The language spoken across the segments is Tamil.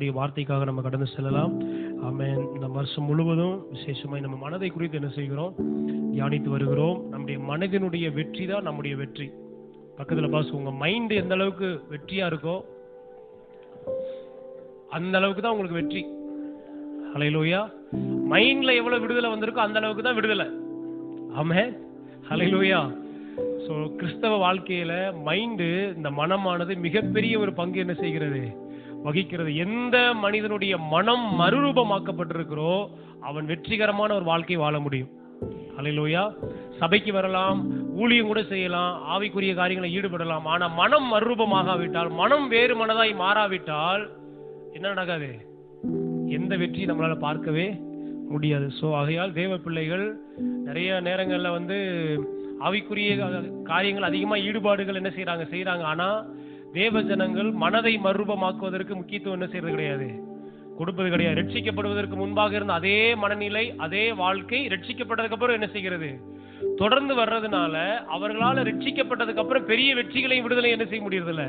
கர்த்தருடைய வார்த்தைக்காக நம்ம கடந்து செல்லலாம். ஆமென். இந்த வருஷம் முழுவதும் விசேஷமாய் நம்ம மனதை குறித்து என்ன செய்கிறோம்? தியானித்து வருகிறோம். நம்முடைய மனதினுடைய வெற்றி தான் நம்முடைய வெற்றி. பக்கத்துல பாஸ், உங்க மைண்ட் எந்த அளவுக்கு வெற்றியா இருக்கோ அந்த அளவுக்கு தான் உங்களுக்கு வெற்றி. ஹல்லேலூயா. மைண்ட்ல எவ்வளவு விடுதலை வந்திருக்கோ அந்த அளவுக்கு தான் விடுதலை. ஆமென். ஹல்லேலூயா. சோ கிறிஸ்தவ வாழ்க்கையில மைண்ட், இந்த மனமானது மிகப்பெரிய ஒரு பங்கு என்ன செய்கிறது? வகிக்கிறது. எந்த மனிதனுடைய மனம் மறுரூபமாக்கப்பட்டிருக்கிறோ அவன் வெற்றிகரமான ஒரு வாழ்க்கை வாழ முடியும். ஹல்லேலூயா. சபைக்கு வரலாம், ஊழியம் கூட செய்யலாம், ஆவிக்குரிய காரியங்களை ஈடுபடலாம். ஆனா மனம் மறுரூபமாகாவிட்டால், மனம் வேறு மனதாய் மாறாவிட்டால் என்ன நடக்காது? எந்த வெற்றி நம்மளால பார்க்கவே முடியாது. சோ ஆகையால் தேவ பிள்ளைகள் நிறைய நேரங்கள்ல ஆவிக்குரிய காரியங்கள் அதிகமா ஈடுபாடுகள் என்ன செய்யறாங்க. ஆனா தேவ ஜனங்கள் மனதை மறுரூபமாக்குவதற்கு முக்கியத்துவம் என்ன செய்யறது கிடையாது, கொடுப்பது கிடையாது. ரட்சிக்கப்படுவதற்கு முன்பாக இருந்த அதே மனநிலை, அதே வாழ்க்கை ரட்சிக்கப்பட்டதுக்கு அப்புறம் என்ன செய்கிறது? தொடர்ந்து வர்றதுனால அவர்களால ரட்சிக்கப்பட்டதுக்கு அப்புறம் பெரிய வெற்றிகளை, விடுதலை என்ன செய்ய முடியறதில்ல,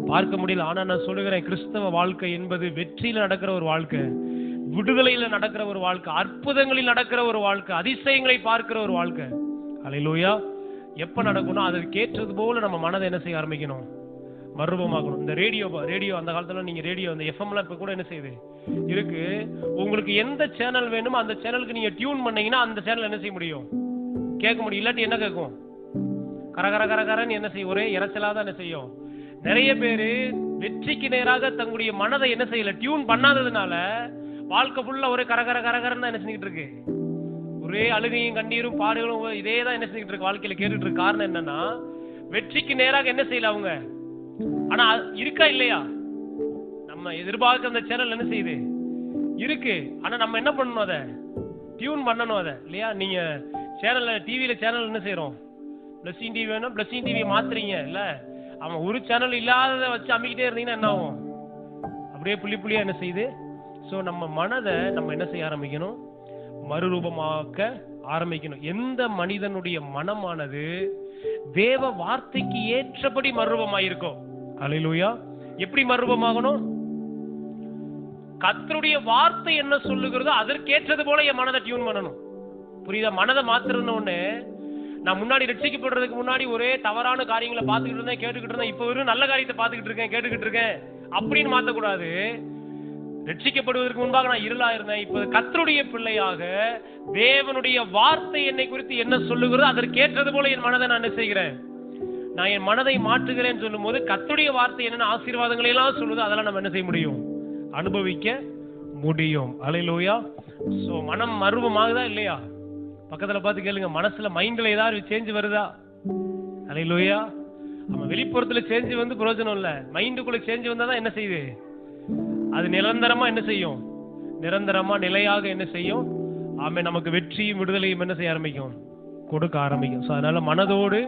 பார்க்க முடியல. ஆனா நான் சொல்லுகிறேன், கிறிஸ்தவ வாழ்க்கை என்பது வெற்றியில நடக்கிற ஒரு வாழ்க்கை, விடுதலையில நடக்கிற ஒரு வாழ்க்கை, அற்புதங்களில் நடக்கிற ஒரு வாழ்க்கை, அதிசயங்களை பார்க்கிற ஒரு வாழ்க்கை. ஹல்லேலூயா. எப்ப நடக்கணும்? அதற்கு ஏற்றது போல நம்ம மனதை என்ன செய்ய ஆரம்பிக்கணும்? மறுரூபமாக்கணும். இந்த ரேடியோ அந்த காலத்துல நீங்க ரேடியோ, அந்த எஃப்எம்ல இப்ப கூட என்ன செய்யுது இருக்கு. உங்களுக்கு எந்த சேனல் வேணுமோ அந்த சேனலுக்கு நீங்க டியூன் பண்ணீங்கன்னா அந்த சேனல் என்ன செய்ய முடியும்? கேட்க முடியும். இல்லாட்டி என்ன கேட்கும்? கரகரன்னு என்ன செய்யும்? ஒரே இறைச்சலாதான் என்ன செய்யும். நிறைய பேரு வெற்றிக்கு நேராக தங்களுடைய மனதை என்ன செய்யல, டியூன் பண்ணாததுனால வாழ்க்கை ஃபுல்லா ஒரே கரகரன்னு தான் என்ன செஞ்சுட்டு இருக்கு. ஒரே அழுகையும் கண்ணீரும் பாடுகளும் இதே தான் என்ன செஞ்சுட்டு இருக்கு, வாழ்க்கையில கேட்டுட்டு இருக்கு. காரணம் என்னன்னா, வெற்றிக்கு நேராக என்ன செய்யல அவங்க. ஆனா இருக்கா இல்லையா? நம்ம எதிர்பார்க்க அந்த சேனல் என்ன செய்யுது? இருக்கு. ஆனா நம்ம என்ன பண்ணணும்? அதை டியூன் பண்ணணும். அதை இல்லையா? நீங்க சேனல்ல, டிவியில சேனல் என்ன செய்யறோம்? பிளஸிங் டிவி வேணும், பிளஸிங் டிவியை மாத்துறீங்க இல்ல? அவன் ஒரு சேனல் இல்லாததை வச்சு அமைக்கிட்டே இருந்தீங்கன்னா என்ன ஆகும்? அப்படியே புள்ளியா என்ன செய்யுது. சோ நம்ம மனதை நம்ம என்ன செய்ய ஆரம்பிக்கணும்? மறுரூபமாக்க ஆரம்பிக்கணும். எந்த மனிதனுடைய மனமானது தேவ வார்த்தைக்கு ஏற்றபடி மறுரூபமாயிருக்கும். ஹல்லேலூயா. எப்படி மறுரூபமாகணும்? கர்த்தருடைய வார்த்தை என்ன சொல்லுகிறதோ அதற்கேற்றது போல என் மனதை டியூன் பண்ணணும். புரியுதா? மனதை மாத்துறன்னு நான் முன்னாடி ரட்சிக்கப்படுறதுக்கு முன்னாடி ஒரே தவறான காரியங்களை பார்த்துக்கிட்டு இருந்தேன், கேட்டுக்கிட்டு இருந்தேன். இப்ப வெறும் நல்ல காரியத்தை பார்த்துக்கிட்டு இருக்கேன், கேட்டுக்கிட்டு இருக்கேன் அப்படின்னு மாத்தக்கூடாது. ரட்சிக்கப்படுவதற்கு முன்பாக நான் இருளா இருந்தேன், இப்ப கர்த்தருடைய பிள்ளையாக தேவனுடைய வார்த்தை என்னை குறித்து என்ன சொல்லுகிறதோ அதற்கேற்றது போல என் மனதை நான் என்ன செய்கிறேன்? நான் என் மனதை மாற்றுகிறேன்னு சொல்லும் போது கர்த்தருடைய வார்த்தை என்னென்ன ஆசீர்வாதங்களை எல்லாம் சொல்லுதோ அதெல்லாம் நம்ம என்ன செய்ய முடியும்? அனுபவிக்க முடியும். ஹல்லேலூயா. சோ மனம் மறுரூபமாகுதா இல்லையா? பக்கத்துல பார்த்து கேளுங்க, மனசுல மைண்ட்ல ஏதாவது சேஞ்ச் வருதா? ஹல்லேலூயா. நம்ம வெளிப்புறத்துல சேஞ்ச் பிரயோஜனம் இல்ல, மைண்டுக்குள்ள சேஞ்ச் வந்தாதான் என்ன செய்யுது? அது நிரந்தரமா என்ன செய்யும்? நிரந்தரமா நிலையாக என்ன செய்யும்? ஆமே, நமக்கு வெற்றியும் விடுதலையும் என்ன செய்ய ஆரம்பிக்கும்? கொடுக்க ஆரம்பிக்கும். சோ அதனால மனதோடு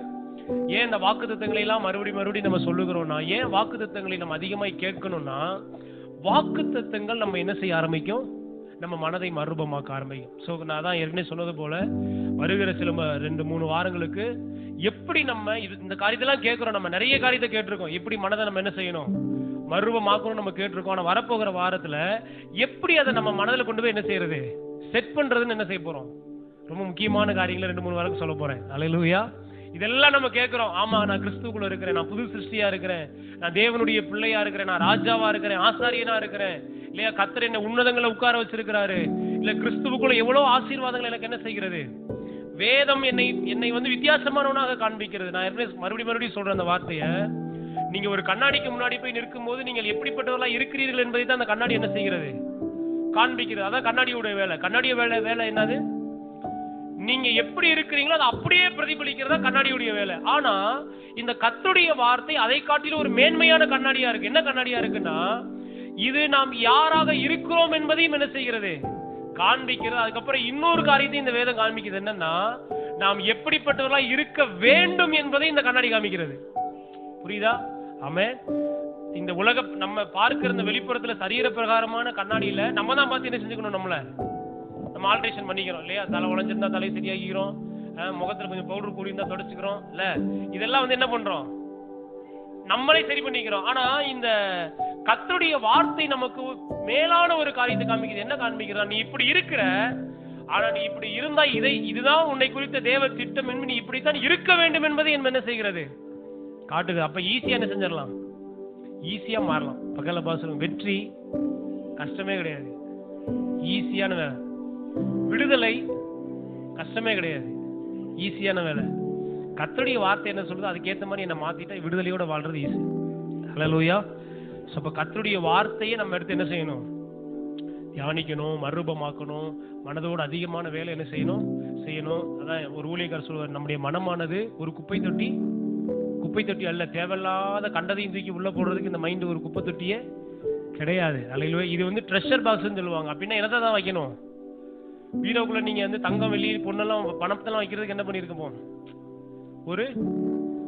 ஏன் இந்த வாக்குத்தத்தங்களை எல்லாம் மறுபடியும் நம்ம சொல்லுகிறோம்னா, ஏன் வாக்குத்தத்தங்களை நம்ம அதிகமாய் கேட்கணும்னா, வாக்குத்தத்தங்கள் நம்ம என்ன செய்ய ஆரம்பிக்கும்? நம்ம மனதை மறுரூபமாக்க ஆரம்பிக்கும். சோ நான் தான் ஏற்கனவே சொன்னது போல வருகிற சில 2-3 வாரங்களுக்கு எப்படி நம்ம இந்த காரியத்தெல்லாம் கேட்கிறோம். நம்ம நிறைய காரியத்தை கேட்டிருக்கோம், எப்படி மனதை நம்ம என்ன செய்யணும்? மறுரூபமாக்கணும் நம்ம கேட்டிருக்கோம். ஆனா வரப்போகிற வாரத்துல எப்படி அதை நம்ம மனதில் கொண்டு போய் என்ன செய்யறது, செட் பண்றதுன்னு என்ன செய்ய போறோம்? ரொம்ப முக்கியமான காரியங்களை 2-3 வாரம் சொல்ல போறேன். ஹல்லேலூயா. இதெல்லாம் நம்ம கேட்கிறோம். ஆமா, நான் கிறிஸ்துவுக்குள்ள இருக்கிறேன், நான் புது சிருஷ்டியா இருக்கிறேன், நான் தேவனுடைய பிள்ளையா இருக்கிறேன், நான் ராஜாவா இருக்கிறேன், ஆசாரியனா இருக்கிறேன் இல்லையா, கர்த்தர் என்ன உன்னதங்களை உட்கார வச்சிருக்கிறாரு, இல்ல கிறிஸ்துவுக்குள்ள எவ்வளவு ஆசீர்வாதங்கள் எனக்கு என்ன செய்கிறது? வேதம் என்னை வித்தியாசமானவனாக காண்பிக்கிறது. நான் மறுபடியும் சொல்றேன் அந்த வார்த்தைய. நீங்க ஒரு கண்ணாடிக்கு முன்னாடி போய் நிற்கும் போது நீங்கள் எப்படிப்பட்டவர்களா இருக்கிறீர்கள் என்பதை தான் அந்த கண்ணாடி என்ன செய்கிறது? காண்பிக்கிறது. அதான் கண்ணாடியோட வேலை. கண்ணாடியோட வேலை என்னது? நீங்க எப்படி இருக்கிறீங்களோ அதை அப்படியே பிரதிபலிக்கிறதா கண்ணாடியுடைய வேலை. ஆனா இந்த கர்த்தருடைய வார்த்தை அதை காட்டிலும் ஒரு மேன்மையான கண்ணாடியா இருக்கு. என்ன கண்ணாடியா இருக்குன்னா, இது நாம் யாராக இருக்கிறோம் என்பதையும் என்ன செய்கிறது? காண்பிக்கிறது. அதுக்கப்புறம் இன்னொரு காரியத்தையும் இந்த வேதம் காண்பிக்கிறது. என்னன்னா, நாம் எப்படிப்பட்டவர்களா இருக்க வேண்டும் என்பதை இந்த கண்ணாடி காமிக்கிறது. புரியுதா? ஆமென். இந்த உலக நம்ம பார்க்கிற இந்த வெளிப்புறத்துல சரீர பிரகாரமான கண்ணாடியில நம்ம தான் பார்த்து என்ன செஞ்சுக்கணும்? நம்ம ஆல்ட்ரேஷன் பண்ணிக்கிறோம் இல்லையா? தலை உழைஞ்சிருந்தா தலை சரியாகிக்கிறோம், முகத்துல கொஞ்சம் பவுடர் கூடி இருந்தா தொடச்சுக்கிறோம் இல்ல? இதெல்லாம் என்ன பண்றோம்? நம்மளே சரி பண்ணிக்கிறோம். ஆனா இந்த கர்த்தருடைய வார்த்தை நமக்கு மேலான ஒரு காரியத்தை காமிக்குது. என்ன காண்பிக்கிறான்? நீ இப்படி இருக்கிற, ஆனா நீ இப்படி இருந்தா இதுதான் உன்னை குறித்த தேவ திட்டம் என்று நீ இப்படித்தான் இருக்க வேண்டும் என்பதை என்ன செய்கிறது? காட்டுது. அப்ப ஈஸியா என்ன செஞ்சிடலாம்? ஈஸியா மாறலாம். பக்கத்துல பாசம் வெற்றி கஷ்டமே கிடையாது, ஈஸியான வேலை. விடுதலை கஷ்டமே கிடையாது, ஈஸியான வேலை. கர்த்தருடைய வார்த்தை என்ன சொல்லுது அதுக்கேற்ற மாதிரி என்ன மாத்திட்டா விடுதலையோட வாழ்றது ஈஸி. ஹல்லேலூயா. அப்ப கர்த்தருடைய வார்த்தையை நம்ம எடுத்து என்ன செய்யணும்? தியானிக்கணும், மறுரூபமாக்கணும். மனதோடு அதிகமான வேலை என்ன செய்யணும்? அதான் ஒரு ஊழியக்காரர் சொல்லுவார், நம்முடைய மனமானது ஒரு குப்பை தொட்டி அல்ல. தேவையில்லாத கண்டதையும் தூக்கி உள்ள போடுறதுக்கு இந்த மைண்ட் ஒரு குப்பை தொட்டியே கிடையாது. அல்லேலூயா. இது ட்ரெஷர் பாக்ஸ்ன்னு சொல்லுவாங்க. அப்படின்னா என்னதான் வைக்கணும்? வீடுக்குள்ள நீங்க தங்கம், வெள்ளி, பொண்ணெல்லாம், பணத்தெல்லாம் வைக்கிறதுக்கு என்ன பண்ணிருக்கோம்?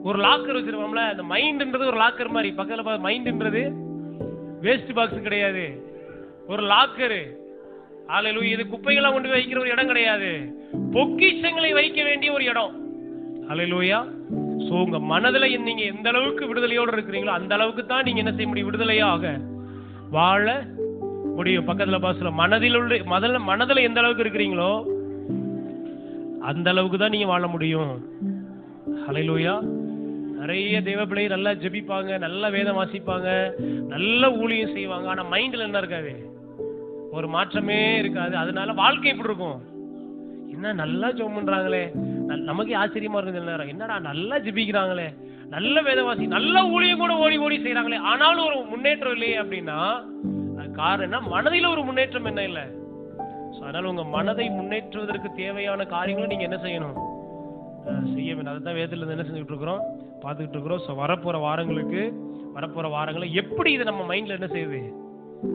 ஒரு லாக்கர் வச்சிருப்போம்ல. அந்த மைண்ட்ன்றது ஒரு லாக்கர் மாதிரி. பக்கத்துல மைண்ட்ன்றது வேஸ்ட் பாக்ஸ் கிடையாது, ஒரு லாக்கர். அல்லேலூயா. இது குப்பைகளை கொண்டு வைக்கிற ஒரு இடம் கிடையாது, பொக்கிஷங்களை வைக்க வேண்டிய ஒரு இடம். அல்லேலூயா. சோ உங்க மனதுல நீங்க எந்த அளவுக்கு விடுதலையோட இருக்கிறீங்களோ அந்த அளவுக்கு தான் நீங்க என்ன செய்ய முடியும்? விடுதலையாக வாழ முடியும். பக்கத்துல பாசல மனதுல எந்த அளவுக்கு இருக்கிறீங்களோ அந்த அளவுக்கு தான் நீங்க வாழ முடியும். ஹல்லேலூயா. நிறைய தேவ பிள்ளை நல்லா ஜெபிப்பாங்க, நல்ல வேதம் வாசிப்பாங்க, நல்ல ஊழியம் செய்வாங்க. ஆனா மைண்ட்ல என்ன இருக்காது? ஒரு மாற்றமே இருக்காது. அதனால வாழ்க்கை எப்படி இருக்கும்? என்ன நல்லா ஜெபம் பண்றாங்களே, நமக்கு ஆச்சரியமா இருக்குது. என்னடா நல்லா ஜெபிக்கிறாங்களே, நல்ல வேதவாசி, நல்ல ஊழியம் கூட ஓடி செய்யறாங்களே, ஆனாலும் ஒரு முன்னேற்றம் இல்லையே அப்படின்னா அது காரணம் மனதில ஒரு முன்னேற்றம் என்ன இல்லை. அதனால உங்க மனதை முன்னேற்றுவதற்கு தேவையான காரியங்களை நீங்க என்ன செய்யணும்? செய்ய வேண்டும். அதுதான் வேதத்துல என்ன செஞ்சுட்டு இருக்கிறோம், பார்த்துக்கிட்டு இருக்கிறோம். வரப்போற வாரங்களை எப்படி இதை நம்ம மைண்ட்ல என்ன செய்யுது?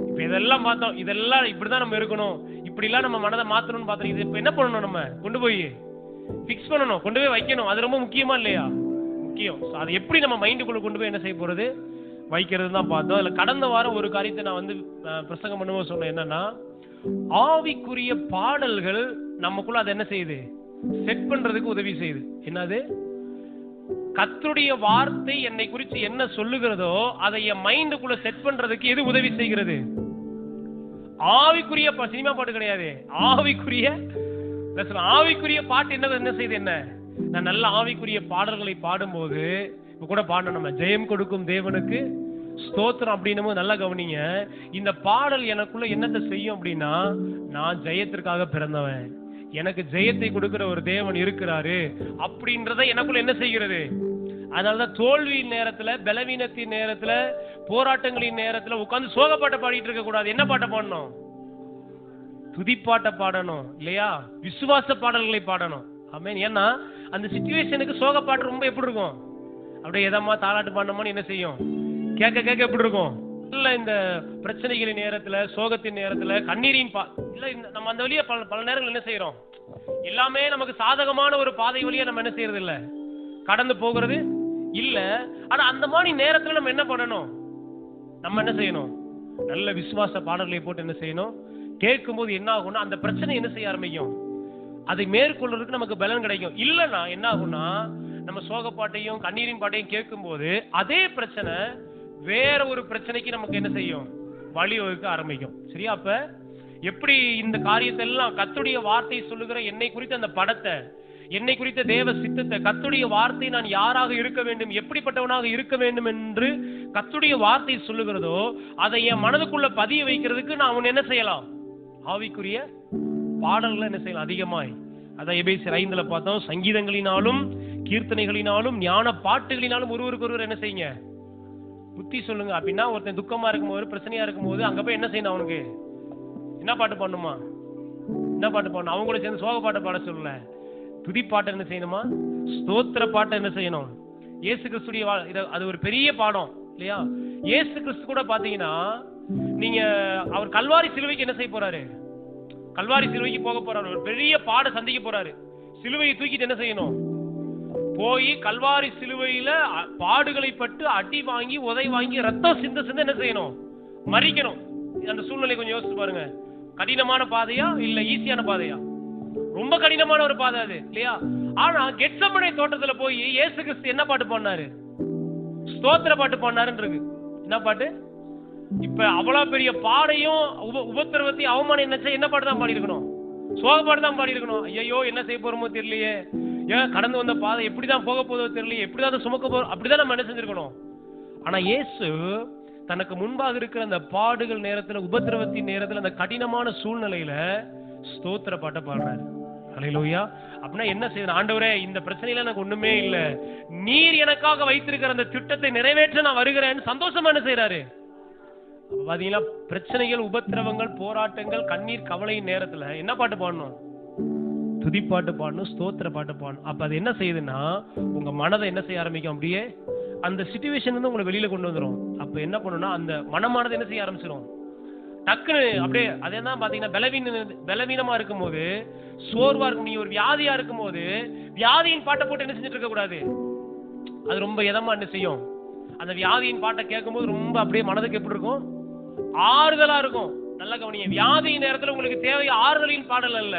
இப்ப இதெல்லாம் பார்த்தோம், இதெல்லாம் இப்படிதான் நம்ம இருக்கணும், இப்படி எல்லாம் நம்ம மனதை மாத்தணும்னு பார்த்தோம். இது இப்ப என்ன பண்ணணும்? நம்ம கொண்டு போய் பிக்ஸ் பண்ணணும், கொண்டு போய் வைக்கணும். அது ரொம்ப முக்கியமா இல்லையா? முக்கியம். அது எப்படி நம்ம மைண்டுக்குள்ள கொண்டு போய் என்ன செய்ய போறது? வைக்கிறது தான் பார்த்தோம். அதுல கடந்த வாரம் ஒரு காரியத்தை நான் பிரசங்கம் பண்ணும்போது சொன்னேன். என்னன்னா, ஆவிக்குரிய பாடல்கள் நமக்குள்ள அதை என்ன செய்யுது? செட் பண்றதுக்கு உதவி செய்யுது. என்னது? கர்த்தருடைய வார்த்தை என்னை குறித்து என்ன சொல்லுகிறதோ அதை என் மைண்டுக்குள்ள செட் பண்றதுக்கு எது உதவி செய்கிறது? ஆவிக்குரிய சினிமா பாட்டு கிடையாது, ஆவிக்குரிய பாட்டு என்ன செய்யுது? என்ன நான் நல்ல ஆவிக்குரிய பாடல்களை பாடும்போது இப்ப கூட பாடணும். நம்ம ஜெயம் கொடுக்கும் தேவனுக்கு ஸ்தோத்திரம் அப்படின்னும் நல்லா கவனிங்க. இந்த பாடல் எனக்குள்ள என்னத்தை செய்யும் அப்படின்னா, நான் ஜெயத்திற்காக பிறந்தவன், எனக்கு ஜெயத்தை கொடுக்கிற ஒரு தேவன் இருக்கிறாரு அப்படின்றத எனக்குள்ள என்ன செய்கிறது? அதனாலதான் தோல்வியின் நேரத்துல, பலவீனத்தின் நேரத்துல, போராட்டங்களின் நேரத்துல உட்கார்ந்து சோகப்பாட்டை பாடிட்டு இருக்க கூடாது. என்ன பாட்டை பாடணும்? துதிப்பாட்டை பாடணும் இல்லையா? விசுவாச பாடல்களை பாடணும். ஆமென். ஏன்னா அந்த சிச்சுவேஷனுக்கு சோகப்பாட்டு ரொம்ப எப்படி இருக்கும்? அப்படியே எதமா தாலாட்டு பாடணுமான்னு என்ன செய்யும்? கேட்க எப்படி இருக்கும்? இல்ல இந்த பிரச்சனைகளின் நேரத்துல, சோகத்தின் நேரத்துல, கண்ணீரின் இல்ல நம்ம அந்த வழியா பல நேரங்கள் என்ன செய்யறோம்? எல்லாமே நமக்கு சாதகமான ஒரு பாதை வழியா நம்ம என்ன செய்யறது இல்ல, கடந்து போகிறது இல்ல. ஆனா அந்த மாதிரி நேரத்துல நம்ம என்ன பண்ணணும்? நம்ம என்ன செய்யணும்? நல்ல விசுவாச பாடல்களை போட்டு என்ன செய்யணும்? கேட்கும் போது என்ன ஆகும்னா, அந்த பிரச்சனை என்ன செய்ய ஆரம்பிக்கும்? அதை மேற்கொள்றதுக்கு நமக்கு பலன் கிடைக்கும். இல்லன்னா என்ன ஆகும்னா, நம்ம சோக பாட்டையும் கண்ணீரின் பாட்டையும் கேட்கும் போது அதே பிரச்சனை வேற ஒரு பிரச்சனைக்கு நமக்கு என்ன செய்யும்? வழி வகுக்க ஆரம்பிக்கும். சரியா? அப்ப எப்படி இந்த காரியத்தை எல்லாம் கர்த்தருடைய வார்த்தை சொல்லுகிற என்னை குறித்த அந்த படத்தை, என்னை குறித்த தேவ சித்தத்தை, கர்த்தருடைய வார்த்தை நான் யாராக இருக்க வேண்டும், எப்படிப்பட்டவனாக இருக்க வேண்டும் என்று கர்த்தருடைய வார்த்தை சொல்லுகிறதோ அதை என் மனதுக்குள்ள பதிய வைக்கிறதுக்கு நான் என்ன செய்யலாம்? ஆவிக்குரிய பாடல்களை என்ன செய்யலாம்? அதிகமாய். அதான் எபேசியர் 5 பார்த்தோம். சங்கீதங்களினாலும் கீர்த்தனைகளினாலும் ஞான பாட்டுகளினாலும் ஒருவருக்கு ஒருவர் என்ன செய்யுங்க? புத்தி சொல்லுங்க. அப்படின்னா ஒருத்தன் துக்கமா இருக்கும்போது, பிரச்சனையா இருக்கும்போது அங்க போய் என்ன செய்யணும்? அவனுக்கு என்ன பாட்டு பாடணுமா? என்ன பாட்டு பாடணும்? அவங்க கூட சேர்ந்து சோக பாட்டை பாட சொல்லல, துதி பாட்டை என்ன செய்யணுமா? ஸ்தோத்திர பாட்டை என்ன செய்யணும்? இயேசு கிறிஸ்துடைய அது ஒரு பெரிய பாடம் இல்லையா? இயேசு கிறிஸ்து கூட பாத்தீங்கன்னா, நீங்க அவர் கல்வாரி சிலுவைக்கு என்ன செய்ய போறாரு? கல்வாரி சிலுவைக்கு போக போறாரு. ஒரு பெரிய பாட சந்திக்க போறாரு. சிலுவையை தூக்கிட்டு என்ன செய்யணும்? போய் கல்வாரி சிலுவையில பாடுகளை பட்டு அடி வாங்கி, உதை வாங்கி, ரத்தம் சிந்த என்ன செய்யணும்? மறிக்கணும். அந்த சூழ்நிலை கொஞ்சம் யோசிச்சு பாருங்க. கடினமான பாதையா இல்ல ஈஸியான பாதையா? ரொம்ப கடினமான ஒரு பாதை அது இல்லையா? ஆனா கெத்செமனே தோட்டத்துல போய் இயேசு கிறிஸ்து என்ன பாட்டு பாடினாரு? ஸ்தோத்திர பாட்டு பாடினாருன்னு இருக்கு. என்ன பாட்டு? இப்ப அவ்வளவு பெரிய பாடையும் உபத்திரவத்தையும் அவமானம் என்ன பாட்டு தான் பாடி இருக்கணும்? சோகப்பாடு தான் பாடி இருக்கணும். ஐயோ என்ன செய்ய போறோமோ தெரியலையே, ஏன் கடந்து வந்த பாதை எப்படிதான் போக போதோ தெரியலையே, எப்படிதான் சுமக்க போறோம், அப்படிதான் நம்ம என்ன செஞ்சிருக்கணும். ஆனா இயேசு தனக்கு முன்பாக இருக்கிற அந்த பாடுகள் நேரத்துல, உபத்திரவத்தின் நேரத்துல, அந்த கடினமான சூழ்நிலையில ஸ்தோத்திர பாட்டை பாடுறாரு. ஹல்லேலூயா. அப்படின்னா என்ன செய்யணும்? ஆண்டவரே, இந்த பிரச்சனையில எனக்கு ஒண்ணுமே இல்ல, நீர் எனக்காக வைத்திருக்கிற அந்த திட்டத்தை நிறைவேற்ற நான் வருகிறேன்னு சந்தோஷமா என்ன செய்யறாரு? பாத்தீங்களா, பிரச்சனைகள், உபத்திரவங்கள், போராட்டங்கள், கண்ணீர், கவலையின் நேரத்துல என்ன பாட்டு பாடணும்? துதிப்பாட்டு பாடணும், ஸ்தோத்திர பாட்டு பாடணும். அப்ப அது என்ன செய்யுதுன்னா, உங்க மனதை என்ன செய்ய ஆரம்பிக்கும்? அப்படியே அந்த சிச்சுவேஷன் வந்து உங்களை வெளியில கொண்டு வந்துடும். அப்ப என்ன பண்ணணும்னா, அந்த மனமானது என்ன செய்ய ஆரம்பிச்சிடும்? டக்குன்னு அப்படியே அதே தான் பாத்தீங்கன்னா, பலவீனமா இருக்கும் போது, சோர்வா இருக்கும், நீ ஒரு வியாதியா இருக்கும் போது வியாதியின் பாட்டை போட்டு என்ன செஞ்சுட்டு இருக்க கூடாது. அது ரொம்ப இதமா என்ன செய்யும்? அந்த வியாதியின் பாட்டை கேட்கும் போது ரொம்ப அப்படியே மனதுக்கு எப்படி இருக்கும்? ஆறுதலா இருக்கும். நல்ல கவனிங்க, வியாதியின் நேரத்துல உங்களுக்கு தேவை ஆறுதலின் பாடல் அல்ல.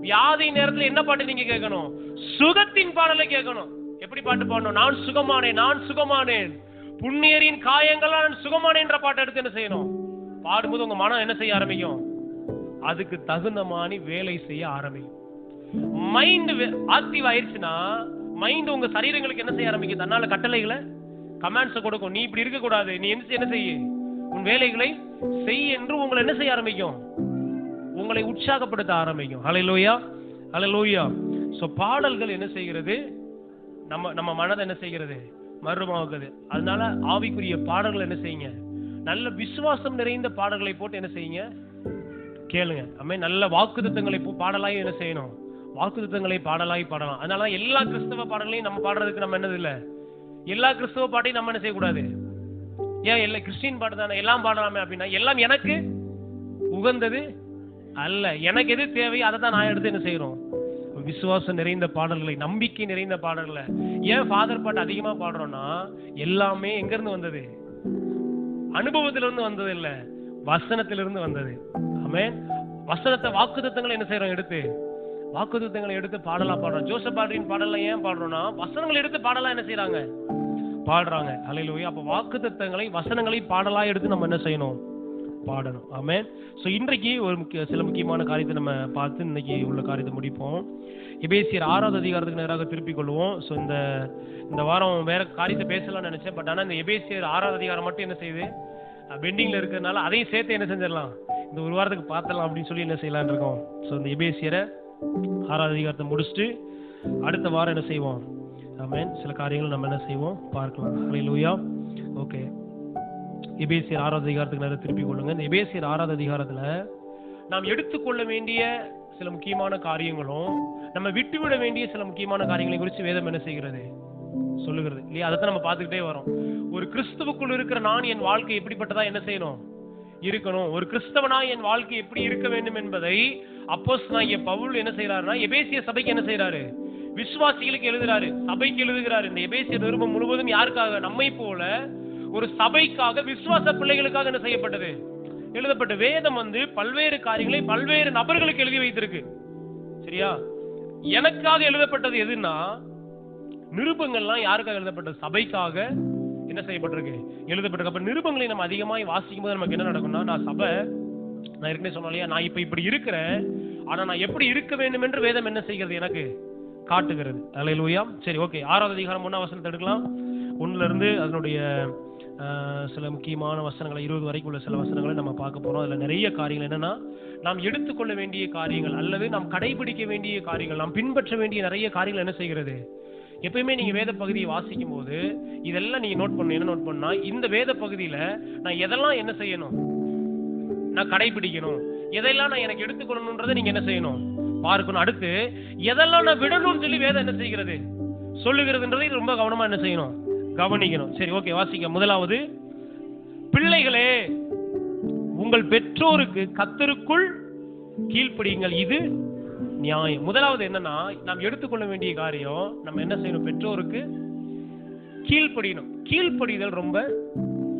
வியாதியின் நேரத்துல என்ன பாட்டு நீங்க கேட்கணும்? சுகத்தின் பாடலை கேட்கணும். எப்படி பாட்டு பாடணும்? நான் சுகமானேன், நான் சுகமானேன், புண்ணியரின் காயங்களால் நான் சுகமானேன்ற பாட்டை எடுத்து என்ன செய்யணும்? பாடும்போது உங்க மனம் என்ன செய்ய ஆரம்பிக்கும்? அதுக்கு தகுந்த மாதிரி வேலை செய்ய ஆரம்பிக்கும். மைண்ட் ஆக்டிவ் ஆயிடுச்சுன்னா, மைண்ட் உங்க சரீரங்களுக்கு என்ன செய்ய ஆரம்பிக்கும்? தன்னால கட்டளைகளை, கமாண்ட்ஸ் கொடுக்கும். நீ இப்படி இருக்க கூடாது, நீ என்ன செய்ய, உன் வேலைகளை செய் என்று உங்களை என்ன செய்ய ஆரம்பிக்கும்? உங்களை உற்சாகப்படுத்த ஆரம்பிக்கும். ஹல்லேலூயா, ஹல்லேலூயா. சோ பாடல்கள் என்ன செய்கிறது? நம்ம மனதை என்ன செய்கிறது? மறுமாக்குது. அதனால ஆவிக்குரிய பாடல்கள் என்ன செய்யுங்க? நல்ல விசுவாசம் நிறைந்த பாடல்களை போட்டு என்ன செய்யுங்க? கேளுங்க. நல்ல வாக்குத்தத்தங்களை பாடலாய் என்ன செய்யணும்? வாக்குத்தத்தங்களை பாடலாய் பாடலாம். அதனால எல்லா கிறிஸ்தவ பாடல்களையும் நம்ம பாடுறதுக்கு நம்ம என்னது இல்ல, எல்லா கிறிஸ்தவ பாட்டையும் நம்ம என்ன செய்யக்கூடாது. ஏன் எல்லா கிறிஸ்டின் பாட்டு தானே எல்லாம் பாடலாமே அப்படின்னா, எல்லாம் எனக்கு உகந்தது அல்ல. எனக்கு எது தேவையோ அதை தான் நான் எடுத்து என்ன செய்யறோம்? விசுவாசம் நிறைந்த பாடல்களை, நம்பிக்கை நிறைந்த பாடல்களை. ஏன் ஃபாதர் பாட்டு அதிகமா பாடுறோம்னா, எல்லாமே எங்க இருந்து வந்தது? அனுபவத்திலிருந்து வந்தது இல்ல, வசனத்திலிருந்து வந்தது. ஆமென். வசனத்தை, வாக்குத்தத்தங்களை என்ன செய்யறோம்? எடுத்து வாக்குத்தத்தங்களை எடுத்து பாடலா பாடுறோம். ஜோசப் பாடலின் பாடலாம் ஏன் பாடுறோம்னா, வசனங்களை எடுத்து பாடலாம் என்ன செய்யறாங்க? பாடுறாங்க. ஹல்லேலூயா. அப்ப வாக்குத்தத்தங்களை, வசனங்களை பாடலா எடுத்து நம்ம என்ன செய்யணும்? பாடணும். ஆமென். சோ இன்றைக்கு சில முக்கியமான காரியத்தை நம்ம பார்த்து இன்னைக்கு உள்ள காரியத்தை முடிப்போம். எபேசியர் 6வது அதிகாரத்துக்கு நேராக திருப்பிக் கொள்வோம். சோ இந்த வாரம் வேற காரியத்தை பேசலாம்னு நினைச்சேன். பட் ஆனா இந்த எபேசியர் 6வது அதிகாரம் மட்டும் என்ன செய்யுது? பெண்டிங்ல இருக்கிறதுனால அதையும் சேர்த்து என்ன செஞ்சிடலாம், இந்த ஒரு வாரத்துக்கு பார்த்தலாம் அப்படின்னு சொல்லி என்ன செய்யலாம்னு இருக்கோம். சோ இந்த எபேசியரை 6வது அதிகாரத்தை முடிச்சுட்டு அடுத்த வாரம் என்ன செய்வோம்? ஆமென். சில காரியங்கள் நம்ம என்ன செய்வோம்? பார்க்கலாம். ஹல்லேலூயா. ஓகே, எபேசியர் 6வது அதிகாரத்துக்கு நேரம் திருப்பிக் கொள்ளுங்க. இந்த எபேசியர் 6வது அதிகாரத்துல நாம் எடுத்துக்கொள்ள வேண்டிய சில முக்கியமான காரியங்களும், நம்ம விட்டுவிட வேண்டிய சில முக்கியமான காரியங்களை குறித்து வேதம் என்ன செய்கிறது? சொல்லுகிறது இல்லையா? அதை நம்ம பார்த்துக்கிட்டே வரோம். ஒரு கிறிஸ்துவுக்குள் இருக்கிற நான், என் வாழ்க்கை எப்படிப்பட்டதா என்ன செய்யணும்? இருக்கணும். ஒரு கிறிஸ்தவனா என் வாழ்க்கை எப்படி இருக்க வேண்டும் என்பதை அப்போஸ்தலனாகிய பவுல் என்ன செய்யறாருன்னா, எபேசிய சபைக்கு என்ன செய்யறாரு? விசுவாசிகளுக்கு எழுதுறாரு, சபைக்கு எழுதுகிறாரு. இந்த எபேசிய நிருபம் முழுவதும் யாருக்காக? நம்மை போல ஒரு சபைக்காக, விசுவாச பிள்ளைகளுக்காக என்ன செய்யப்பட்டது? எழுதப்பட்ட வேதம் பல்வேறு காரியங்களை பல்வேறு நபர்களுக்கு எழுதி வைத்திருக்கு. சரியா? எனக்காக எழுதப்பட்டது எதுன்னா, நிருபங்கள்லாம் யாருக்காக எழுதப்பட்டது? சபைக்காக என்ன செய்யப்பட்டிருக்கு? எழுதப்பட்டிருக்கு. அப்ப நிருபங்களை நம்ம அதிகமாக வாசிக்கும் போது நமக்கு என்ன நடக்கும்னா, நான் ஏற்கனவே சொன்னேன் இல்லையா, நான் இப்படி இருக்கிறேன், ஆனா நான் எப்படி இருக்க வேண்டும் என்று வேதம் என்ன செய்கிறது? எனக்கு காட்டுகிறது. ஹல்லேலூயா. சரி, ஓகே. 6வது அதிகாரம் 1ஆம் வசனத்தை எடுக்கலாம். 1ல இருந்து அதனுடைய சில முக்கியமான வசனங்களை 20 வரைக்கும் உள்ள சில வசனங்களை நம்ம பார்க்க போறோம். அதுல நிறைய காரியங்கள் என்னன்னா, நாம் எடுத்துக்கொள்ள வேண்டிய காரியங்கள் அல்லது நாம் கடைபிடிக்க வேண்டிய காரியங்கள், நாம் பின்பற்ற வேண்டிய நிறைய காரியங்கள் என்ன செய்கிறது? எப்பயுமே நீங்க வேத பகுதியை வாசிக்கும் போது இதெல்லாம் நீங்க நோட் பண்ணணும். என்ன நோட் பண்ணா, இந்த வேத பகுதியில நான் எதெல்லாம் என்ன செய்யணும், நான் கடைபிடிக்கணும், எதெல்லாம் நான் எனக்கு எடுத்துக்கொள்ளணும்ன்றதை நீங்க என்ன செய்யணும்? பார்க்கணும். அடுத்து எதெல்லாம் நான் விடணும்னு சொல்லி வேதம் என்ன செய்கிறது? சொல்லுகிறதுன்றதை ரொம்ப கவனமா என்ன செய்யணும்? கவனிக்கணும். சரி, ஓகே, வாசிக்க. முதலாவது, பிள்ளைகளே உங்கள் பெற்றோருக்கு கர்த்தருக்குள் கீழ்ப்படியுங்கள், இது நியாயம். முதலாவது என்னன்னா, நாம் எடுத்துக்கொள்ள வேண்டிய காரியம், நம்ம என்ன செய்யணும்? பெற்றோருக்கு கீழ்ப்படியணும். கீழ்ப்படிதல் ரொம்ப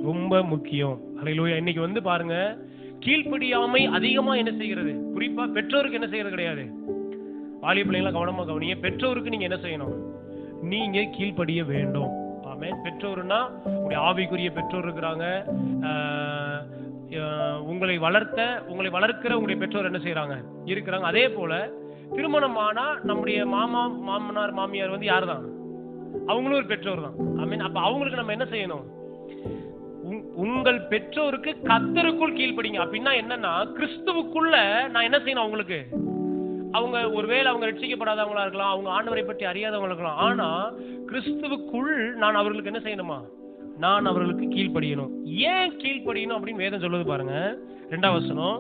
ரொம்ப முக்கியம். ஹல்லேலூயா. இன்னைக்கு பாருங்க, கீழ்ப்படியாமை அதிகமா என்ன செய்கிறது? குறிப்பா பெற்றோருக்கு என்ன செய்யறது கிடையாது. வாலிப பிள்ளைங்களா கவனமா கவனிங்க. பெற்றோருக்கு நீங்க என்ன செய்யணும்? நீங்க கீழ்ப்படிய வேண்டும். ஆமென். பெற்றோர்னா உங்களுடைய ஆவிக்குரிய பெற்றோர் இருக்கிறாங்க. உங்களை வளர்க்கிற உங்களுடைய பெற்றோர் என்ன செய்யறாங்க இருக்கிறாங்க. அதே போல திருமணமானா நம்முடைய மாமனார் மாமியார் வந்து யார் தான்? அவங்களும் ஒரு பெற்றோர் தான். ஆமென். அப்ப அவங்களுக்கு நம்ம என்ன செய்யணும்? உங்கள் பெற்றோருக்கு கர்த்தருக்குள் கீழ்ப்படிங்க. அப்படின்னா என்னன்னா, கிறிஸ்துவுக்குள்ள நான் என்ன செய்யணும்? அவங்களுக்கு அவங்க ஒருவேளை அவங்க ரட்சிக்கப்படாதவங்களா இருக்கலாம், அவங்க ஆண்டவரை பற்றி அறியாதவங்களா இருக்கலாம். ஆனா கிறிஸ்துவுக்குள் நான் அவர்களுக்கு என்ன செய்யணுமா? நான் அவர்களுக்கு கீழ்ப்படியணும். ஏன் கீழ்ப்படியணும் அப்படின்னு வேதம் சொல்லுது பாருங்க. 2ஆம் வசனம்.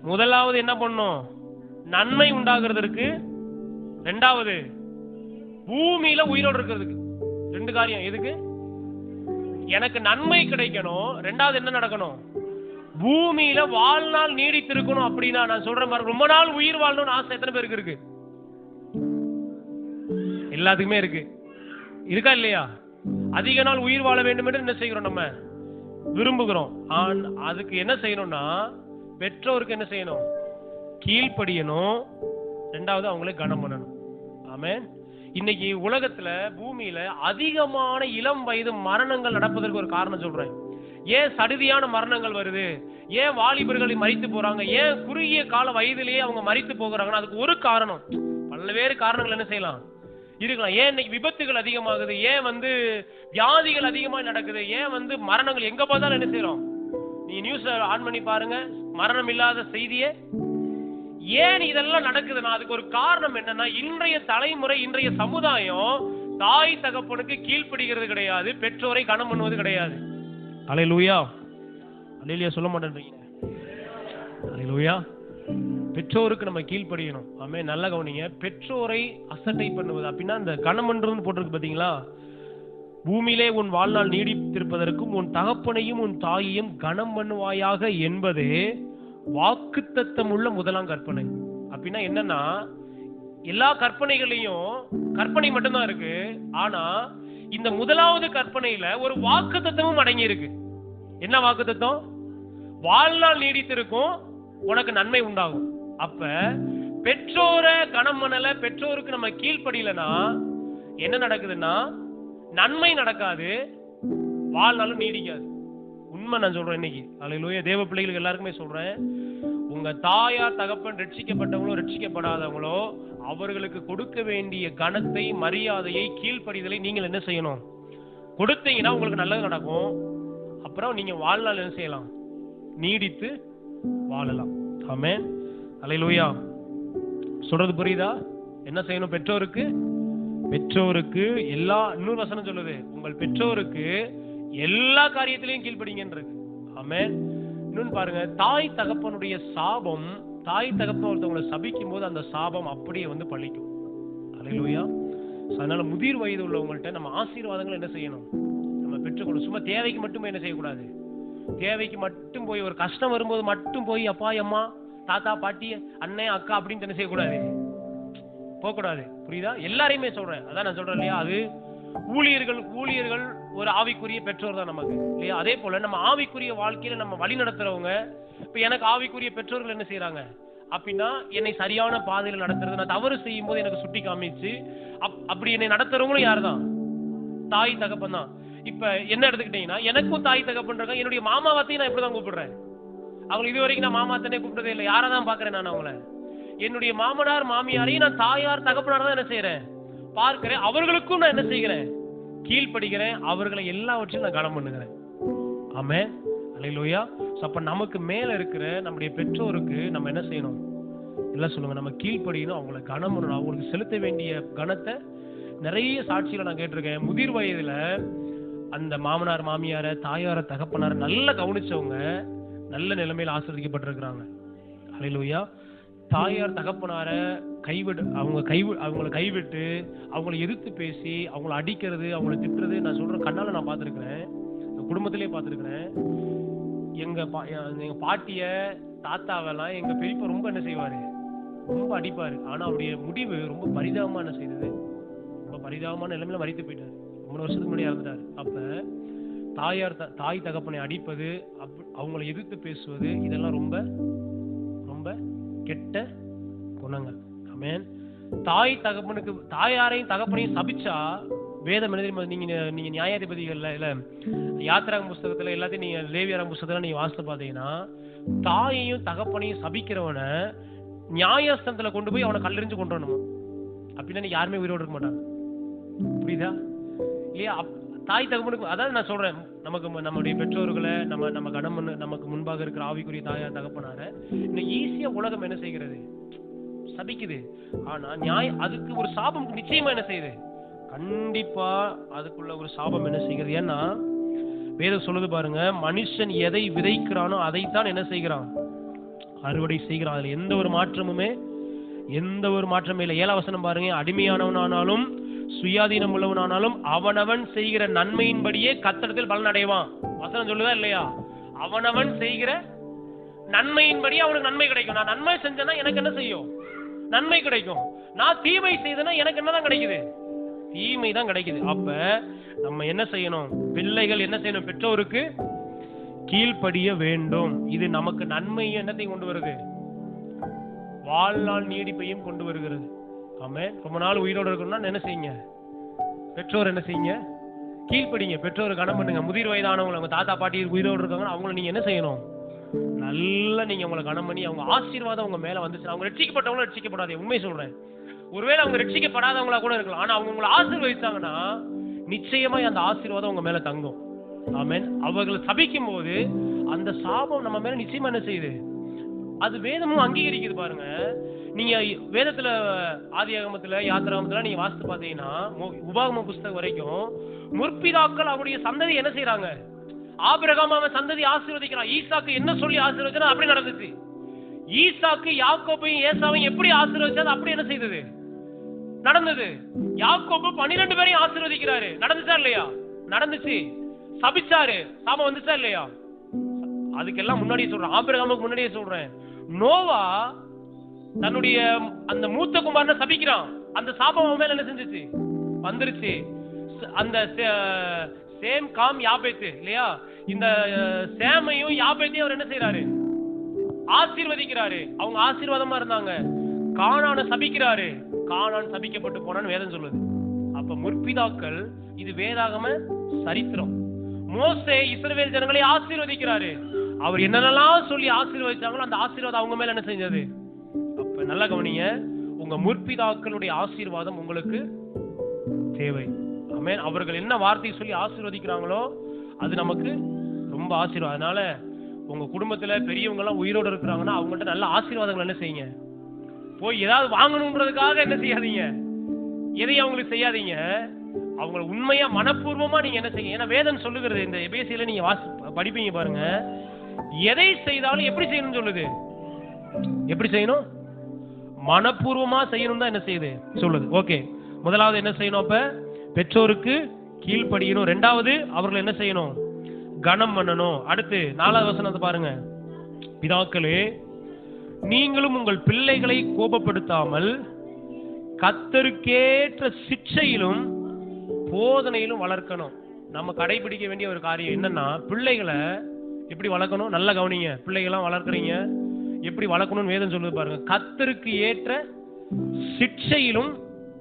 முதலாவது என்ன பண்ணணும்? நன்மை உண்டாகிறதுக்கு. 2வது பூமியில உயிரோடு இருக்கிறதுக்கு. 2 காரியம். எதுக்கு? எனக்கு நன்மை கிடைக்கணும். 2வது என்ன நடக்கணும்? பூமியில வாழ்நாள் நீடித்திருக்கணும். அப்படின்னா நான் சொல்றேன் பாருங்க, ரொம்ப நாள் உயிர் வாழணும்னு ஆசை எத்தனை பேருக்கு இருக்கு? எல்லாத்துக்குமே இருக்கு. இருக்கா இல்லையா? அதிக நாள் உயிர் வாழ வேண்டும் என்று என்ன செய்கிறோம்? நம்ம விரும்புகிறோம். அதுக்கு என்ன செய்யணும்னா, பெற்றோருக்கு என்ன செய்யணும்? கீழ்ப்படியணும். 2வது அவங்களை கனம் பண்ணணும். ஆமென். இன்னைக்கு உலகத்துல பூமியில அதிகமான இளம் வயது மரணங்கள் நடப்பதற்கு ஒரு காரணம் சொல்றேன். ஏன் சடுதியான மரணங்கள் வருது? ஏன் வாலிபர்களை மரித்து போறாங்க? ஏன் குறுகிய கால வயதிலேயே அவங்க மரித்து போகிறாங்கன்னா அதுக்கு ஒரு காரணம். பல்வேறு காரணங்கள் என்ன செய்யலாம் இருக்கலாம். ஏன் இன்னைக்கு விபத்துகள் அதிகமாகுது? ஏன் வியாதிகள் அதிகமா நடக்குது? ஏன் மரணங்கள் எங்க பார்த்தாலும் என்ன செய்யறோம்? நீ நியூஸ் ஆன் பண்ணி பாருங்க, மரணம் இல்லாத செய்தியே. ஏன் இதெல்லாம் நடக்குதுன்னா அதுக்கு ஒரு காரணம் என்னன்னா, இன்றைய தலைமுறை, இன்றைய சமுதாயம் தாய் தகப்பனுக்கு கீழ்ப்படுகிறது கிடையாது, பெற்றோரை கனம் பண்ணுவது கிடையாது. அல்லேலூயா. அல்லேலூயா சொல்ல மாட்டேன்றீங்க. அல்லேலூயா. பெற்றோருக்கு நம்ம கீழ்ப்படியணும். ஆமென். நல்ல கவனிங்க. பெற்றோரை அசட்டை பண்ணுவது அப்படின்னா இந்த கனம் பண்றதுன்னு போட்டிருக்கு பாத்தீங்களா? பூமியிலே உன் வாழ்நாள் நீடித்திருப்பதற்கும் உன் தகப்பனையும் உன் தாயையும் கனம் பண்ணுவாயாக என்பதே வாக்குத்தத்தம் உள்ள முதலாம் கற்பனை. அப்படின்னா என்னன்னா, எல்லா கற்பனைகளையும் கற்பனை மட்டும்தான் இருக்கு. ஆனா இந்த முதலாவது கற்பனையில ஒரு வாக்குத்தத்தமும் அடங்கி இருக்கு. என்ன வாக்குத்தத்தம்? வாழ்நாள் நீடித்திருக்கும், உனக்கு நன்மை உண்டாகும். அப்ப பெற்றோரை கனம் பண்ணல, பெற்றோருக்கு நம்ம கீழ்ப்படியலனா என்ன நடக்குதுன்னா, நன்மை நடக்காது, வாழ்நாளும் நீடிக்காது. உண்மை நான் சொல்றேன் இன்னைக்கு. அல்லேலூயா. தேவ பிள்ளைகளுக்கு எல்லாருக்குமே சொல்றேன், உங்க தாயார் தகப்பன் ரட்சிக்கப்பட்டவங்களோ ரட்சிக்கப்படாதவங்களோ அவர்களுக்கு கொடுக்க வேண்டிய கனத்தை, மரியாதையை, கீழ்ப்படிதலை நீங்கள் என்ன செய்யணும்? கொடுத்தீங்கன்னா உங்களுக்கு நல்லது நடக்கும். அப்புறம் நீங்க வாழ்நாள் என்ன செய்யலாம்? நீடித்து வாழலாம். ஆமென். அல்லேலூயா. சொல்றது புரியுதா? என்ன செய்யணும்? பெற்றோருக்கு இன்னொரு வசனம் சொல்லுது, உங்கள் பெற்றோருக்கு எல்லா காரியத்திலையும் கீழ்ப்படிங்கன்றது. ஆமென். இன்னொன்னு பாருங்க, தாய் தகப்பனுடைய சாபம், தாய் தகப்பன் ஒருத்தவங்களை சபிக்கும் போது அந்த சாபம் அப்படியே பழிக்கும். அல்லேலூயா. அதனால முதிர் வயது உள்ளவங்கள்ட்ட நம்ம ஆசீர்வாதங்கள் என்ன செய்யணும்? நம்ம பெற்றுக்கொள்ளணும். சும்மா தேவைக்கு மட்டுமே என்ன செய்யக்கூடாது? தேவைக்கு மட்டும் போய், ஒரு கஷ்டம் வரும்போது மட்டும் போய் அப்பா அம்மா தாத்தா பாட்டி அண்ணன் அக்கா அப்படின்னு என்ன செய்யக்கூடாது? போகக்கூடாது. புரியுதா? எல்லாரையுமே சொல்றேன். அதான் நான் சொல்றேன் இல்லையா, அது ஊழியர்கள் ஒரு ஆவிக்குரிய பெற்றோர் தான் நமக்கு இல்லையா? அதே போல நம்ம ஆவிக்குரிய வாழ்க்கையில நம்ம வழி நடத்துறவங்க, இப்ப எனக்கு ஆவிக்குரிய பெற்றோர்கள் என்ன செய்யறாங்க அப்படின்னா, என்னை சரியான பாதையில நடத்துறது, நான் தவறு செய்யும் போது எனக்கு சுட்டி காமிச்சு அப்படி என்னை நடத்துறவங்களும் யாரு தான்? தாய் தகப்பன் தான். இப்ப என்ன எடுத்துக்கிட்டீங்கன்னா, எனக்கும் தாய் தகப்பன் இருக்காங்க. என்னுடைய மாமாவத்தையும் நான் இப்படிதான் கூப்பிடுறேன். அவங்க இது வரைக்கும் நான் மாமாத்தனே கூப்பிட்டதே இல்லை. யாராதான் பாக்குறேன் நான் அவங்கள? என்னுடைய மாமனார் மாமியாரையும் நான் தாயார் தகப்பனார் தான் என்ன செய்யறேன்? பார்க்கிறேன். அவர்களுக்கும் நான் என்ன செய்கிறேன்? கீழ்ப்படுகிறேன். அவர்களை எல்லாவற்றையும் நான் கனம் பண்ணுகிறேன். ஆமென். அல்லேலூயா. அப்ப நமக்கு மேல இருக்கிற நம்முடைய பெற்றோருக்கு நம்ம என்ன செய்யணும்? எல்லாம் சொல்லுங்க, நம்ம கீழ்ப்படியணும், அவங்களை கனம் பண்ணணும். அவங்களுக்கு செலுத்த வேண்டிய கனத்தை நிறைய சாட்சிகளை நான் கேட்டிருக்கேன். முதிர் வயதுல அந்த மாமனார் மாமியார தாயார தகப்பனார நல்லா கவனிச்சவங்க நல்ல நிலைமையில ஆசீர்வதிக்கப்பட்டிருக்கிறாங்க. அல்லேலூயா. தாயார் தகப்பனார அவங்களை கைவிட்டு அவங்களை எதிர்த்து பேசி அவங்களை அடிக்கிறது, அவங்களை திட்டுறது நான் சொல்றேன், கண்ணால நான் பார்த்துருக்கிறேன், குடும்பத்திலே பார்த்துருக்கிறேன். எங்க பாட்டிய தாத்தாவெல்லாம் எங்க பெரியப்பா ரொம்ப என்ன செய்வாரு? ரொம்ப அடிப்பாரு. ஆனா அவருடைய முடிவு ரொம்ப பரிதாபமா என்ன செய்தது? ரொம்ப பரிதாபமான நிலைமையில மரித்து போயிட்டாரு. 3 வருஷத்துக்கு முன்னாடி இறந்துட்டாரு. அப்ப தாய் தகப்பனை அடிப்பது, அவங்களை எதிர்த்து பேசுவது, இதெல்லாம் ரொம்ப ரொம்ப கெட்ட குணங்கள். ஆமென். தாயாரையும் தகப்பனையும் சபிச்சா வேதம் என்ன தெரியுமா? நீங்க நியாயாதிபதிகள்ல இல்ல யாத்திராகம் புஸ்தகத்துல எல்லாத்தையும் நீங்க லேவியராகம் புஸ்தகத்துல நீங்க வாசித்து பாத்தீங்கன்னா, தாயையும் தகப்பனையும் சபிக்கிறவனை நியாயஸ்தலத்துல கொண்டு போய் அவனை கல்லெறிஞ்சு கொண்டு வரணும். அப்படின்னா நீ யாருமே உயிரோடு இருக்க மாட்டாங்க. புரியுதா இல்லையா? தாய் தகப்பனுக்கு அதாவது நான் சொல்றேன், நமக்கு நம்முடைய பெற்றோர்களை நம்ம கணவன் நமக்கு முன்பாக இருக்கிற ஆவிக்குரிய தாயார் தகப்பனார இன்னும் ஈஸியா உலகம் என்ன செய்கிறது? சபிக்குது. ஆனா அதுக்கு ஒரு சாபம் நிச்சயமா என்ன செய்யுது? கண்டிப்பா அதுக்குள்ள ஒரு சாபம் என்ன செய்கிறது? ஏன்னா வேதம் சொல்லுது பாருங்க, மனுஷன் எதை விதைக்கிறானோ அதைத்தான் என்ன செய்கிறான்? அறுவடை செய்கிறான். அதுல எந்த ஒரு மாற்றமுமே இல்லை. 7ஆம் வசனம் பாருங்க, அடிமையானவனானாலும் சுயாதீனம் உள்ளவனானாலும் அவனவன் செய்கிற நன்மையின்படியே கர்த்தரிடத்தில் பலன் அடைவான். வசனம் சொல்லுதா இல்லையா? அவனவன் செய்கிற நன்மையின்படி அவனுக்கு நன்மை கிடைக்கும். நான் நன்மை செஞ்சேன்னா எனக்கு என்ன செய்யும்? நன்மை கிடைக்கும். நான் தீமை செய்தேன்னா எனக்கு என்னதான் கிடைக்குது? தீமை தான் கிடைக்குது. அப்ப நம்ம என்ன செய்யணும்? பிள்ளைகள் என்ன செய்யணும்? பெற்றோருக்கு கீழ்ப்படிய வேண்டும். இது நமக்கு நன்மையும் என்னத்தையும் கொண்டு வருது? வாழ்நாள் நீடிப்பையும் கொண்டு வருகிறது. ஆமென். ரொம்ப நாள் உயிரோடு இருக்கணும்னா என்ன செய்யுங்க? பெற்றோர் என்ன செய்யுங்க? கீழ்ப்படிங்க. பெற்றோர் கனம் பண்ணுங்க. முதிர் வயதானவங்க, அவங்க தாத்தா பாட்டி உயிரோடு இருக்காங்கன்னா அவங்களை நீங்க என்ன செய்யணும்? நல்லா நீங்க அவங்களை கனம் பண்ணி அவங்க ஆசீர்வாதம் உங்க மேல வந்துச்சு. அவங்க ரட்சிக்கப்பட்டவங்களும் ரட்சிக்கப்படாதே, உண்மை சொல்றேன். ஒருவேளை அவங்க ரட்சிக்கப்படாதவங்களா கூட இருக்கலாம். ஆனா அவங்க உங்களை ஆசீர்வதிச்சாங்கன்னா நிச்சயமா அந்த ஆசீர்வாதம் உங்க மேல தங்கும். ஆமென். அவர்களை சபிக்கும் போது அந்த சாபம் நம்ம மேல நிச்சயமா என்ன செய்யுது? அது வேதமும் அங்கீகரிக்குது பாருங்க. நீங்க வேதத்துல ஆதியாகமத்துல யாத்திராகமத்துல நீங்க வாசித்து பாத்தீங்கன்னா, உபாகம புஸ்தகம் வரைக்கும் முற்பிதாக்கள் அவருடைய சந்ததி என்ன செய்யறாங்க? ஆபிரகாம் அவன் சந்ததி ஆசீர்வதிக்கிறான். ஈசாக்கு என்ன சொல்லி ஆசீர்வதிச்சா அப்படி நடந்துச்சு. ஈசாக்கு யாக்கோபையும் ஏசாவையும் எப்படி ஆசீர்வதிச்சா அப்படி என்ன செய்தது? நடந்தது. யாக்கோபு 12 பேரையும் ஆசீர்வதிக்கிறாரு. நடந்துச்சா இல்லையா? நடந்துச்சு. சபிச்சாரு. சாபம் வந்துச்சா இல்லையா? அதுக்கெல்லாம் முன்னாடியே சொல்றேன். ஆபிரகாமுக்கு முன்னாடியே சொல்றேன். நோவா தன்னுடைய அந்த மூத்த குமாரனை சபிக்கிறான். அந்த சாபம் அவன் மேல என்ன செஞ்சுச்சு? வந்துருச்சு. அந்த சேம் காம் யாபேத்து இல்லையா? இந்த சேமையும் யாபேத்தையும் அவர் என்ன செய்யறாரு? ஆசீர்வதிக்கிறாரு. அவங்க ஆசீர்வாதமா இருந்தாங்க. கானானை சபிக்கிறாரு. கானான் சபிக்கப்பட்டு போனான்னு வேதம் சொல்லுது. அப்ப முற்பிதாக்கள், இது வேதாகம சரித்திரம். மோசே இஸ்ரவேல் ஜனங்களை ஆசீர்வதிக்கிறாரு. அவர் என்னென்னலாம் சொல்லி ஆசீர்வதிச்சாங்களோ அந்த ஆசீர்வாதம் அவங்க மேல என்ன செஞ்சது? அப்ப நல்ல கவனிங்க, உங்க முற்பிதாக்களுடைய ஆசீர்வாதம் உங்களுக்கு தேவை. ஆமென். அவர்கள் என்ன வார்த்தையை சொல்லி ஆசீர்வதிக்கிறாங்களோ அது நமக்கு ரொம்ப ஆசீர்வாதம். அதனால உங்க குடும்பத்துல பெரியவங்க எல்லாம் உயிரோடு இருக்கிறாங்கன்னா அவங்கள்ட்ட நல்ல ஆசீர்வாதங்கள் என்ன செய்யுங்க. போய் ஏதாவது வாங்கணும்ன்றதுக்காக என்ன செய்யாதீங்க, எதையும் அவங்களுக்கு செய்யாதீங்க. அவங்களை உண்மையா மனப்பூர்வமா நீங்க என்ன செய்யுங்க. ஏன்னா வேதம் சொல்லுகிறது, இந்த எபேசியில நீங்க படிப்பீங்க பாருங்க, எதை செய்தாலும் எப்படி செய்யணும்னு சொல்லுது. எப்படி செய்யணும்? மனப்பூர்வமா செய்யணும் தான் என்ன செய்யுது சொல்லுது. ஓகே, முதலாவது என்ன செய்யணும்? அப்ப பெற்றோருக்கு கீழ்ப்படியணும். ரெண்டாவது அவர்கள் என்ன செய்யணும்? கனம் பண்ணணும். அடுத்து 4வது வசனத்தை பாருங்க. பிதாக்களே, நீங்களும் உங்கள் பிள்ளைகளை கோபப்படுத்தாமல் கர்த்தருக்கேற்ற சிட்சையிலும் போதனையிலும் வளர்க்கணும். நம்ம கடைபிடிக்க வேண்டிய ஒரு காரியம் என்னன்னா, பிள்ளைகளை எப்படி வளர்க்கணும்? நல்ல கவனிங்க. பிள்ளைகள்லாம் வளர்க்குறீங்க, எப்படி வளர்க்கணும்னு வேதம் சொல்லுது பாருங்க. கர்த்தருக்கு ஏற்ற சிட்சையிலும்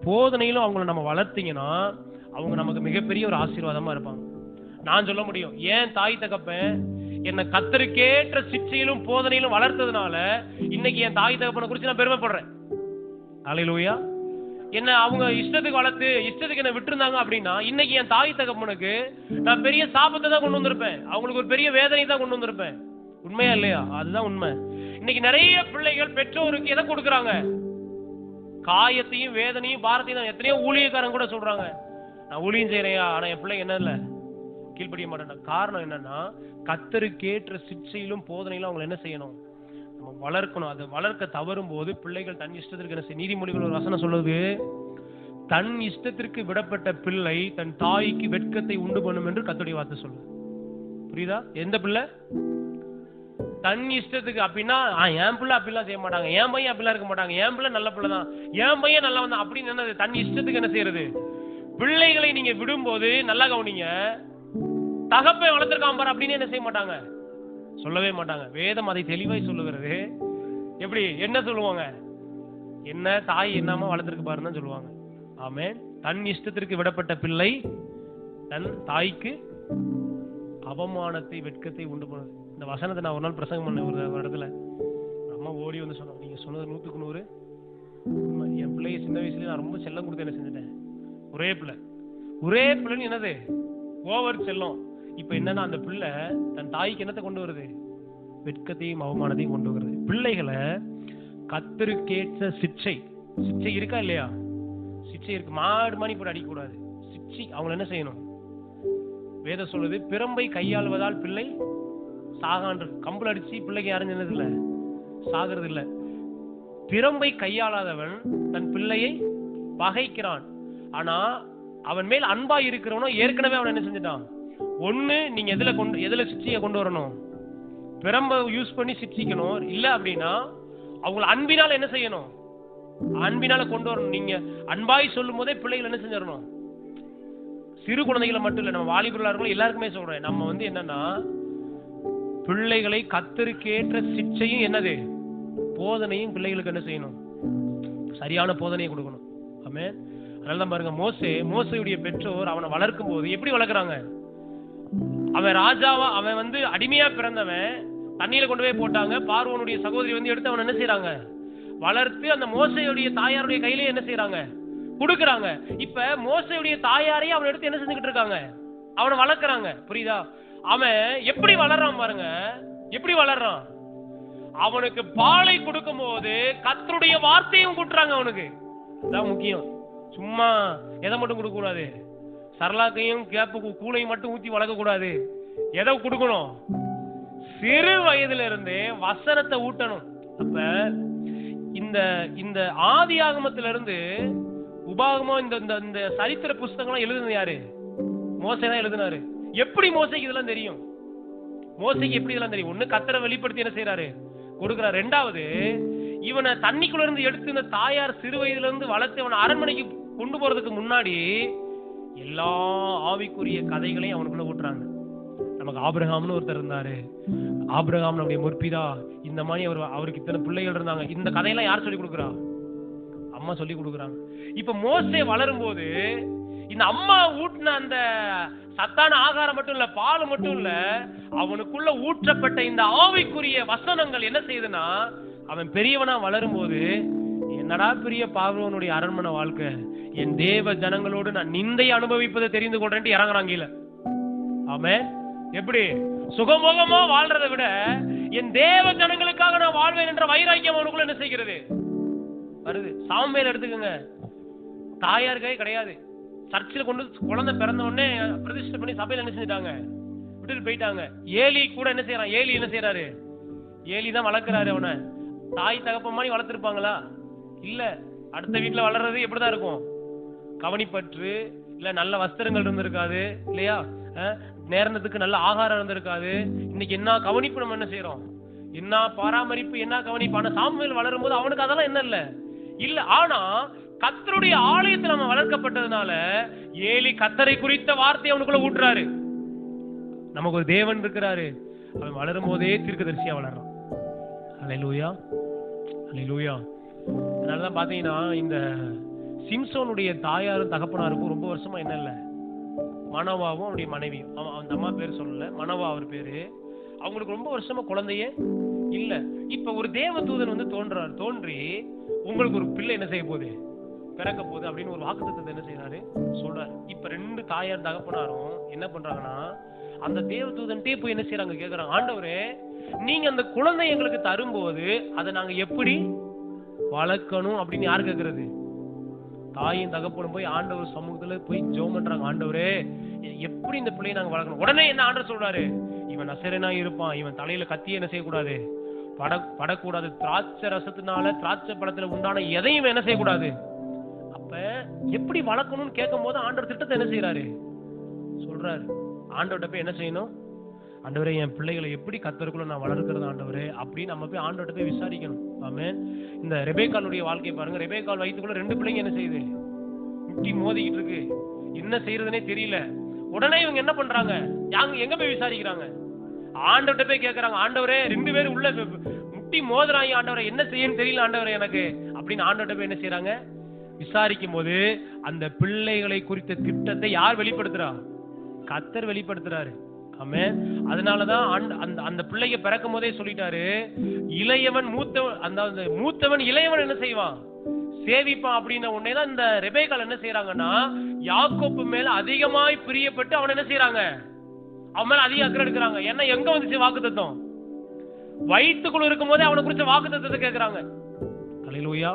போதனையிலும் அவங்களை நம்ம வளர்த்தீங்கன்னா அவங்க நமக்கு மிகப்பெரிய ஒரு ஆசீர்வாதமா இருப்பாங்க. நான் சொல்ல முடியும், ஏன் தாய் தகப்பன் என்ன கர்த்தருக்கேற்ற சிட்சையிலும் போதனையிலும் வளர்த்ததுனால இன்னைக்கு என் தாய் தகப்பனை குறித்து நான் பெருமைப்படுறேன். அல்லேலூயா. என்ன அவங்க இஷ்டத்துக்கு வளர்த்து இஷ்டத்துக்கு என்ன விட்டுருந்தாங்க அப்படின்னா இன்னைக்கு என் தாய் தகப்பனுக்கு நான் பெரிய சாபத்தை தான் கொண்டு வந்திருப்பேன். அவங்களுக்கு ஒரு பெரிய வேதனை தான் கொண்டு வந்திருப்பேன். உண்மையா இல்லையா? அதுதான் உண்மை. இன்னைக்கு நிறைய பிள்ளைகள் பெற்றோருக்கு எதை கொடுக்குறாங்க? காயத்தையும் வேதனையும் பாரத்தையும் தான். எத்தனையோ ஊழியக்காரங்க கூட சொல்றாங்க, நான் ஊழியம் செய்யறையா, ஆனா என் பிள்ளை என்ன இல்லை, கீழ்ப்படிய மாட்டேன். காரணம் என்னன்னா, கர்த்தருக்கேற்ற சிட்சையிலும் போதனையிலும் அவங்களை என்ன செய்யணும்? நம்ம வளர்க்கணும். அதை வளர்க்க தவறும் போது பிள்ளைகள் தன் இஷ்டத்திற்கு என்ன செய்யும்? நீதிமொழிகள் ஒரு வசனம் சொல்லுது, தன் இஷ்டத்திற்கு விடப்பட்ட பிள்ளை தன் தாய்க்கு வெட்கத்தை உண்டு பண்ணும் என்று கர்த்தருடைய வார்த்தை சொல்லுது. புரியுதா? எந்த பிள்ளை தன் இஷ்டத்துக்கு அப்படின்னா, என் பிள்ளை அப்படிலாம் செய்ய மாட்டாங்க, என் பையன் அப்படிலாம் இருக்க மாட்டாங்க, என் பிள்ளை நல்ல பிள்ளை தான், என் பையன் நல்லா வந்தான் அப்படின்னு என்னது? தன் இஷ்டத்துக்கு என்ன செய்யறது? பிள்ளைகளை நீங்க விடும்போது நல்லா கவனிங்க, தகப்பை வளர்த்திருக்காம பாரு அப்படின்னு என்ன செய்ய மாட்டாங்க, சொல்லவே மாட்டாங்க. வேதம் அதை தெளிவாய் சொல்லுகிறது. எப்படி என்ன சொல்லுவாங்க? என்ன தாய் என்னமா வளர்த்திருக்கு பாருன்னு சொல்லுவாங்க. ஆமென். தன் இஷ்டத்திற்கு விடப்பட்ட பிள்ளை தன் தாய்க்கு அவமானத்தை வெட்கத்தை உண்டு பண்ணுது. இந்த வசனத்தை நான் ஒரு நாள் பிரசங்கம் பண்ண ஒரு இடத்துல அம்மா ஓடி வந்து சொன்னோம், நீங்க சொன்னது 100க்கு 100. என் பிள்ளைய சின்ன வயசுல நான் ரொம்ப செல்லம் கொடுத்து என்ன செஞ்சுட்டேன். ஒரே பிள்ளைன்னு என்னது ஓவர் செல்லம். இப்ப என்னன்னா அந்த பிள்ளை தன் தாய்க்கு என்னத்தை கொண்டு வருது, வெட்கத்தையும் அவமானத்தையும் கொண்டு வருது. பிள்ளைகளை கத்தருக்கேற்ற சிக்ஷை இருக்கா இல்லையா? சிக்ஷை இருக்கு. மாடு மணி போட்டு அடிக்க கூடாது. சிக்ஷை அவங்க என்ன செய்யணும்? வேதம் சொல்லுது, பிரம்பை கையாளுவதால் பிள்ளை சாகான். கம்பல் அடிச்சு பிள்ளைக்கு யாரும் என்னது இல்ல, சாகிறது இல்ல. பிரம்பை கையாளாதவன் தன் பிள்ளையை பகைக்கிறான். ஆனா அவன் மேல் அன்பா இருக்கிறவனோ ஏற்கனவே அவன் என்ன செஞ்சுட்டான். ஒண்ணு நீங்க எதுல சிக்ஷையை கொண்டு வரணும், பிரம்பை யூஸ் பண்ணி சிக்ஷிக்கணும். இல்ல அப்படின்னா அவங்கள அன்பினால என்ன செய்யணும், அன்பினால கொண்டு வரணும். நீங்க அன்பாய் சொல்லும் போதே பிள்ளைகள் என்ன செஞ்சிடணும். சிறு குழந்தைகளை மட்டும் இல்ல, நம்ம வாலிபர்களாக எல்லாருக்குமே சொல்றேன். நம்ம என்னன்னா பிள்ளைகளை கத்தருக்கேற்ற சிக்ஷையும் என்னது போதனையும் பிள்ளைகளுக்கு என்ன செய்யணும், சரியான போதனையை கொடுக்கணும். ஆமென். அதனாலதான் பாருங்க, மோசேயுடைய பெற்றோர் அவனை வளர்க்கும் போது எப்படி வளர்க்குறாங்க. அவன் ராஜாவா, அவன் அடிமையா பிறந்தவன், தண்ணியில கொண்டு போய் போட்டாங்க. பார்வோனுடைய சகோதரி எடுத்து அவன் என்ன செய்யறாங்க, வளர்த்து அந்த மோசேயுடைய தாயாருடைய கையிலே என்ன செய்யறாங்க, கொடுக்கறாங்க. இப்ப மோசேயுடைய தாயாரையும் அவன் எடுத்து என்ன செஞ்சுக்கிட்டு இருக்காங்க, அவனை வளர்க்கறாங்க. புரியுதா? அவன் எப்படி வளர்றான் பாருங்க, எப்படி வளர்றான். அவனுக்கு பாலை கொடுக்கும் போது கர்த்தருடைய வார்த்தையும் கொடுக்குறாங்க. அவனுக்கு அதான் முக்கியம். சும்மா எதை மட்டும் கொடுக்க கூடாது, சரளாக்கையும் கேப்பு கூளையும் மட்டும் ஊத்தி வளர்க்க கூடாது. எதை கொடுக்கணும், சிறு வயதுல இருந்தே வசனத்தை ஊட்டணும். அப்ப இந்த ஆதி ஆகமத்திலிருந்து உபாகமம் இந்த சரித்திர புஸ்தகம் எழுதுனது யாரு? மோசே தான் எழுதினாரு. எப்படி மோசைக்கு இதெல்லாம் தெரியும்? மோசைக்கு எப்படி இதெல்லாம் தெரியும்? ஒண்ணு கர்த்தரை வெளிப்படுத்தி என்ன செய்யறாரு, கொடுக்கிறார். ரெண்டாவது இவனை தண்ணிக்குள்ள இருந்து எடுத்து இந்த தாயார் சிறு வயதுல இருந்து வளர்த்து இவனை அரண்மனைக்கு கொண்டு போறதுக்கு முன்னாடி எல்லா ஆவிக்குரிய கதைகளையும் அவனுக்குள்ள ஊட்டுறாங்க. நமக்கு ஆபிரகாம்னு ஒருத்தர் இருந்தாரு. ஆபிரகாம் நம்முடைய முற்பிதா. இந்த மாதிரி அவருக்கு இத்தனை பிள்ளைகள் இருந்தாங்க. இந்த கதையெல்லாம் யார் சொல்லி கொடுக்குறா? அம்மா சொல்லி கொடுக்குறாங்க. இப்ப மோசே வளரும் போது இந்த அம்மா ஊட்டின அந்த சத்தான ஆகாரம் மட்டும் இல்ல, பால் மட்டும் இல்ல, அவனுக்குள்ள ஊற்றப்பட்ட இந்த ஆவிக்குரிய வசனங்கள் என்ன செய்யுதுன்னா, அவன் பெரியவனா வளரும் போது என்னடா பெரிய பார்வோனுடைய அரண்மனை வாழ்க்கை, என் தேவ ஜனங்களோடு நான் நிந்தை அனுபவிப்பதை தெரிந்து கொள்றேன்ட்டு இறங்குறாங்க கீழே. ஆமென். எப்படி சுகமுகமா வாழ்றதை விட என் தேவ ஜனங்களுக்காக நான் வாழ்வேன் என்ற வைராக்கியம் அவனுக்குள்ள என்ன செய்கிறது வருது. சாமுவேல் எடுத்துக்கோங்க, தாயாருக்கே கிடையாது. சர்ச்சில் கொண்டு குழந்தை பிறந்த உடனே பிரதிஷ்டை பண்ணி சபையில என்ன செஞ்சிட்டாங்க, விட்டுட்டு போயிட்டாங்க. ஏலி கூட என்ன செய்யறான், ஏலி என்ன செய்யறாரு, ஏலி தான் வளர்க்கிறாரு. அவனை தாய் தகப்ப மாதிரி வளர்த்திருப்பாங்களா? இல்ல. அடுத்த வீட்டுல வளர்றது எப்படிதான் இருக்கும், கவனிப்பற்று இல்ல, நல்ல வஸ்திரங்கள் இருந்திருக்காது இல்லையா, நேரத்துக்கு நல்ல ஆகாரம் இருந்திருக்காது. இன்னைக்கு என்ன கவனிப்பு நம்ம என்ன செய்யறோம், என்ன பராமரிப்பு, என்ன கவனிப்பு. ஆனா சாமுவேல் வளரும் போது அவனுக்கு அதெல்லாம் என்ன இல்ல. ஆனா கர்த்தருடைய ஆலயத்தில் நம்ம வளர்க்கப்பட்டதுனால ஏலி கர்த்தரை குறித்த வார்த்தை அவனுக்குள்ள ஊட்டுறாரு. நமக்கு ஒரு தேவன் இருக்கிறாரு. அவன் வளரும் போதே தீர்க்கதரிசியா வளர்றான். அல்லேலூயா, அல்லேலூயா. அதனாலதான் பாத்தீங்கன்னா இந்த சிம்சோனுடைய தாயாரும் தகப்பனாருக்கும் ரொம்ப வருஷமா என்ன இல்ல, மனோவாவும் அவருடைய மனைவியும். அந்த அம்மா பேர் சொல்லல, மனோவா அவர் பேரு. அவங்களுக்கு ரொம்ப வருஷமா குழந்தையே இல்ல. இப்ப ஒரு தேவ தூதன் தோன்றி உங்களுக்கு ஒரு பிள்ளை என்ன செய்ய போகுது, பிறக்க போகுது அப்படின்னு ஒரு வாக்குத்தத்தத்தை என்ன செய்யறாரு சொல்றாரு. இப்ப ரெண்டு தாயார் தகப்பனாரும் என்ன பண்றாங்கன்னா, அந்த தேவ தூதன்ட்டே போய் என்ன செய்யறாங்க, கேக்குறாங்க, ஆண்டவரே நீங்க அந்த குழந்தை எங்களுக்கு தரும்போது அதை நாங்க எப்படி வளர்க்கணும் அப்படின்னு யார் கேக்குறது? தாயும் தகப்பனும் போய் ஆண்டவர் சமூகத்துல போய் ஜெபம் பண்றாங்க. ஆண்டவரே எப்படி இந்த பிள்ளையை நாங்க வளர்க்கணும்? உடனே என்ன ஆண்டவர் சொல்றாரு, இவன் நசரேனா இருப்பான், இவன் தலையில கத்திய என்ன செய்யக்கூடாது, படக்கூடாது, திராட்சை ரசத்தினால திராட்சை பழத்துல உண்டான எதையும் என்ன செய்யக்கூடாது. அப்ப எப்படி வளர்க்கணும்னு கேட்கும் போது ஆண்டவர் திட்டத்தை என்ன செய்யறாரு சொல்றாரு. ஆண்டவர்கிட்ட போய் என்ன செய்யணும், ஆண்டவரே என் பிள்ளைகளை எப்படி கர்த்தருக்குள்ள நான் வளர்க்கிறது ஆண்டவரே அப்படின்னு நம்ம போய் ஆண்டவர்கிட்ட போய் விசாரிக்கணும். ஆமென். இந்த ரெபேக்காளுடைய வாழ்க்கையை பாருங்க. ரெபேக்காள் வயிற்றுக்குள்ள 2 பிள்ளைங்க என்ன செய்யுது, முட்டி மோதிக்கிட்டு இருக்கு, என்ன செய்யறதுனே தெரியல. உடனே இவங்க என்ன பண்றாங்க, எங்க போய் விசாரிக்கிறாங்க, ஆண்டவர்கிட்ட போய் கேட்கறாங்க, ஆண்டவரே 2 பேரும் உள்ள முட்டி மோதுறாங்க, ஆண்டவரே என்ன செய்யன்னு தெரியல ஆண்டவரே எனக்கு அப்படின்னு ஆண்டவர்கிட்ட போய் என்ன செய்யறாங்க, விசாரிக்கும் போது அந்த பிள்ளைகளை குறித்த திட்டத்தை யார் வெளிப்படுத்துறா? கர்த்தர் வெளிப்படுத்துறாரு. ஆமென். அதனாலதான் அந்த பிள்ளைய பிறக்கும் போதே சொல்லிட்டாரு, இளையவன் மூத்தவன் இளையவன் என்ன செய்வான்? சேவிப்பான். அப்படின்ன உடனே தான் இந்த ரெபேக்காள் என்ன செய்யறாங்கன்னா, யாக்கோப்பு மேல அதிகமாய் பிரியப்பட்டு அவன் என்ன செய்யறாங்க? அவன் மேல அதிக அக்கறை எடுக்கிறாங்க. ஏன்னா எங்க வந்துச்சு வாக்குத்தத்தம்? வயிற்றுக்குள்ள இருக்கும் போதே அவனை குறிச்ச வாக்குத்தத்தத்தை கேட்கிறாங்க. அல்லேலூயா.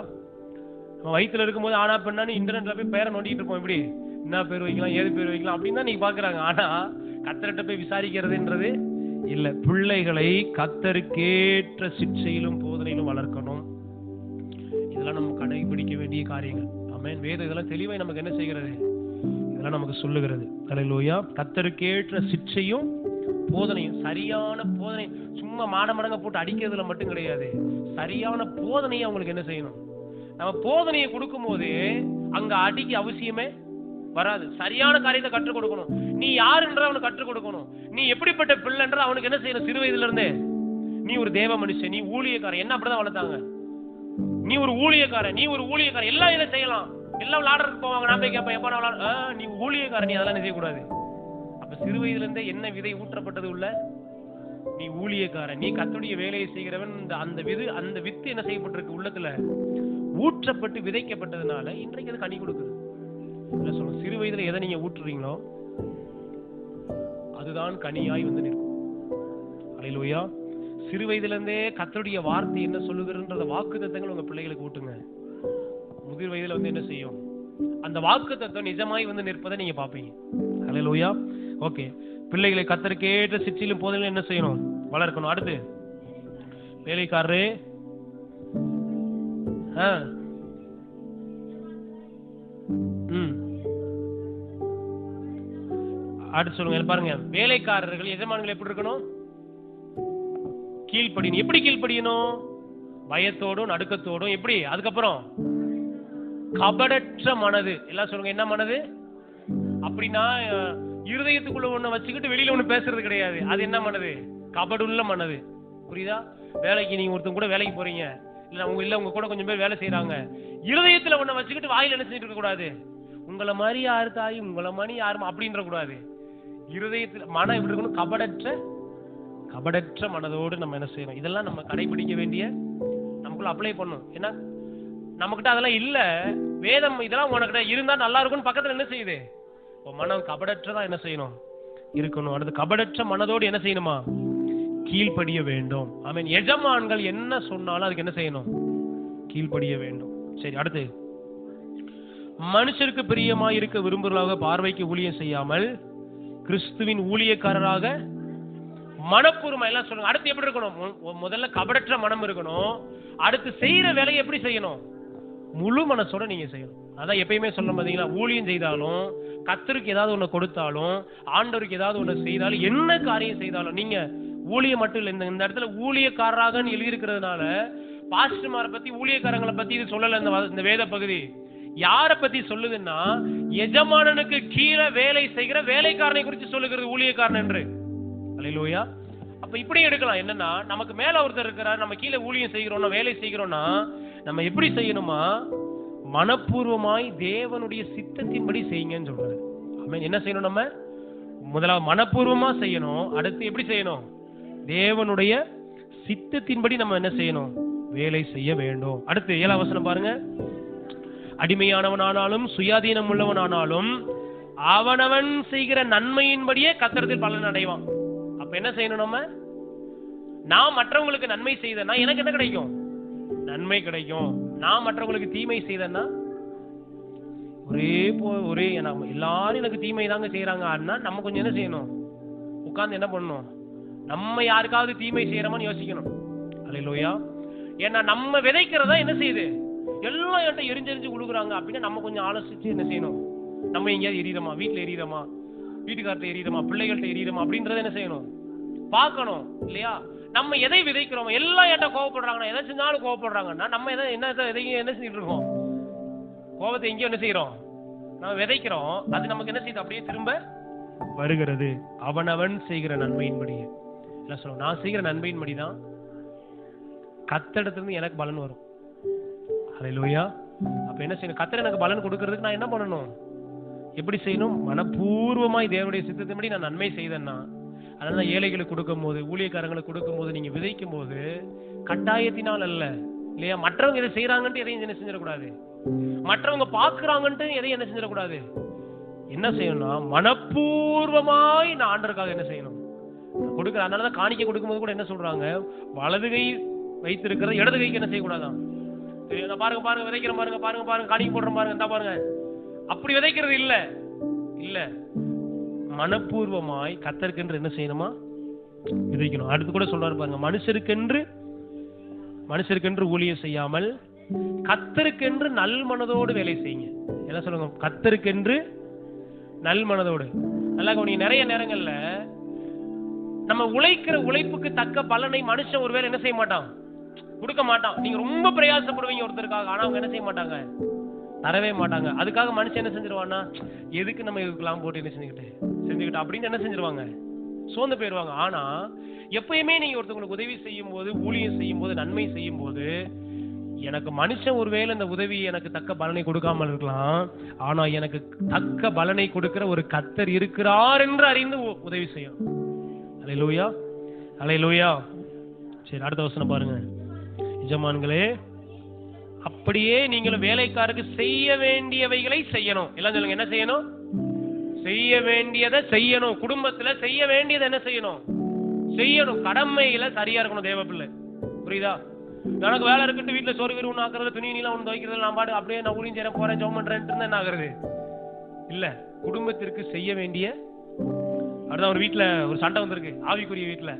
நம்ம வயிற்றுல இருக்கும் போது ஆனா பெண்ணான்னு இன்டர்நெட்ல போய் பேரை நோண்டிட்டு இருப்போம். இப்படி என்ன பேர் வைக்கலாம், ஏது பேர் வைக்கலாம் அப்படின்னு தான் நீங்க பாக்குறாங்க. ஆனா கர்த்தர்கிட்ட போய் விசாரிக்கிறதுன்றது இல்ல. பிள்ளைகளை கர்த்தருக்கேற்ற சிட்சையிலும் போதனையிலும் வளர்க்கணும். இதெல்லாம் நம்ம கடைபிடிக்க வேண்டிய காரியங்கள். ஆமென். வேதம் இதெல்லாம் தெளிவாய் நமக்கு என்ன செய்கிறது? இதெல்லாம் நமக்கு சொல்லுகிறது. அல்லேலூயா. கர்த்தருக்கேற்ற சிட்சையும் போதனையும், சரியான போதனை. சும்மா மாடமடங்க போட்டு அடிக்கிறதுல மட்டும் கிடையாது, சரியான போதனையை அவங்களுக்கு என்ன செய்யணும்? நம்ம போதனையை கொடுக்கும் போது அங்க அடிக்க அவசியமே வராது. சரியான காரியத்தை கற்றுக் கொடுக்கணும். நீ யாருன்ற அவனுக்கு கற்றுக் கொடுக்கணும். நீ எப்படிப்பட்ட பிள்ளைன்ற அவனுக்கு என்ன செய்யணும்? சிறு வயதுல இருந்தே நீ ஒரு தேவ மனுஷன், நீ ஊழியக்காரன். என்ன அப்படிதான் வளர்த்தாங்க. நீ ஒரு ஊழியக்காரன், நீ ஒரு ஊழியக்காரன். எல்லாம் இதை செய்யலாம். எல்லாம் விளையாடுறதுக்கு போவாங்க. நான் போய் கேட்பேன், எப்ப நான் விளையாட? நீ ஊழியக்காரன், நீ அதெல்லாம் செய்யக்கூடாது. அப்ப சிறு வயதுல இருந்தே என்ன விதை ஊற்றப்பட்டது உள்ள? நீ ஊழியக்காரன், நீ கர்த்தருடைய வேலையை செய்கிறவன். அந்த வித்து என்ன செய்யப்பட்டிருக்கு? உள்ளத்துல ஊற்றப்பட்டு விதைக்கப்பட்டதுனால இன்றைக்கு அது கனி கொடுக்குது. சிறு வயதுல எதை நீங்க ஊற்றுறீங்களோ அதுதான் கனியாய் வந்து நிற்கும். அல்லேலூயா. சிறு வயதுல இருந்தே கர்த்தருடைய வார்த்தை என்ன சொல்லுகிறன்ற வாக்குத்தத்தங்கள் உங்க பிள்ளைகளுக்கு ஊட்டுங்க. முதிர் வயதுல வந்து என்ன செய்யும்? அந்த வாக்குத்தத்தம் நிஜமாய் வந்து நிற்பதை நீங்க பாப்பீங்க. அல்லேலூயா. ஓகே. பிள்ளைகளை கர்த்தருக்கேற்ற சிட்சையிலும் போதனையிலும் என்ன செய்யணும்? வளர்க்கணும். அடுத்து வேலைக்காரரே, அடுத்து சொல்லுங்க. பாருங்க, வேலைக்காரர்கள் எஜமான்கள் எப்படி இருக்கணும்? கீழ்ப்படியணும். எப்படி கீழ்ப்படியணும்? பயத்தோடும் நடுக்கத்தோடும். எப்படி? அதுக்கப்புறம் கபடற்ற மனது. எல்லாம் சொல்லுங்க, என்ன மனது? அப்படின்னா இருதயத்துக்குள்ள ஒண்ணு வச்சுக்கிட்டு வெளியில ஒண்ணு பேசுறது கிடையாது. அது என்ன மனது? கபடுள்ள மனது. புரியுதா? வேலைக்கு நீங்க ஒருத்தங்க கூட வேலைக்கு போறீங்க, இல்ல உங்க கூட கொஞ்சம் பேர் வேலை செய்யறாங்க. இருதயத்துல ஒண்ண வச்சுக்கிட்டு வாயில என்ன செஞ்சுட்டு இருக்க கூடாது? உங்களை மாதிரி யாரு தாய், உங்களை மாதிரி யாரும் அப்படின்ற கூடாது. இருதயத்துல மனம் எப்படி இருக்கணும்? கபடற்ற மனதோடு நம்ம என்ன செய்யணும்? இதெல்லாம் நம்ம கடைபிடிக்க வேண்டிய, நமக்குள்ள அப்ளை பண்ணணும். ஏன்னா நம்மகிட்ட அதெல்லாம் இல்ல. வேதம் இதெல்லாம் உனக்கிட்ட இருந்தா நல்லா இருக்கும்னு பக்கத்துல என்ன செய்யுது? மனம் கபடற்றதா என்ன செய்யணும்? இருக்கணும். அடுத்து கபடற்ற மனதோடு என்ன செய்யணுமா? கீழ்ப்படிய வேண்டும். ஆமென். எஜமான்கள் என்ன சொன்னாலும் அதுக்கு என்ன செய்யணும்? கீழ்ப்படிய வேண்டும். சரி, அடுத்து மனுஷருக்கு பிரியமாய் இருக்க விரும்புவதாக பார்வைக்கு ஊழியம் செய்யாமல் கிறிஸ்துவின் ஊழியக்காரராக மனப்பூர்வமா. எல்லாம் சொல்லுங்க. அடுத்து எப்படி இருக்கணும்? முதல்ல கபடற்ற மனம் இருக்கணும். அடுத்து செய்யற வேலையை எப்படி செய்யணும்? முழு மனசோட நீங்க செய்யணும். அதான் எப்பயுமே சொல்ல பாத்தீங்களா, ஊழியம் செய்தாலும், கர்த்தருக்கு ஏதாவது ஒண்ணு கொடுத்தாலும், ஆண்டவருக்கு ஏதாவது ஒண்ணு செய்தாலும், என்ன காரியம் செய்தாலும், நீங்க ஊழியம் மட்டும் இல்ல, இந்த இடத்துல ஊழியக்காரராக எழுதி இருக்கிறதுனால பாஸ்டர்மாரை பத்தி, ஊழியக்காரங்களை பத்தி இது சொல்லல. இந்த வேத பகுதி யாரை பத்தி சொல்லுதுன்னா, எஜமானனுக்கு கீழே வேலை செய்கிற வேலைக்காரனை குறித்து சொல்லுகிறது ஊழியக்காரன் என்று. அல்லேலூயா. அப்ப இப்படி எடுக்கலாம். என்னன்னா, நமக்கு மேல ஒருத்தர் இருக்கிறார், நம்ம கீழே ஊழியம் செய்கிறோம்னா, வேலை செய்கிறோம்னா, நம்ம எப்படி செய்யணுமா? மனப்பூர்வமாய் தேவனுடைய சித்தத்தின்படி செய்யுங்கன்னு சொல்றாரு. ஆமென். என்ன செய்யணும்? நம்ம முதலாவது மனப்பூர்வமா செய்யணும். அடுத்து எப்படி செய்யணும்? தேவனுடைய சித்தத்தின்படி நம்ம என்ன செய்யணும்? வேலை செய்ய வேண்டும். அடுத்து 7ஆம் வசனம் பாருங்க. அடிமையானவனானாலும் சுயாதீனம் உள்ளவனானாலும் அவனவன் செய்கிற நன்மையின்படியே கர்த்தரிடத்தில் பலன் அடைவான். அப்ப என்ன செய்யணும்? நான் மற்றவங்களுக்கு நன்மை செய்தேன்னா எனக்கு என்ன கிடைக்கும்? நன்மை கிடைக்கும். நான் மற்றவங்களுக்கு தீமை செய்தேன்னா ஒரே எல்லாரும் எனக்கு தீமை தாங்க செய்யறாங்க. நம்ம கொஞ்சம் என்ன செய்யணும்? உட்கார்ந்து என்ன பண்ணணும்? நம்ம யாருக்காவது தீமை செய்யறோமான்னு யோசிக்கணும். அல்லேலூயா. ஏன்னா நம்ம விதைக்கிறதா என்ன செய்யுது? எல்லாம் என்கிட்ட எரிஞ்செரிஞ்சு உழுகுறாங்க அப்படின்னா நம்ம கொஞ்சம் ஆலோசிச்சு என்ன செய்யணும்? நம்ம எங்கேயாவது எரியுறோமா? வீட்டுல எரியுறோமா? வீட்டுக்கார்ட்ட எரியுறோமா? பிள்ளைகள்ட்ட எரியுறோமா? அப்படின்றத என்ன செய்யணும்? பார்க்கணும். இல்லையா? நம்ம எதை விதைக்கிறோம்? எல்லாம் என்கிட்ட கோவப்படுறாங்கன்னா, எதை செஞ்சாலும் கோவப்படுறாங்கன்னா, நம்ம என்ன செஞ்சுட்டு இருக்கோம்? கோபத்தை எங்கேயோ என்ன செய்யறோம்? நம்ம விதைக்கிறோம். அது நமக்கு என்ன செய்யுது? அப்படியே திரும்ப வருகிறது. அவனவன் செய்கிற நன்மையின்படியே. என்ன சொல்லுவோம்? நான் செய்கிற நன்மையின்படிதான் கர்த்தரிடத்திலிருந்து எனக்கு பலன் வரும். அல்லேலூயா. அப்ப என்ன செய்யணும்? கர்த்தர் எனக்கு பலன் கொடுக்கறதுக்கு நான் என்ன பண்ணணும்? எப்படி செய்யணும்? மனப்பூர்வமாய் தேவனுடைய சித்தத்தின்படி நான் நன்மை செய்தேன்னா, அதனால ஏழைகளுக்கு கொடுக்கும் போது, ஊழியக்காரங்களுக்கு கொடுக்கும் போது, நீங்க விதைக்கும் போது கட்டாயத்தினால் அல்ல இல்லையா? மற்றவங்க இதை செய்யறாங்கன்ட்டு எதையும் என்ன செஞ்சிடக்கூடாது, மற்றவங்க பாக்குறாங்கன்ட்டு எதையும் என்ன செஞ்சிடக்கூடாது. என்ன செய்யணும்னா மனப்பூர்வமாய் நான் ஆண்டவருக்காக என்ன செய்யணும்? கொடுக்குற. அதனாலதான் காணிக்கை கொடுக்கும்போது கூட என்ன சொல்றாங்க? வலது கை வைத்திருக்கிற இடது கைக்கு என்ன செய்யக்கூடாதான். பாருங்க பாருங்க விதைக்கிறேன் பாருங்க, பாருங்க பாருங்க காணிக்கை போடுறோம் பாருங்க, இந்த பாருங்க. அப்படி விதைக்கிறது இல்ல இல்ல, மனப்பூர்வமாய் கர்த்தருக்கென்று என்ன செய்யணுமா? விதைக்கணும். அடுத்து கூட சொல்றாரு பாருங்க, மனுஷருக்கென்று ஊழியம் செய்யாமல் கர்த்தருக்கென்று நல் மனதோடு வேலை செய்யுங்க. என்ன சொல்லுங்க? கர்த்தருக்கென்று நல் மனதோடு. நல்லா நீங்க நிறைய நேரங்கள்ல நம்ம உழைக்கிற உழைப்புக்கு தக்க பலனை மனுஷன் ஒருவேளை என்ன செய்ய மாட்டான், கொடுக்க மாட்டான். நீங்க ரொம்ப பிரயாசப்படுவீங்க ஒருத்தருக்காக, ஆனா அவங்க என்ன செய்ய மாட்டாங்க, தரவே மாட்டாங்க. அதுக்காக மனுஷன் என்ன செஞ்சிருவான்னா, எதுக்கு நம்ம இதுக்கெல்லாம் போட்டு என்ன செஞ்சுக்கிட்டு அப்படின்னு என்ன செஞ்சிருவாங்க, சோர்ந்து போயிடுவாங்க. ஆனா எப்பயுமே நீங்க ஒருத்தவங்களுக்கு உதவி செய்யும் போது, ஊழியம் செய்யும் போது, நன்மை செய்யும் போது, எனக்கு மனுஷன் ஒருவேளை இந்த உதவி எனக்கு தக்க பலனை கொடுக்காமல் இருக்கலாம், ஆனா எனக்கு தக்க பலனை கொடுக்கிற ஒரு கர்த்தர் இருக்கிறார் என்று அறிந்து உதவி செய்யும். அல்லேலூயா, அல்லேலூயா. சரி, அடுத்த வசனம் பாருங்க. எஜமான்களே, அப்படியே நீங்களும் வேலைக்காரருக்கு செய்ய வேண்டியவைகளை செய்யணும். எல்லாம் சொல்லுங்க, என்ன செய்யணும்? செய்ய வேண்டியதை செய்யணும். குடும்பத்துல செய்ய வேண்டியதை என்ன செய்யணும்? செய்யணும். கடமையில சரியா இருக்கணும் தேவ பிள்ளை. புரியுதா? எனக்கு வேலை இருக்குன்னு வீட்டுல சோறு வீடு ஒண்ணு ஆக்குறது, துணி நீலாம் ஒண்ணு துவைக்கிறது, நான் பாட்டு அப்படியே நான் ஊழியம் செய்யறேன், போறேன், ஜெபம் பண்றேன்னு என்ன ஆகுறது இல்ல. குடும்பத்திற்கு செய்ய வேண்டிய. அதுதான் ஒரு வீட்டுல ஒரு சண்டை வந்திருக்கு, ஆவிக்குரிய வீட்டுல.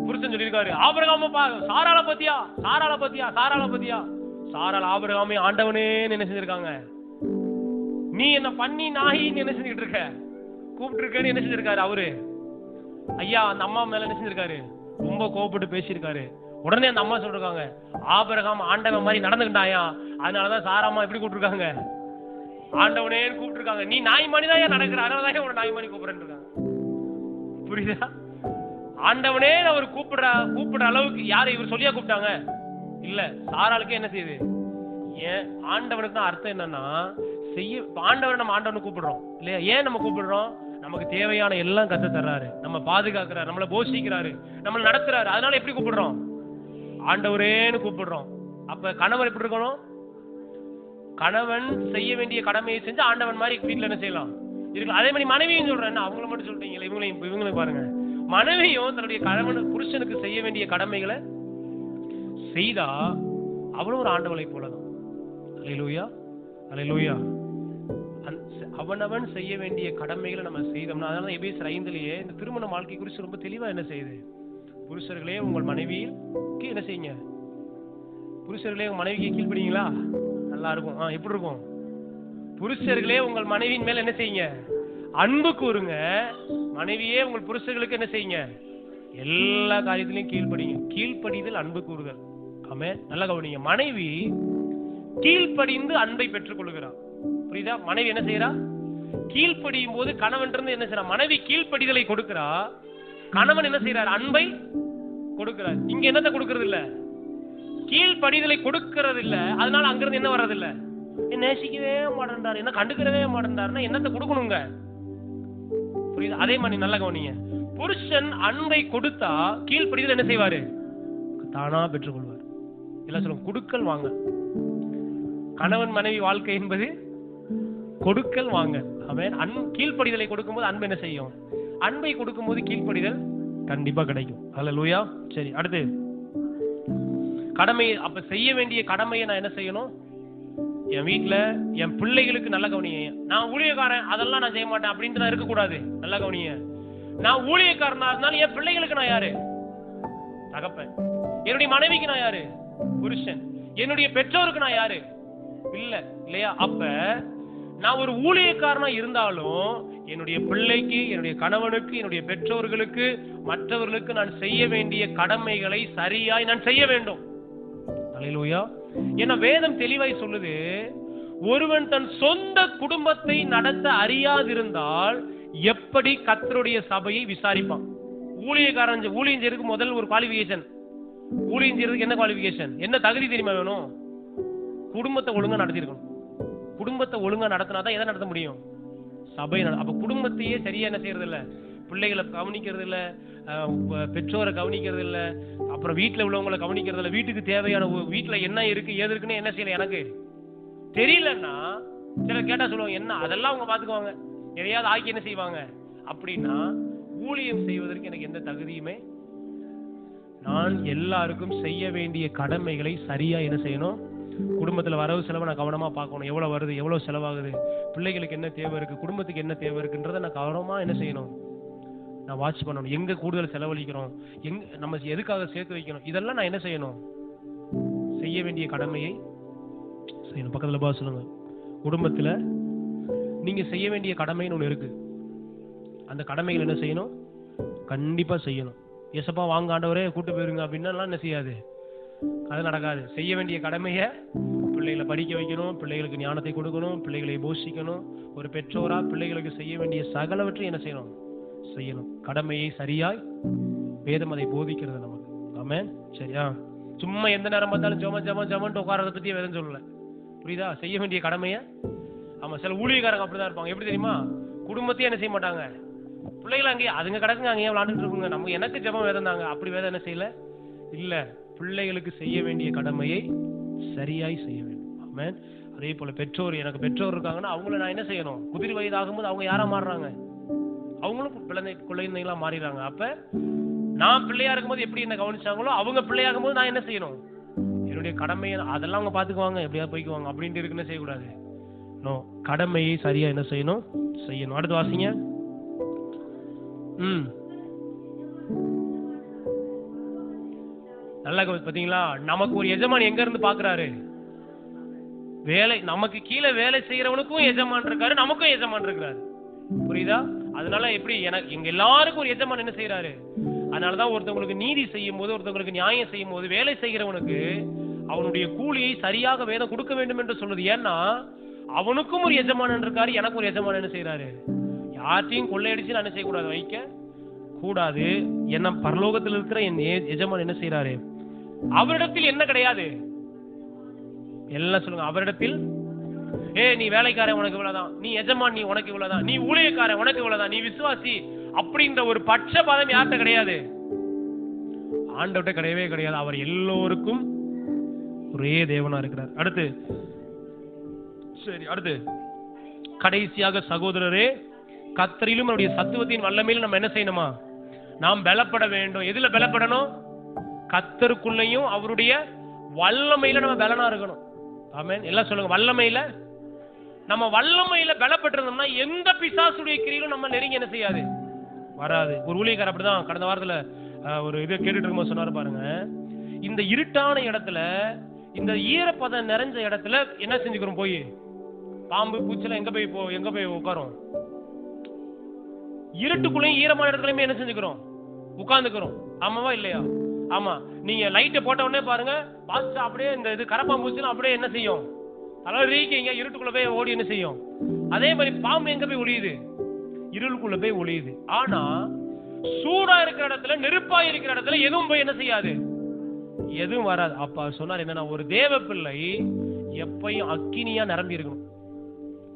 புருஷன் சொல்லியிருக்காரு, ஆபிரகாம சாராள பத்தியா, சாராள பத்தியா, சாராள பத்தியா. சாராள ஆபிரகாமே ஆண்டவனே என்ன செஞ்சிருக்காங்க, நீ என்ன பண்ணி நாயின்னு என்ன செஞ்சுட்டு இருக்க, கூப்பிட்டு இருக்கேன்னு என்ன செஞ்சிருக்காரு அவரு. ஐயா அந்த அம்மா மேல என்ன செஞ்சிருக்காரு, ரொம்ப கோபப்பட்டு பேசியிருக்காரு. உடனே அந்த அம்மா சொல்றாங்க, ஆபிரகாம் ஆண்டவன் மாதிரி நடந்துக்கிட்டாயா, அதனாலதான் சாராமா எப்படி கூப்பிட்டுருக்காங்க, ஆண்டவனே கூப்பிட்டு இருக்காங்க. நீ நாய் மணிதான் நடக்கிற, அதனாலதான் ஒரு நாய் மணி கூப்பிடுறேன்னு இருக்காங்க. புரியுதா? ஆண்டவனே அவர் கூப்பிடுற அளவுக்கு யாரை இவர் சொல்லியா கூப்பிட்டாங்க இல்ல, சாராளுக்கே என்ன செய்யுது. ஏன் ஆண்டவனுக்கு தான் அர்த்தம் என்னன்னா, செய்ய ஆண்டவரை நம்ம ஆண்டவனை கூப்பிடுறோம் இல்லையா? ஏன் நம்ம கூப்பிடுறோம்? நமக்கு தேவையான எல்லாம் கத்து தர்றாரு, நம்ம பாதுகாக்கிறாரு, நம்மளை போஷிக்கிறாரு, நம்மளை நடத்துறாரு. அதனால எப்படி கூப்பிடுறோம்? ஆண்டவரேன்னு கூப்பிடுறோம். அப்ப கணவர் எப்படி இருக்கணும்? கணவன் செய்ய வேண்டிய கடமையை செஞ்சு ஆண்டவன் மாதிரி வீட்டுல என்ன செய்யலாம் இருக்கு. அதே மாதிரி மனைவியும் சொல்றேன், அவங்கள மட்டும் சொல்றீங்களா, இவங்களையும் பாருங்க. மனைவியும் தன்னுடைய கணவன் புருஷனுக்கு செய்ய வேண்டிய கடமைகளை செய்தா அவளும் ஒரு ஆண்டவளை போலதான். அல்லேலூயா, அல்லேலூயா. அவனவன் செய்ய வேண்டிய கடமைகளை நம்ம செய்தோம்னா, அதனால எபேசியர் 5லயே இந்த திருமண வாழ்க்கை குறித்து ரொம்ப தெளிவா என்ன செய்யுது. புருஷர்களே உங்கள் மனைவிக்கு என்ன செய்யுங்க, புருஷர்களே உங்க மனைவிக்கு கீழ்ப்படிங்களா, நல்லா இருக்கும். எப்படி இருக்கும்? புருஷர்களே உங்கள் மனைவியின் மேல என்ன செய்யுங்க, அன்பு கூறுங்க. மனைவியே உங்கள் புருஷர்களுக்கு என்ன செய்யுங்க, எல்லா காரியத்திலையும் கீழ்ப்படிங்க. கீழ்ப்படிதல் அன்பு கூறுதல். ஆமென். நல்லா கவனிங்க. மனைவி கீழ்ப்படிந்து அன்பை பெற்றுக் கொள்கிறார். புரியுதா? மனைவி என்ன செய்யறா, கீழ்ப்படியும் போது கணவன் இருந்து என்ன செய்யறா, மனைவி கீழ்ப்படிதலை கொடுக்கிறா, கணவன் என்ன செய்யறார், அன்பை கொடுக்கிறார். இங்க என்னத்தை கொடுக்கறது இல்ல, கீழ்ப்படிதலை கொடுக்கறது இல்ல. அதனால அங்கிருந்து என்ன வர்றது இல்ல, நேசிக்கவே மாட்டேன்றார், என்ன கண்டுக்கிறவே மாட்டேன்றாருன்னா என்னத்தை கொடுக்கணுங்க. புரியுது? அதே மாதிரி நல்லா கவனிங்க. புருஷன் அன்பை கொடுத்தா கீழ்ப்படிதல் என்ன செய்வாரு, தானா பெற்றுக்கொள்வார். இல்ல சொல்லுங்க, கொடுக்கல் வாங்க. கணவன் மனைவி வாழ்க்கை என்பது கொடுக்கல் வாங்க. அவன் கீழ்ப்படிதலை கொடுக்கும்போது அன்பு என்ன செய்யும், அன்பை கொடுக்கும்போது கீழ்ப்படிதல் கண்டிப்பா கிடைக்கும். அல்லேலூயா. சரி, அடுத்து கடமை. அப்ப செய்ய வேண்டிய கடமையை நான் என்ன செய்யணும், என் வீட்டுல என் பிள்ளைகளுக்கு நல்ல கவனிங்க. நான் ஊழியக்காரன் அதெல்லாம் நான் செய்ய மாட்டேன் அப்படின்ட்டு நான் இருக்கக்கூடாது. நல்ல கவனிங்க. நான் ஊழியக்காரனா இருந்தாலும் என் பிள்ளைகளுக்கு நான் யாரு, தகப்பன். என்னுடைய மனைவிக்கு நான் யாரு, புருஷன். என்னுடைய பெற்றோருக்கு நான் யாரு, இல்ல இல்லையா? அப்ப நான் ஒரு ஊழியக்காரனா இருந்தாலும் என்னுடைய பிள்ளைக்கு, என்னுடைய கணவனுக்கு, என்னுடைய பெற்றோர்களுக்கு, மற்றவர்களுக்கு நான் செய்ய வேண்டிய கடமைகளை சரியாய் நான் செய்ய வேண்டும். அல்லேலூயா. ஏன்னா வேதம் தெளிவாய் சொல்லுது, ஒருவன் தன் சொந்த குடும்பத்தை நடத்த அறியாதிருந்தால் எப்படி கர்த்தருடைய சபையை விசாரிப்பான்? ஊழியம் செய்யறதுக்கு முதல் ஒரு குவாலிஃபிகேஷன். ஊழியம் செய்யறதுக்கு என்ன குவாலிஃபிகேஷன், என்ன தகுதி தெரியுமா வேணும்? குடும்பத்தை ஒழுங்கா நடத்திருக்கணும். குடும்பத்தை ஒழுங்கா நடத்தினாதான் எதை நடத்த முடியும்? சபை. அப்ப குடும்பத்தையே சரியா என்ன செய்யறது இல்ல, பிள்ளைகளை கவனிக்கிறது இல்ல, பெற்றோரை கவனிக்கிறது இல்ல, அப்புறம் வீட்டுல உள்ளவங்களை கவனிக்கிறது இல்ல. வீட்டுக்கு தேவையான வீட்டுல என்ன இருக்கு ஏது இருக்குன்னு என்ன செய்யல எனக்கு தெரியலன்னா சிலர் கேட்டா சொல்லுவாங்க, என்ன அதெல்லாம் அவங்க பாத்துக்குவாங்க, எதையாவது ஆக்கி என்ன செய்வாங்க அப்படின்னா, ஊழியம் செய்வதற்கு எனக்கு எந்த தகுதியுமே. நான் எல்லாருக்கும் செய்ய வேண்டிய கடமைகளை சரியா என்ன செய்யணும்? குடும்பத்துல வரவு செலவு நான் கவனமா பார்க்கணும். எவ்வளவு வருது, எவ்வளவு செலவாகுது, பிள்ளைகளுக்கு என்ன தேவை இருக்கு, குடும்பத்துக்கு என்ன தேவை இருக்குன்றதை நான் கவனமா என்ன செய்யணும்? நான் வாட்ச் பண்ணணும். எங்க கூடுதல் செலவழிக்கிறோம், எங்க நம்ம எதுக்காக சேர்த்து வைக்கணும், இதெல்லாம் நான் என்ன செய்யணும்? செய்ய வேண்டிய கடமையை செய்யணும். பக்கத்துல பா சொல்லுங்க, குடும்பத்துல நீங்க செய்ய வேண்டிய கடமைன்னு ஒண்ணு இருக்கு. அந்த கடமைகள் என்ன செய்யணும்? கண்டிப்பா செய்யணும். எசப்பா வாங்க ஆண்டவரே கூட்டு போயிருங்க அப்படின்னா என்ன செய்யாது, அது நடக்காது. செய்ய வேண்டிய கடமைய பிள்ளைகளை படிக்க வைக்கணும், பிள்ளைகளுக்கு ஞானத்தை கொடுக்கணும், பிள்ளைகளை போஷிக்கணும். ஒரு பெற்றோரா பிள்ளைகளுக்கு செய்ய வேண்டிய சகலவற்றையும் என்ன செய்யணும்? செய்யணும். கடமையை சரியாய் வேதம் அதை போதிக்கிறது நமக்கு. ஆமென். சரியா? சும்மா எந்த நேரம் பார்த்தாலும் ஜமன்ட்டு உட்காரத பத்தி வேதம் சொல்லல. புரியுதா? செய்ய வேண்டிய கடமைய. ஆமா, சில ஊழியக்காரங்க அப்படிதான் இருப்பாங்க. எப்படி தெரியுமா? குடும்பத்தையும் என்ன செய்ய மாட்டாங்க, பிள்ளைகளை அங்கேயே அதுங்க கிடக்குங்க, அங்கேயே விளாண்டுட்டு இருக்குங்க, நம்ம எனக்கு ஜெபம் வேதம் தாங்க, அப்படி வேதம் என்ன செய்யல இல்ல. பிள்ளைகளுக்கு செய்ய வேண்டிய கடமையை சரியாய் செய்ய வேண்டும். ஆமென். அதே போல பெற்றோர், எனக்கு பெற்றோர் இருக்காங்கன்னா அவங்கள நான் என்ன செய்யணும்? குதிரை வயது ஆகும்போது அவங்க யாரா மாறுறாங்க? அவங்களும் குழந்தைகளா மாறிடுறாங்க. அப்ப நான் பிள்ளையா இருக்கும்போது எப்படி என்ன கவனிச்சாங்களோ அவங்க பிள்ளையாகும் போது நான் என்ன செய்யணும்? என்னுடைய கடமையை அதெல்லாம் அவங்க பாத்துக்குவாங்க, எப்படியாவது போய்க்குவாங்க அப்படின்ட்டு இருக்கு. என்ன செய்யக்கூடாது? நோ, கடமையை சரியா என்ன செய்யணும்? செய்யணும். அடுத்து வாசிங்க. நல்லா பாத்தீங்களா? நமக்கு ஒரு எஜமான் எங்க இருந்து பாக்குறாரு? வேலை நமக்கு கீழே வேலை செய்யறவனுக்கும் எஜமான் இருக்காரு, நமக்கும் எஜமான் இருக்காரு. புரியுதா? அதனால எப்படி எனக்கு எங்க எல்லாருக்கும் ஒரு எஜமான் என்ன செய்யறாரு? அதனாலதான் ஒருத்தவங்களுக்கு நீதி செய்யும் போது, ஒருத்தவங்களுக்கு நியாயம் செய்யும் போது, வேலை செய்கிறவனுக்கு அவனுடைய கூலியை சரியாக வேதம் கொடுக்க வேண்டும் என்று சொல்லுது. ஏன்னா அவனுக்கும் ஒரு எஜமானன் இருக்காரு, எனக்கு ஒரு எஜமானன் என்ன செய்யறாரு? யார்ட்டையும் கொள்ளையடிச்சு நான் என்ன செய்யக்கூடாது, வைக்க கூடாது. என்ன பரலோகத்தில் இருக்கிற என் எஜமான் என்ன செய்யறாரு? அவரிடத்தில் என்ன கிடையாது? எல்லாம் சொல்லுங்க, அவரிடத்தில் நீ வேலைக்காரன் உனக்கு இவ்வளவுதான், நீ எஜமான் நீ உனக்கு இவ்வளவுதான், நீ ஊழியக்காரன் உனக்கு இவ்வளவுதான், நீ விசுவாசி அப்படின்ற ஒரு பட்சபாதம் யார்கிட்ட கிடையாது? ஆண்டவர்கிட்ட கிடையவே கிடையாது. அவர் எல்லோருக்கும் ஒரே தேவனா இருக்கிறார். அடுத்து சரி, அடுத்து கடைசியாக சகோதரரே, கர்த்தரிலும் அவருடைய சத்துவத்தின் வல்லமையிலும் நம்ம என்ன செய்யணுமா? நாம் பலப்பட வேண்டும். எதுல பலப்படணும்? கர்த்தருக்குள்ளேயும் அவருடைய வல்லமையில நம்ம பலனா இருக்கணும். ஆமென். எல்லாம் சொல்லுங்க, வல்லமையில. நம்ம வல்லமையில பலப்பட்டிருந்தோம்னா எந்த பிசாசுடைய கிரியிலும் நம்ம நெருங்கி என்ன செய்யாது, வராது. ஒரு ஊழியக்காரர் அப்படிதான் கடந்த வாரத்துல ஒரு இது கேட்டுட்டு இருக்கும்போது சொன்னாரு பாருங்க, இந்த இருட்டான இடத்துல, இந்த ஈரப்பதம் நிறைஞ்ச இடத்துல என்ன செஞ்சுக்கிறோம்? போய் பாம்பு பூச்செல்லாம் எங்க போய் உட்காரும்? இருட்டுக்குள்ளேயும் ஈரமான இடத்துலயுமே என்ன செஞ்சுக்கிறோம்? உட்கார்ந்துக்கிறோம். ஆமாவா இல்லையா? ஆமா. நீங்க லைட்டை போட்ட உடனே பாருங்க, பாஸ்ட் அப்படியே இந்த இது கரப்பாம்பூச்சுன்னா அப்படியே என்ன செய்யும்? தலைவரிக்கீங்க, இருட்டுக்குள்ள போய் ஓடி என்ன செய்யும்? அதே மாதிரி பாம்பு எங்க போய் ஒளியுது? இருளுக்குள்ள போய் ஒளியுது. ஆனா சூடா இருக்கிற இடத்துல, நெருப்பா இருக்கிற இடத்துல எதுவும் போய் என்ன செய்யாது, எதுவும் வராது. அப்ப சொன்னார் என்னன்னா, ஒரு தேவ பிள்ளை எப்பையும் அக்கினியா நிரம்பி இருக்கணும்.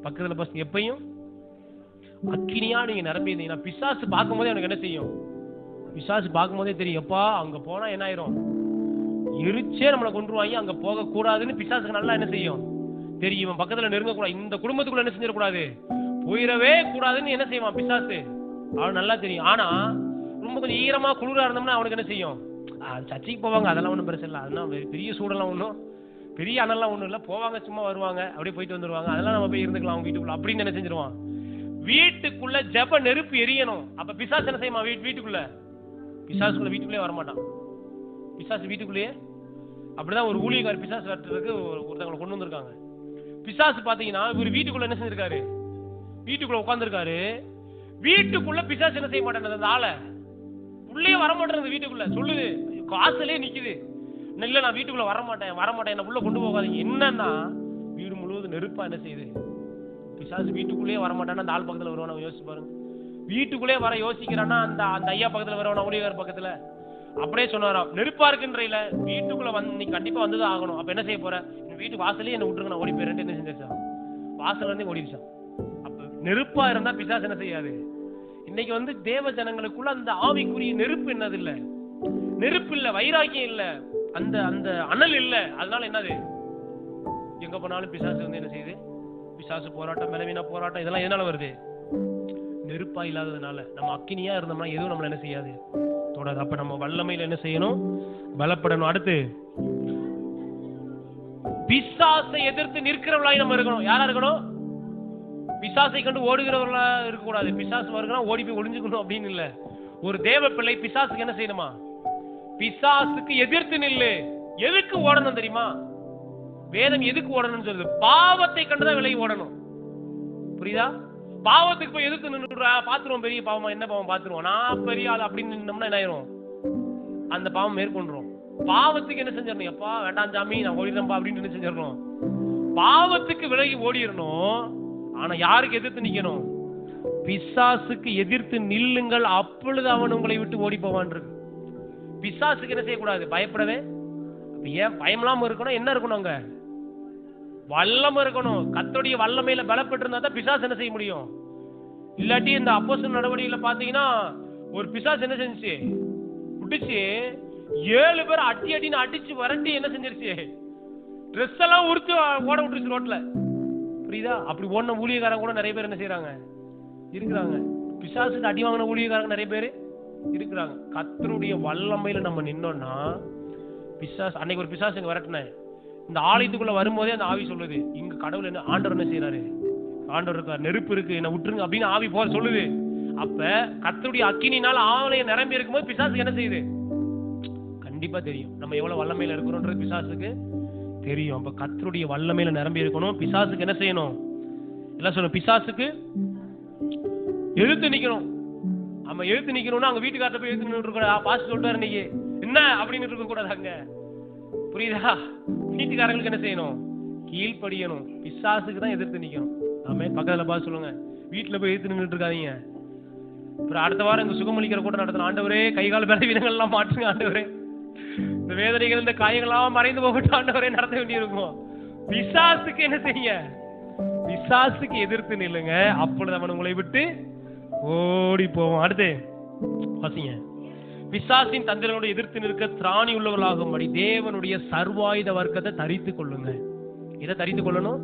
பக்கத்துல பஸ் எப்பையும் அக்கினியா நீங்க நிரம்பி இருந்தீங்கன்னா, பிசாசு பார்க்கும் போதே எனக்கு என்ன செய்யும்? பிசாசு பார்க்கும் போதே தெரியும், எப்பா அங்க போனா என்ன ஆயிரும், எரிச்சே நம்மளை கொண்டுருவாங்க, அங்க போக கூடாதுன்னு பிசாசுக்கு நல்லா என்ன செய்யும் தெரியும். பக்கத்துல நெருங்க கூடாது, இந்த குடும்பத்துக்குள்ள என்ன செஞ்சிடக்கூடாது, போயிடவே கூடாதுன்னு என்ன செய்வான் பிசாசு, அவன் நல்லா தெரியும். ஆனா ரொம்ப கொஞ்சம் ஈரமா குளிரா இருந்தோம்னா அவனுக்கு என்ன செய்யும்? சர்ச்சைக்கு போவாங்க, அதெல்லாம் ஒன்றும் பிரச்சனை இல்லை, அதெல்லாம் பெரிய சூடெல்லாம் ஒன்றும் பெரிய அனல்லாம் ஒன்றும் இல்லை, போவாங்க சும்மா வருவாங்க, அப்படியே போயிட்டு வந்துருவாங்க, அதெல்லாம் நம்ம போய் இருந்துக்கலாம் அவங்க வீட்டுக்குள்ள அப்படின்னு என்ன செஞ்சிருவான். வீட்டுக்குள்ள ஜெப நெருப்பு எரியணும். அப்ப பிசாசு என்ன செய்யுமா? வீட்டுக்குள்ள பிசாசுக்குள்ள வீட்டுக்குள்ளே வரமாட்டான். பிசாசு வீட்டுக்குள்ளேயே அப்படிதான் ஒரு ஊழியக்கார பிசாசு வரத்துக்கு ஒருத்தவங்களை கொண்டு வந்திருக்காங்க. பிசாசு பாத்தீங்கன்னா இவர் வீட்டுக்குள்ள என்ன செஞ்சிருக்காரு? வீட்டுக்குள்ள உட்கார்ந்துருக்காரு. வீட்டுக்குள்ள பிசாசு என்ன செய்ய மாட்டேன், அந்த ஆளை உள்ளே வரமாட்டேன். வீட்டுக்குள்ள சொல்லுது, காசுலயே நிக்குது, இல்ல நான் வீட்டுக்குள்ள வரமாட்டேன் என்ன உள்ள கொண்டு போகாதீங்க. என்னன்னா வீடு முழுவதும் நெருப்பா என்ன செய்யுது? பிசாசு வீட்டுக்குள்ளேயே வரமாட்டான்னா அந்த ஆள் பக்கத்துல வருவான். யோசிச்சு பாருங்க, வீட்டுக்குள்ளே வர யோசிக்கிறான்னா அந்த ஐயா பக்கத்துல வருவான், ஊழியர் பக்கத்துல. அப்படியே சொன்னாராம், நெருப்பா இருக்குன்றீல வீட்டுக்குள்ள வந்து நீ கண்டிப்பா வந்துதான் ஆகணும். அப்ப என்ன செய்ய போற? வீட்டு வாசலே என்ன விட்டுருங்க, நான் ஓடி போயிட்டு என்ன செஞ்சிருச்சான், வாசல்ல இருந்தே ஓடிடுச்சான். அப்ப நெருப்பா இருந்தா பிசாசு என்ன செய்யாது. இன்னைக்கு வந்து தேவ ஜனங்களுக்குள்ள அந்த ஆவிக்குரிய நெருப்பு என்னது இல்ல, நெருப்பு இல்ல, வைராக்கியம் இல்ல, அந்த அந்த அனல் இல்ல. அதனால என்னது, எங்க போனாலும் பிசாசு வந்து என்ன செய்யுது, பிசாசு போராட்டம், பலவீன போராட்டம், இதெல்லாம் எதனால வருது, நெருப்பா இல்லாததுனால. நம்ம அக்கினியா இருந்தோம்னா எதுவும் நம்மள என்ன செய்யாது, தொடாது. அப்ப நம்ம வல்லமையில என்ன செய்யணும், பலப்படணும். அடுத்து பிசாசை எதிர்த்து நிற்கிறவர்களாய் நம்ம இருக்கணும். யாரா இருக்கணும், பிசாசை கண்டு ஓடுகிறவர்களா இருக்க கூடாது. பிசாசு வருகிறா ஓடி போய் ஒளிஞ்சுக்கணும் அப்படின்னு இல்ல. ஒரு தேவ பிள்ளை பிசாசுக்கு என்ன செய்யணுமா, பிசாசுக்கு எதிர்த்து நில்லு. எதுக்கு ஓடணும் தெரியுமா, வேதம் எதுக்கு ஓடணும்னு சொல்லுது, பாவத்தை கண்டுதான் விலகி ஓடணும். புரியுதா? பாவத்துக்கு போய் எதிர்த்து நின்று பாத்துருவோம், பெரிய பாவமா என்ன பாவம் பாத்துருவோம், நான் பெரிய ஆள் அப்படின்னு நின்னோம்னா என்ன ஆயிரும், அந்த பாவம் மேற்கொண்டுரும். பாவத்துக்கு என்ன செஞ்சிடணும், எப்பா வேண்டாம் சாமி நான் ஓடிடுறேன்பா அப்படின்னு என்ன செஞ்சிடணும், பாவத்துக்கு விலகி ஓடிடணும். ஆனா யாருக்கு எதிர்த்து நிக்கணும், பிசாசுக்கு எதிர்த்து நில்லுங்கள், அப்பொழுது அவன் உங்களை விட்டு ஓடி போவான் இருக்கு. பிசாசுக்கு என்ன செய்யக்கூடாது, பயப்படவே. ஏன் பயம்லாம இருக்கணும், என்ன இருக்கணும், அங்க வல்லம் இருக்கணும். கர்த்தருடைய வல்லமையில பலப்பட்டு இருந்தா தான் பிசாசு என்ன செய்ய முடியும். இல்லாட்டி இந்த அப்போஸ்தலர் நடவடிக்கையில பாத்தீங்கன்னா ஒரு பிசாசு என்ன செஞ்சுச்சு, புடிச்சு 7 பேர் அடின்னு அடிச்சு வரட்டி என்ன செஞ்சிருச்சு, ட்ரெஸ் எல்லாம் உரிச்சு ஓட விட்டுருச்சு ரோட்ல. புரியுதா? அப்படி ஓடின ஊழியக்காரங்க கூட நிறைய பேர் என்ன செய்யறாங்க, இருக்கிறாங்க. பிசாசுக்கு அடி வாங்கின ஊழியக்காரங்க நிறைய பேர் இருக்கிறாங்க. கர்த்தருடைய வல்லமையில நம்ம நின்னோம்னா பிசாசு, அன்னைக்கு ஒரு பிசாசு இங்க வரட்டினேன், இந்த ஆலயத்துக்குள்ள வரும்போதே அந்த ஆவி சொல்லுது, இங்க கடவுள் என்ன, ஆண்டவர் என்ன செய்யறாரு, ஆண்டவர் இருக்கார், நெருப்பு இருக்கு, என்ன விட்டுருங்க அப்படின்னு ஆவி போற சொல்லுது. அப்ப கர்த்தருடைய அக்கினினால் ஆலயம் நிரம்பி இருக்கும்போது பிசாசுக்கு என்ன செய்யுது, கண்டிப்பா தெரியும் நம்ம எவ்வளவு வல்லமையில இருக்கிறோம்ன்றது பிசாசுக்கு தெரியும். அப்ப கர்த்தருடைய வல்லமையில நிரம்பி இருக்கணும். பிசாசுக்கு என்ன செய்யணும், எல்லாம் சொல்லணும், பிசாசுக்கு எதிர்த்து நிக்கணும். நம்ம எதிர்த்து நிக்கணும்னா அங்க வீட்டுக்காரட்ட போய் எதிர்த்து நின்று இருக்க, பாஸ்டர் சொல்றாரு இன்னைக்கு என்ன அப்படின்னு இருக்க கூடாது அங்க. புரியுதா? வீட்டுக்காரங்களுக்கு என்ன செய்யணும், கீழ்ப்படியணும். பிசாசுக்கு தான் எதிர்த்து நிக்கணும். ஆமே, பக்கத்துல பார்த்து சொல்லுங்க, வீட்டுல போய் எதிர்த்து நின்றுட்டு இருக்காதீங்க. அப்புறம் அடுத்த வாரம் இங்க சுகமளிக்கிற கூட்டம் நடத்தணும். ஆண்டவரே கைகால் பலவீனங்கள் எல்லாம் மாற்றுங்க ஆண்டவரே, இந்த வேதனைகள் இந்த காயங்கள்லாம் மறைந்து போகட்டும் ஆண்டவரே நடத்த வேண்டியிருக்கும். பிசாசுக்கு என்ன செய்யுங்க, பிசாசுக்கு எதிர்த்து நில்லுங்க, அப்பொழுது அவன் உங்களை விட்டு ஓடி போவோம். அடுத்து வாசிங்க, பிசாசின் தந்திரங்களோடு எதிர்த்து நிற்க திராணி உள்ளவர்களாகும்படி தேவனுடைய சர்வாயுத வர்க்கத்தை தரித்துக் கொள்ளுங்க. இதை தரித்துக் கொள்ளணும்.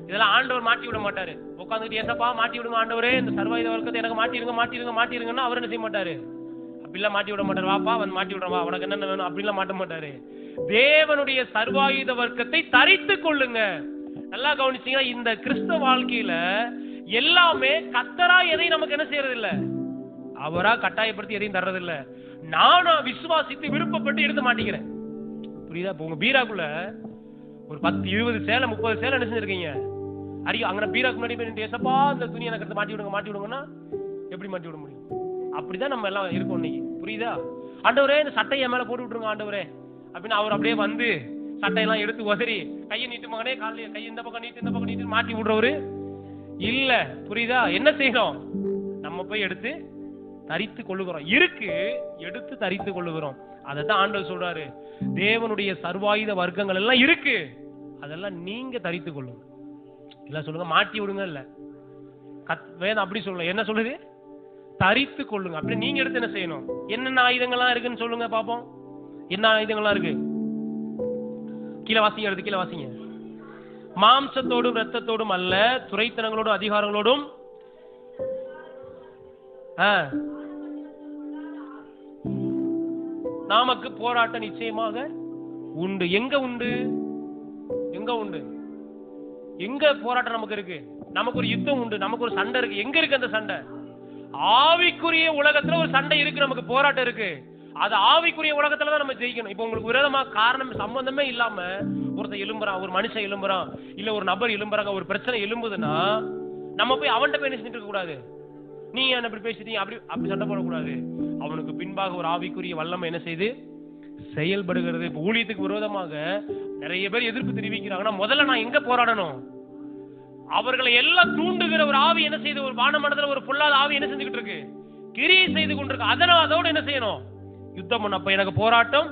இதெல்லாம் ஆண்டவர் மாட்டி விட மாட்டாரு. உட்காந்துட்டு ஏசப்பா மாட்டி விடுங்க ஆண்டவரே, இந்த சர்வாயுத வர்க்கத்தை எனக்கு மாட்டிருங்கன்னா அவர் என்ன செய்ய மாட்டாரு, அப்படிலாம் மாட்டி விட மாட்டாரு. வாப்பா வந்து மாட்டி விடுறவா, உனக்கு என்னென்ன வேணும் அப்படிலாம் மாட்ட மாட்டாரு. தேவனுடைய சர்வாயுத வர்க்கத்தை தரித்துக் கொள்ளுங்க. நல்லா கவனிச்சீங்கன்னா இந்த கிறிஸ்தவ வாழ்க்கையில எல்லாமே கர்த்தரா எதையும் நமக்கு என்ன செய்யறது இல்ல, அவரா கட்டாயப்படுத்தி எதையும் தர்றது இல்ல. நானா விசுவாசித்து விருப்பப்பட்டு எடுத்து மாட்டிக்கிறேன். புரியுதா? இப்ப உங்க பீராக்குள்ள ஒரு 10 20 சேலை 30 சேலை என்ன செஞ்சிருக்கீங்க, அங்க பீராக்கு முன்னாடி போய் ஏசப்பா இந்த துணி எனக்கு எடுத்து மாட்டி விடுங்கன்னா எப்படி மாட்டி விட முடியும்? அப்படிதான் நம்ம எல்லாம் இருக்கோம் இன்னைக்கு. புரியுதா? ஆண்டவரே இந்த சட்டையை மேல போட்டு விட்டுருங்க ஆண்டவரே அப்படின்னு அவர் அப்படியே வந்து சட்டையெல்லாம் எடுத்து உதறி கையை நீட்டு மகனே, காலையில கை இந்த பக்கம் நீட்டு இந்த பக்கம் நீட்டு மாட்டி விடுறவரு இல்ல. புரியுதா? என்ன செய்யணும், நம்ம போய் எடுத்து தரித்து கொள்ளுகிறோம். இருக்கு, எடுத்து தரித்து கொள்ளுகிறோம். அதான் ஆண்டவர் சொல்றாரு, தேவனுடைய சர்வாயுத வர்க்கங்கள் எல்லாம் இருக்கு, அதெல்லாம் நீங்க தரித்து கொள்ளுங்க. இல்ல சொல்லுங்க மாட்டி விடுங்க இல்ல, வேதம் அப்படி சொல்லல. என்ன சொல்லுது, தரித்து கொள்ளுங்க. அப்படி நீங்க எடுத்து என்ன செய்யணும், என்னென்ன ஆயுதங்கள்லாம் இருக்குன்னு சொல்லுங்க பாப்போம். என்ன ஆயுதங்கள்லாம் இருக்கு, கீழே வாசிங்க, எடுத்து கீழே வாசிங்க. மாம்சத்தோடும் இரத்தத்தோடும் அல்ல, துரைத்தனங்களோடும் அதிகாரங்களோடும் நமக்கு போராட்டம் நிச்சயமாக உண்டு. எங்க உண்டு, எங்க உண்டு, எங்க போராட்டம் நமக்கு இருக்கு, நமக்கு ஒரு யுத்தம் உண்டு, நமக்கு ஒரு சண்டை இருக்கு. எங்க இருக்கு அந்த சண்டை? ஆவிக்குரிய உலகத்துல ஒரு சண்டை இருக்கு, நமக்கு போராட்டம் இருக்கு. அது ஆவிக்குரிய உலகத்துல தான் நம்ம ஜெயிக்கணும். இப்ப உங்களுக்கு விரோதமா காரணம் சம்பந்தமே இல்லாம ஒருத்தர் எழும்புறான், ஒரு மனுஷன் எழும்புறான், இல்ல ஒரு நபர் எழும்புறாங்க, ஒரு பிரச்சனை எழும்புதுன்னா நம்ம போய் அவன்கிட்ட போய் நினைச்சிட்டு இருக்க கூடாது. நீங்க என்ன இப்படி பேசிட்டீங்க அப்படி சண்டை போடக்கூடாது. அவனுக்கு பின்பாக ஒரு ஆவிக்குரிய வல்லமை என்ன செய்து செயல்படுகிறது. இப்ப ஊழியத்துக்கு விரோதமாக நிறைய பேர் எதிர்ப்பு தெரிவிக்கிறாங்கன்னா முதல்ல நான் எங்க போராடணும், அவர்களை எல்லாம் தூண்டுகிற ஒரு ஆவி என்ன செய்து, ஒரு வானமண்டலத்துல ஒரு பொல்லாத ஆவி என்ன செஞ்சுக்கிட்டு இருக்கு, கிரியை செய்து கொண்டிருக்கு. அதோட என்ன செய்யணும், யுத்தம் பண்ண. அப்ப எனக்கு போராட்டம்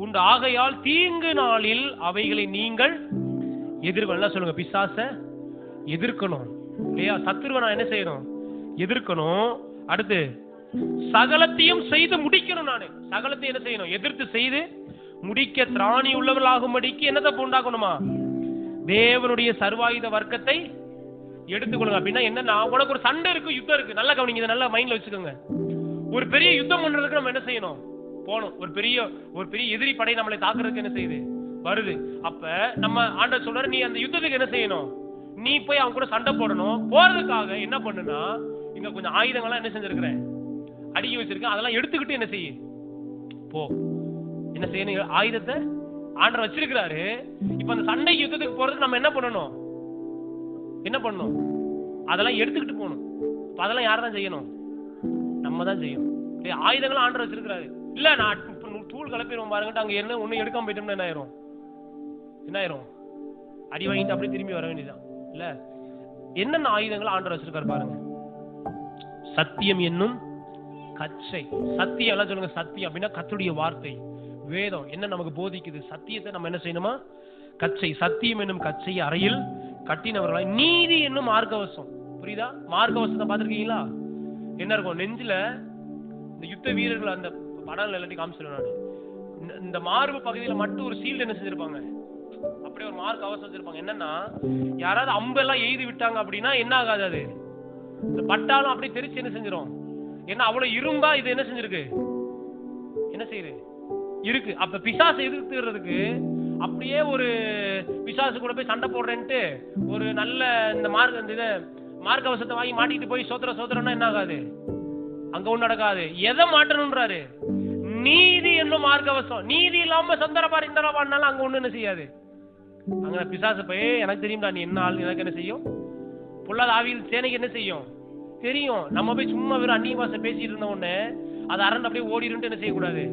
உண்டு. ஆகையால் தீங்கு நாளில் அவைகளை நீங்கள் எதிர்கொள்ள. சொல்லுங்க, பிசாச எதிர்க்கணும் இல்லையா? சத்துருவை நான் என்ன செய்யணும்? எதிர்க்கணும். அடுத்து சகலத்தையும் செய்து முடிக்கணும். நானு சகலத்தையும் என்ன செய்யணும்? எதிர்த்து செய்து முடிக்க திராணி உள்ளவர்களாகும்படிக்கு என்னத்தை உண்டாக்கணுமா? தேவனுடைய சர்வாயுத வர்க்கத்தை எடுத்துக்கொள்ளுங்க. அப்படின்னா என்ன? உனக்கு ஒரு சண்டை இருக்கு, யுத்தம் இருக்கு. நல்லா கவனிங்க, இதை நல்லா மைண்ட்ல வச்சுக்கோங்க. ஒரு பெரிய யுத்தம் பண்றதுக்கு நம்ம என்ன செய்யணும்? போகணும். ஒரு பெரிய எதிரி படை நம்மளை தாக்குறதுக்கு என்ன செய்யுது? வருது. அப்ப நம்ம ஆண்டவர் சொல்றாரு, நீ அந்த யுத்தத்துக்கு என்ன செய்யணும்? நீ போய் அவங்க கூட சண்டை போடணும். போறதுக்காக என்ன பண்ணுனா, இங்க கொஞ்சம் ஆயுதங்கள்லாம் என்ன செஞ்சிருக்கிறேன்? அடுக்கி வச்சிருக்கேன். அதெல்லாம் எடுத்துக்கிட்டு என்ன செய்ய போ. என்ன செய்யணும்? ஆயுதத்தை ஆண்டவர் வச்சிருக்கிறாரு. இப்ப அந்த சண்டை யுத்தத்துக்கு போறதுக்கு நம்ம என்ன பண்ணணும்? என்ன பண்ணணும்? அதெல்லாம் எடுத்துக்கிட்டு போகணும். அதெல்லாம் யார் தான் செய்யணும்? நம்ம தான் செய்யணும். ஆயுதங்களும் ஆண்டவர் வச்சிருக்கிறாரு. இல்ல நான் தூள் கலப்பிடுவோம் பாருங்க, அங்க என்ன ஒண்ணு எடுக்காம போயிட்டோம்னா என்ன ஆயிரும்? என்ன ஆயிரும்? அடி வாங்கிட்டு அப்படியே திரும்பி வர வேண்டியதான் இல்ல. என்னென்ன ஆயுதங்கள் ஆண்டவர் வச்சிருக்காரு பாருங்க. சத்தியம் என்னும் கச்சை. சத்தியம் எல்லாம் சொல்லுங்க. சத்தியம் அப்படின்னா கர்த்தருடைய வார்த்தை, வேதம் என்ன நமக்கு போதிக்குது. சத்தியத்தை நம்ம என்ன செய்யணுமா? கச்சை. சத்தியம் என்னும் கச்சை அறையில் கட்டினவர்களாய் நீதி என்னும் மார்க்கவசம். புரியுதா? மார்க்கவசத்தை பார்த்திருக்கீங்களா? என்ன இருக்கும் நெஞ்சில? இந்த யுத்த வீரர்கள் அந்த படம் எல்லாத்தையும் காமிச்சிருவேன் நான். இந்த மார்பு பகுதியில மட்டும் ஒரு சீல்டு என்ன செஞ்சிருப்பாங்க? அப்படியே ஒரு மார்க் கவசம் வச்சிருப்பாங்க. என்னன்னா, யாராவது அம்பு எல்லாம் எய்து விட்டாங்க அப்படின்னா என்ன ஆகாது? அது இந்த பட்டாலும் அப்படியே தெரிச்சு என்ன செஞ்சிரும்? ஏன்னா அவ்வளவு இரும்பா இது என்ன செஞ்சிருக்கு? என்ன செய்யுது? இருக்கு. அப்ப பிசாசு எதிர்த்துறதுக்கு அப்படியே ஒரு பிசாசு கூட போய் சண்டை போடுறேன்ட்டு ஒரு நல்ல இந்த மார்க்கவசத்தை வாங்கி மாட்டிட்டு போய் சோத்திரம்னா என்ன ஆகாது? அங்க ஒண்ணு நடக்காது. எதை மாட்டணும்ன்றாரு? நீதி என்னும் மார்க்கவசம். நீதி இல்லாம சந்தரபாரி இந்தரபாடினாலும் அங்க ஒண்ணு என்ன செய்யாது? அங்க பிசாசு போய் எனக்கு தெரியும்டா நீ என்ன ஆள், எனக்கு என்ன செய்யும்? பொல்லாத ஆவியில் சேனைக்கு என்ன செய்யும்? தெரியும். நம்ம போய் சும்மா வெறும் அந்நிய பாஷை பேசிட்டு இருந்த உடனே அது அரண்டு அப்படியே ஓடிட்டு என்ன செய்யக்கூடாது?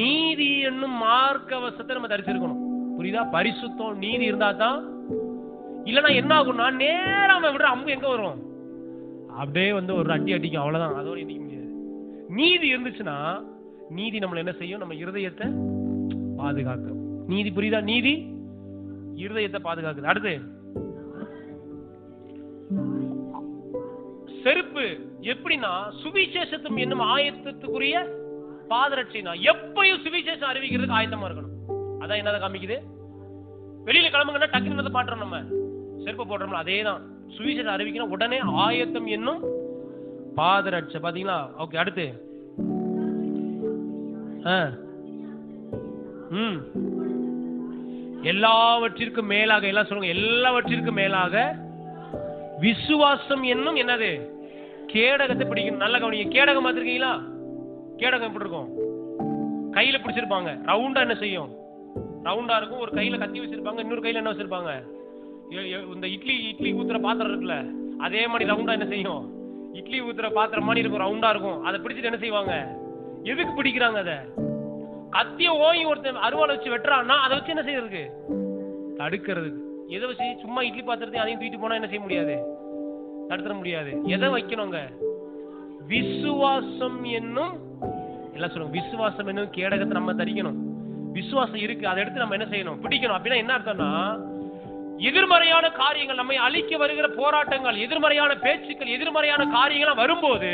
நீதி என்னும் மார்க்கவசத்தை நம்ம தரிச்சிருக்கணும். புரியுதா? பரிசுத்தம் நீதி இருந்தா தான். இல்லன்னா என்ன ஆகும்னா, நேராம விடுற அம்பு எங்க வரும்? அப்படியே வந்து ஒரு அடி அடிக்கும், அவ்வளவுதான். அதோட எண்ணிக்க முடியாது. நீதி இருந்துச்சுன்னா நீதி நம்மள என்ன செய்யும்? நம்ம இருதயத்தை பாதுகாக்கும். நீதி, புரியுதா? நீதி இருதயத்தை பாதுகாக்குது. அடுத்து செருப்பு எப்படின்னா, சுவிசேஷத்தும் என்னும் ஆயத்தத்துக்குரிய பாதரட்சினா எப்பயும் சுவிசேஷம் அறிவிக்கிறதுக்கு ஆயத்தமா இருக்கணும். அதான் என்னதை காமிக்குது? வெளியில கிளம்புங்கன்னா டக்குன்னு பாட்டுறோம், நம்ம செருப்பு போடுறோம்ல, அதே தான். சுவிசேஷம் அறிவிக்கணும் உடனே ஆயத்தம் என்னும் பாதரட்சை. பாத்தீங்களா? ஓகே. அடுத்து எல்லாவற்றிற்கும் மேலாக, எல்லாம் சொல்லுங்க, எல்லாவற்றிற்கும் மேலாக விசுவாசம் என்னும் என்னது? கேடகத்தை பிடிக்கணும். நல்ல கவனிங்க. கேடகம் பார்த்திருக்கீங்களா? கேடகம் எப்படி இருக்கும்? கையில பிடிச்சிருப்பாங்க. ரவுண்டா என்ன செய்யும்? ரவுண்டா இருக்கும். ஒரு கையில கத்தி வச்சிருப்பாங்க, இன்னொரு கையில என்ன வச்சிருப்பாங்க? இந்த இட்லி ஊத்துற பாத்திரம் இருக்குல்ல, அதே மாதிரி ரவுண்டா என்ன செய்யும்? இட்லி ஊத்துற பாத்திரம் மாதிரி இருக்கும், ரவுண்டா இருக்கும். அதை பிடிச்சிட்டு என்ன செய்வாங்க? எதுக்கு பிடிக்கிறாங்க? அதை கத்திய ஓங்கி ஒருத்தன் அருவாளை வச்சு வெட்டுறான்னா அதை வச்சு என்ன செய்யறதுக்கு? தடுக்கிறதுக்கு. எதை வச்சு? சும்மா இட்லி பாத்திரத்தையும் அதையும் தூக்கிட்டு போனா என்ன செய்ய முடியாது? தடுத்துட முடியாது. எதை வைக்கணுங்க? விசுவாசம் என்னும், எல்லாம் சொல்லுங்க, விசுவாசம் என்னும் கேடகத்தை நம்ம தரிக்கணும். விசுவாசம் இருக்கு, அதை எடுத்து நம்ம என்ன செய்யணும்? பிடிக்கணும். அப்படின்னா என்ன அர்த்தம்னா, எதிர்மறையான காரியங்கள், நம்மை அழிக்க வருகிற போராட்டங்கள், எதிர்மறையான பேச்சுக்கள், எதிர்மறையான காரியங்கள் வரும்போது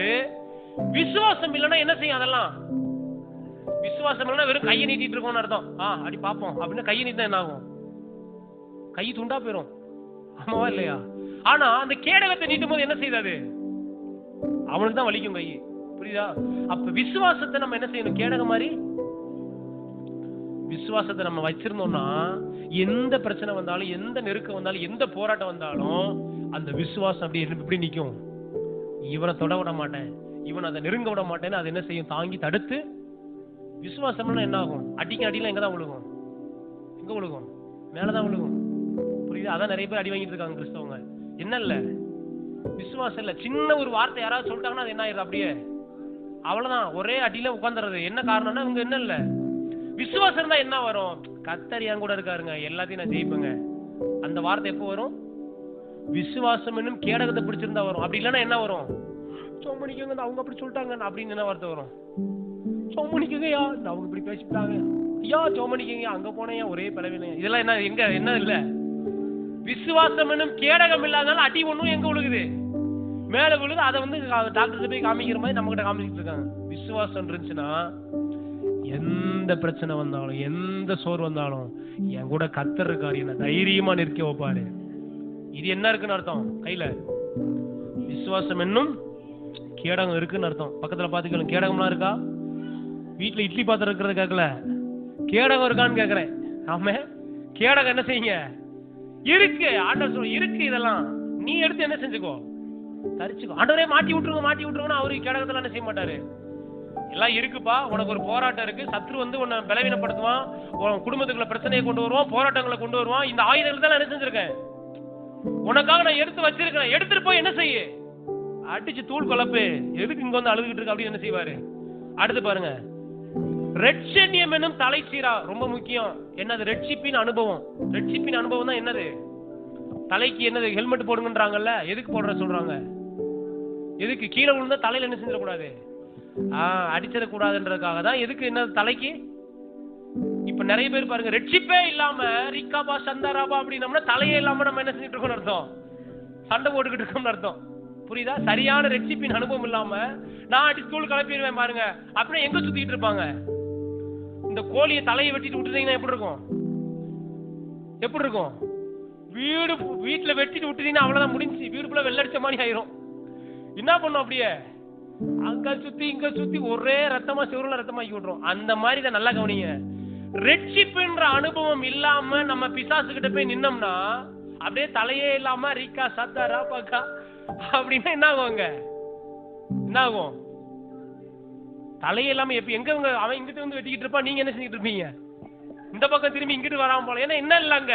விசுவாசம் இல்லைன்னா என்ன செய்யும்? அதெல்லாம் விசுவாசம் இல்லைன்னா வெறும் கையை நீட்டிட்டு இருக்கோம்னு அர்த்தம். அடி பார்ப்போம் அப்படின்னு கையை நீட்டா என்ன ஆகும்? கை துண்டா போயிரும். ஆமாவா இல்லையா? ஆனா அந்த கேடகத்தை நீட்டும் போது என்ன செய்யாது? அவனுக்கு தான் வலிக்கும் கை. புரியுதா? அப்ப விசுவாசத்தை நம்ம என்ன செய்யணும்? கேடகம் மாதிரி விசுவாசத்தை நம்ம வச்சிருந்தோம்னா எந்த பிரச்சனை வந்தாலும், எந்த நெருக்கம் வந்தாலும், எந்த போராட்டம் வந்தாலும் அந்த விசுவாசம் அப்படி எப்படி நிற்கும்? இவனை தொட விட மாட்டேன், இவன் அதை நெருங்க விட மாட்டேன்னு அது என்ன செய்யும்? தாங்கி தடுத்து. விசுவாசம்னா என்ன ஆகும்? அடிக்கலாம் எங்க தான் விழுகும்? எங்க விழுகும்? மேலதான் விழுகும். புரியுதா? அதான் நிறைய பேர் அடி வாங்கிட்டு இருக்காங்க கிறிஸ்தவங்க. என்ன இல்ல? விசுவாசம் இல்ல. சின்ன ஒரு வார்த்தை யாராவது சொல்லிட்டாங்கன்னா அது என்ன ஆயிடுது? அப்படியே அவ்வளவுதான், ஒரே அடியில உட்கார்ந்துறது. என்ன காரணம்னா இவங்க என்ன இல்ல? விசுவாசம் தான். என்ன வரும்? கர்த்தர் என் கூட இருக்காருங்க, எல்லாத்தையும் நான் ஜெயிப்பேங்க. அந்த வார்த்தை எப்போ வரும்? விசுவாசம் என்னும் கேடகத்தை பிடிச்சிருந்தா வரும். அப்படி இல்லைன்னா என்ன வரும்? சோமணிக்கங்க, அவங்க அப்படி சொல்லிட்டாங்க அப்படின்னு என்ன வார்த்தை வரும்? சோமணிக்கங்கயா, அவங்க இப்படி பேசிட்டாங்க, ஐயா ஜோமணிக்கீங்க, அங்க போனேன் ஒரே பலவீன, இதெல்லாம் என்ன எங்க என்ன இல்ல. விசுவாசம் என்னும் கேடகம் இல்லாதனால அடி ஒண்ணும் எங்க விழுகுது, மேல விழுது. அதை வந்து டாக்டர் போய் காமிக்கிற மாதிரி நம்ம கிட்ட காமிச்சிட்டு இருக்காங்க. விசுவாசம் இருந்துச்சுன்னா எந்த பிரச்சனை வந்தாலும் எந்த சோறு வந்தாலும் என் கூட கர்த்தர் இருக்காரு, என்ன தைரியமா நிற்க வைப்பாரு. இது என்ன இருக்குன்னு அர்த்தம்? கையில விசுவாசம் என்னும் கேடகம் இருக்குன்னு அர்த்தம். பக்கத்துல பாத்துக்கணும், கேடகம்லாம் இருக்கா? வீட்டுல இட்லி பாத்திரம் இருக்கிறது கேட்கல, கேடகம் இருக்கான்னு கேக்குறேன். ஆமா, கேடகம் என்ன செய்யுங்க இருக்கு. ஆண்டவர் சொல்ல இருக்கு, இதெல்லாம் நீ எடுத்து என்ன செஞ்சுக்கோ, தரிச்சுக்கோ. ஆண்டவரே மாட்டி விட்டுருங்கன்னா அவரு கேடகத்துல என்ன செய்ய மாட்டாரு. எல்லாம் இருக்குப்பா, உனக்கு ஒரு போராட்டம் இருக்கு, சத்ரு வந்து உன்னை பலவீனப்படுத்துவான், உன் குடும்பத்துக்குள்ள பிரச்சனையை கொண்டு வருவான், போராட்டங்களை கொண்டு வருவான். இந்த ஆயுதங்கள் தான் என்ன செஞ்சிருக்கேன், உனக்காக நான் எடுத்து வச்சிருக்கேன். எடுத்துட்டு போய் என்ன செய்ய, அடிச்சு தூள் குழப்பு. எதுக்கு இங்க வந்து அழுதுகிட்டு இருக்கு அப்படின்னு என்ன செய்வாரு. அடுத்து பாருங்க, ரெட்சண்யம் என்னும் தலைச்சீரா, ரொம்ப முக்கியம். என்னது? ரெட்சிப்பின் அனுபவம். ரெட்சிப்பின் அனுபவம் தான் என்னது? தலைக்கு என்னது? ஹெல்மெட் போடுங்கன்றாங்கல்ல, எதுக்கு போடுற சொல்றாங்க? எதுக்கு? கீழே விழுந்தா தலையில என்ன செஞ்சிடக்கூடாது, அடிச்சிட கூடாதுன்றதுக்காக தான். எதுக்கு? என்ன தலைக்கு? இப்ப நிறைய பேர் பாருங்க, ரெட்சிப்பே இல்லாம ரிக்காபா சந்தாராபா அப்படின்னம்னா தலையே இல்லாம நம்ம என்ன செஞ்சுட்டு இருக்கோம்னு அர்த்தம், சண்டை போட்டுக்கிட்டு இருக்கோம்னு அர்த்தம். புரியுதா? சரியான ரெட்சிப்பின் அனுபவம் இல்லாம நான் அடி ஸ்கூல் கிளப்பிடுவேன் பாருங்க, அப்படியே எங்க சுத்திட்டு இருப்பாங்க. இந்த கோழியை தலையை வெட்டிட்டு விட்டுட்டீங்கன்னா எப்படி இருக்கும்? எப்படி இருக்கும்? வீட்டுல வெட்டிட்டு விட்டுட்டீங்கன்னா அவ்வளவுதான், முடிஞ்சு. வீடு ஃபுல்லா வெள்ளடிச்ச மாதிரி ஆயிரும். என்ன பண்ணும்? அப்படியே அங்க சுத்தி இங்க சுத்தி ஒரே ரத்தமா, சிவருல ரத்தமாக்கி விட்டுரும். அந்த மாதிரி தான். நல்லா கவனிங்க, ரெட்சிப்புன்ற அனுபவம் இல்லாம நம்ம பிசாசு கிட்ட போய் நின்னோம்னா அப்படியே தலையே இல்லாம ரிக்கா சத்தா ராபாக்கா அப்படின்னா என்ன ஆகுங்க? என்ன ஆகும்? தலையே இல்லாம எங்க அவன் இங்கிட்டு வந்து வெட்டிக்கிட்டு இருப்பான், நீங்க என்ன செஞ்சுட்டு இருப்பீங்க? இந்த பக்கம் திரும்பி இங்கிட்டு வராம போல. ஏன்னா என்ன இல்லங்க,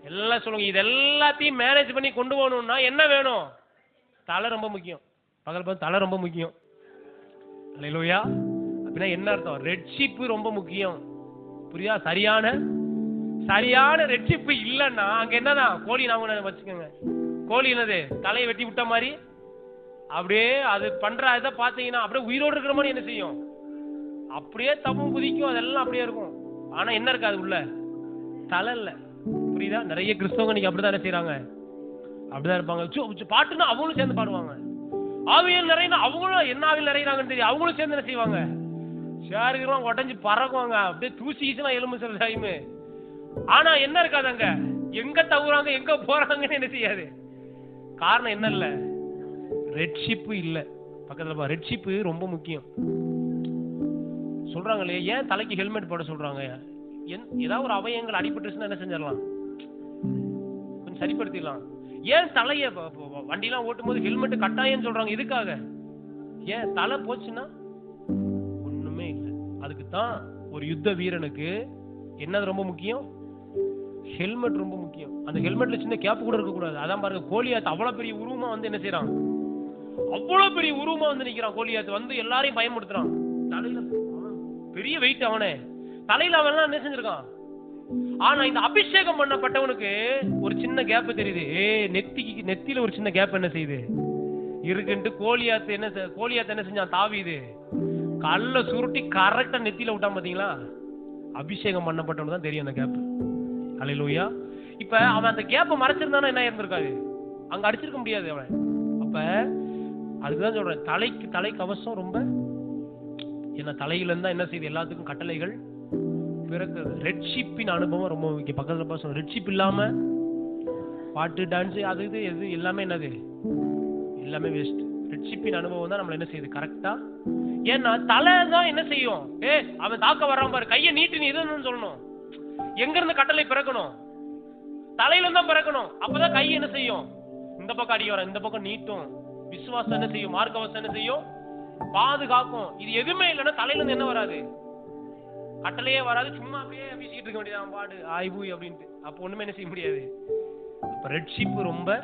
எல்லாம் சொல்லுங்க. இது எல்லாத்தையும் மேனேஜ் பண்ணி கொண்டு போகணும்னா என்ன வேணும்? தலை ரொம்ப முக்கியம். பகல் பார்த்து தலை ரொம்ப முக்கியம். அல்லேலூயா. அப்படின்னா என்ன அர்த்தம்? ரெட்சிப்பு ரொம்ப முக்கியம். புரியா? சரியான ரெட்சிப்பு இல்லைன்னா அங்க என்னதான்? கோழி நாம வச்சுக்கோங்க, கோழி என்னது? தலையை வெட்டி விட்ட மாதிரி அப்படியே அது பண்ற இதை பார்த்தீங்கன்னா அப்படியே உயிரோடு இருக்கிற மாதிரி என்ன செய்யும்? அப்படியே தப்பும் குதிக்கும், அதெல்லாம் அப்படியே இருக்கும். ஆனா என்ன இருக்காது உள்ள? தலை இல்ல. புரியுதா? நிறைய கிறிஸ்தவங்க நீங்க அப்படிதான் என்ன செய்யறாங்க, அப்படிதான் இருப்பாங்க. பாட்டுன்னா அவங்களும் சேர்ந்து பாடுவாங்க, ஆவியல் நிறைய அவங்களும் என்ன ஆவியல் நிறையிறாங்கன்னு தெரியும், அவங்களும் சேர்ந்து என்ன செய்வாங்க, ஷேருக்கிறோம் உடஞ்சி பறக்குவாங்க, அப்படியே தூசிச்சுன்னா எலும்பு சில டைமு. ஆனா என்ன இருக்காது அங்க, எங்க தகுறாங்க எங்க போறாங்கன்னு என்ன செய்யாது. காரணம் என்ன? இல்ல ரெட்ஷிப்பு இல்ல. பக்கத்துல ரெட்ஷிப்பு ரொம்ப முக்கியம். சொல்றாங்க இல்லையா, ஏன் தலைக்கு ஹெல்மெட் போட சொல்றாங்க? ஏதாவது ஒரு அவயங்கள் அடிபட்டுச்சுன்னா என்ன செஞ்சிடலாம், கொஞ்சம் சரிப்படுத்திடலாம். ஏன் தலைய வண்டிலாம் ஓட்டும் போது ஹெல்மெட் கட்டாயம் சொல்றாங்க? இதுக்காக. ஏன் தலை போச்சுன்னா ஒண்ணுமே இல்லை. அதுக்கு தான் ஒரு யுத்த வீரனுக்கு என்னது ரொம்ப முக்கியம்? ஹெல்மெட் ரொம்ப முக்கியம். அந்த ஹெல்மெட்ல சின்ன கேப் கூட இருக்க கூடாது. அதான் பாருங்க, கோலியாத் அவ்வளவு பெரிய உருவமா வந்து என்ன செய்யறான், அவ்வளவு பெரிய உருவமா வந்து நிக்கிறான். கோலியாத் வந்து எல்லாரையும் பயமுடுத்துறான். தலையில பெரிய வெயிட், அவனே தலையில அவன் என்ன செஞ்சிருக்கான். ஆனா இந்த அபிஷேகம் பண்ணப்பட்டவனுக்கு ஒரு சின்ன கேப் தெரியுது. நெத்தியில ஒரு சின்ன கேப் என்ன செய்யுது இருக்குன்ட்டு கோலியாத் என்ன செஞ்சான்? தாவீது கல்ல சுருட்டி கரெக்டா நெத்தியில விட்டான். பாத்தீங்களா? அபிஷேகம் பண்ணப்பட்டவனுக்கு தான் தெரியும் அந்த கேப். அல்லேலூயா. இப்ப அவன் அந்த கேப்பை மறைச்சிருந்தானா என்ன இருந்திருக்காது, அங்க அடிச்சிருக்க முடியாது அவன். அப்ப அதுக்குதான் சொல்றேன், தலை கவசம் ரொம்ப என்ன, தலையில இருந்தா என்ன செய்யுது, எல்லாத்துக்கும் கட்டளைகள் பிறக்குது. ரெட்ஷிப்பின் அனுபவம் ரொம்ப முக்கியம். பக்கத்துல பேசணும். ரெட்ஷிப் இல்லாம பாட்டு டான்ஸ் அது இது எது எல்லாமே என்னது, எல்லாமே வேஸ்ட். ரெட்ஷிப்பின் அனுபவம் தான் நம்மள என்ன செய்யுது கரெக்டா. ஏன்னா தலை தான் என்ன செய்யும், அவன் தாக்க வர்றான் பாரு, கையை நீட்டு நீ இதுன்னு சொல்லணும். எங்க இருந்து கட்டளை பிறக்கணும்? தலையில தான் பிறக்கணும். அப்பதான் கை என்ன செய்யும், இந்த பக்கம் அடி வர, இந்த பக்கம் நீட்டும். விசுவாசம் என்ன செய்யும், மார்க்கவசம் என்ன செய்யும், பாதுகாக்கும். இது எதுவுமே இல்லைன்னா தலையில இருந்து என்ன வராது, கட்டளையே வராது. சும்மா அப்படியே வீசிக்கிட்டு இருக்க வேண்டியதான் பாடு ஆய்வு அப்படின்ட்டு. அப்ப ஒண்ணுமே என்ன செய்ய முடியாது. அப்ப ரெட்ஷிப் ரொம்ப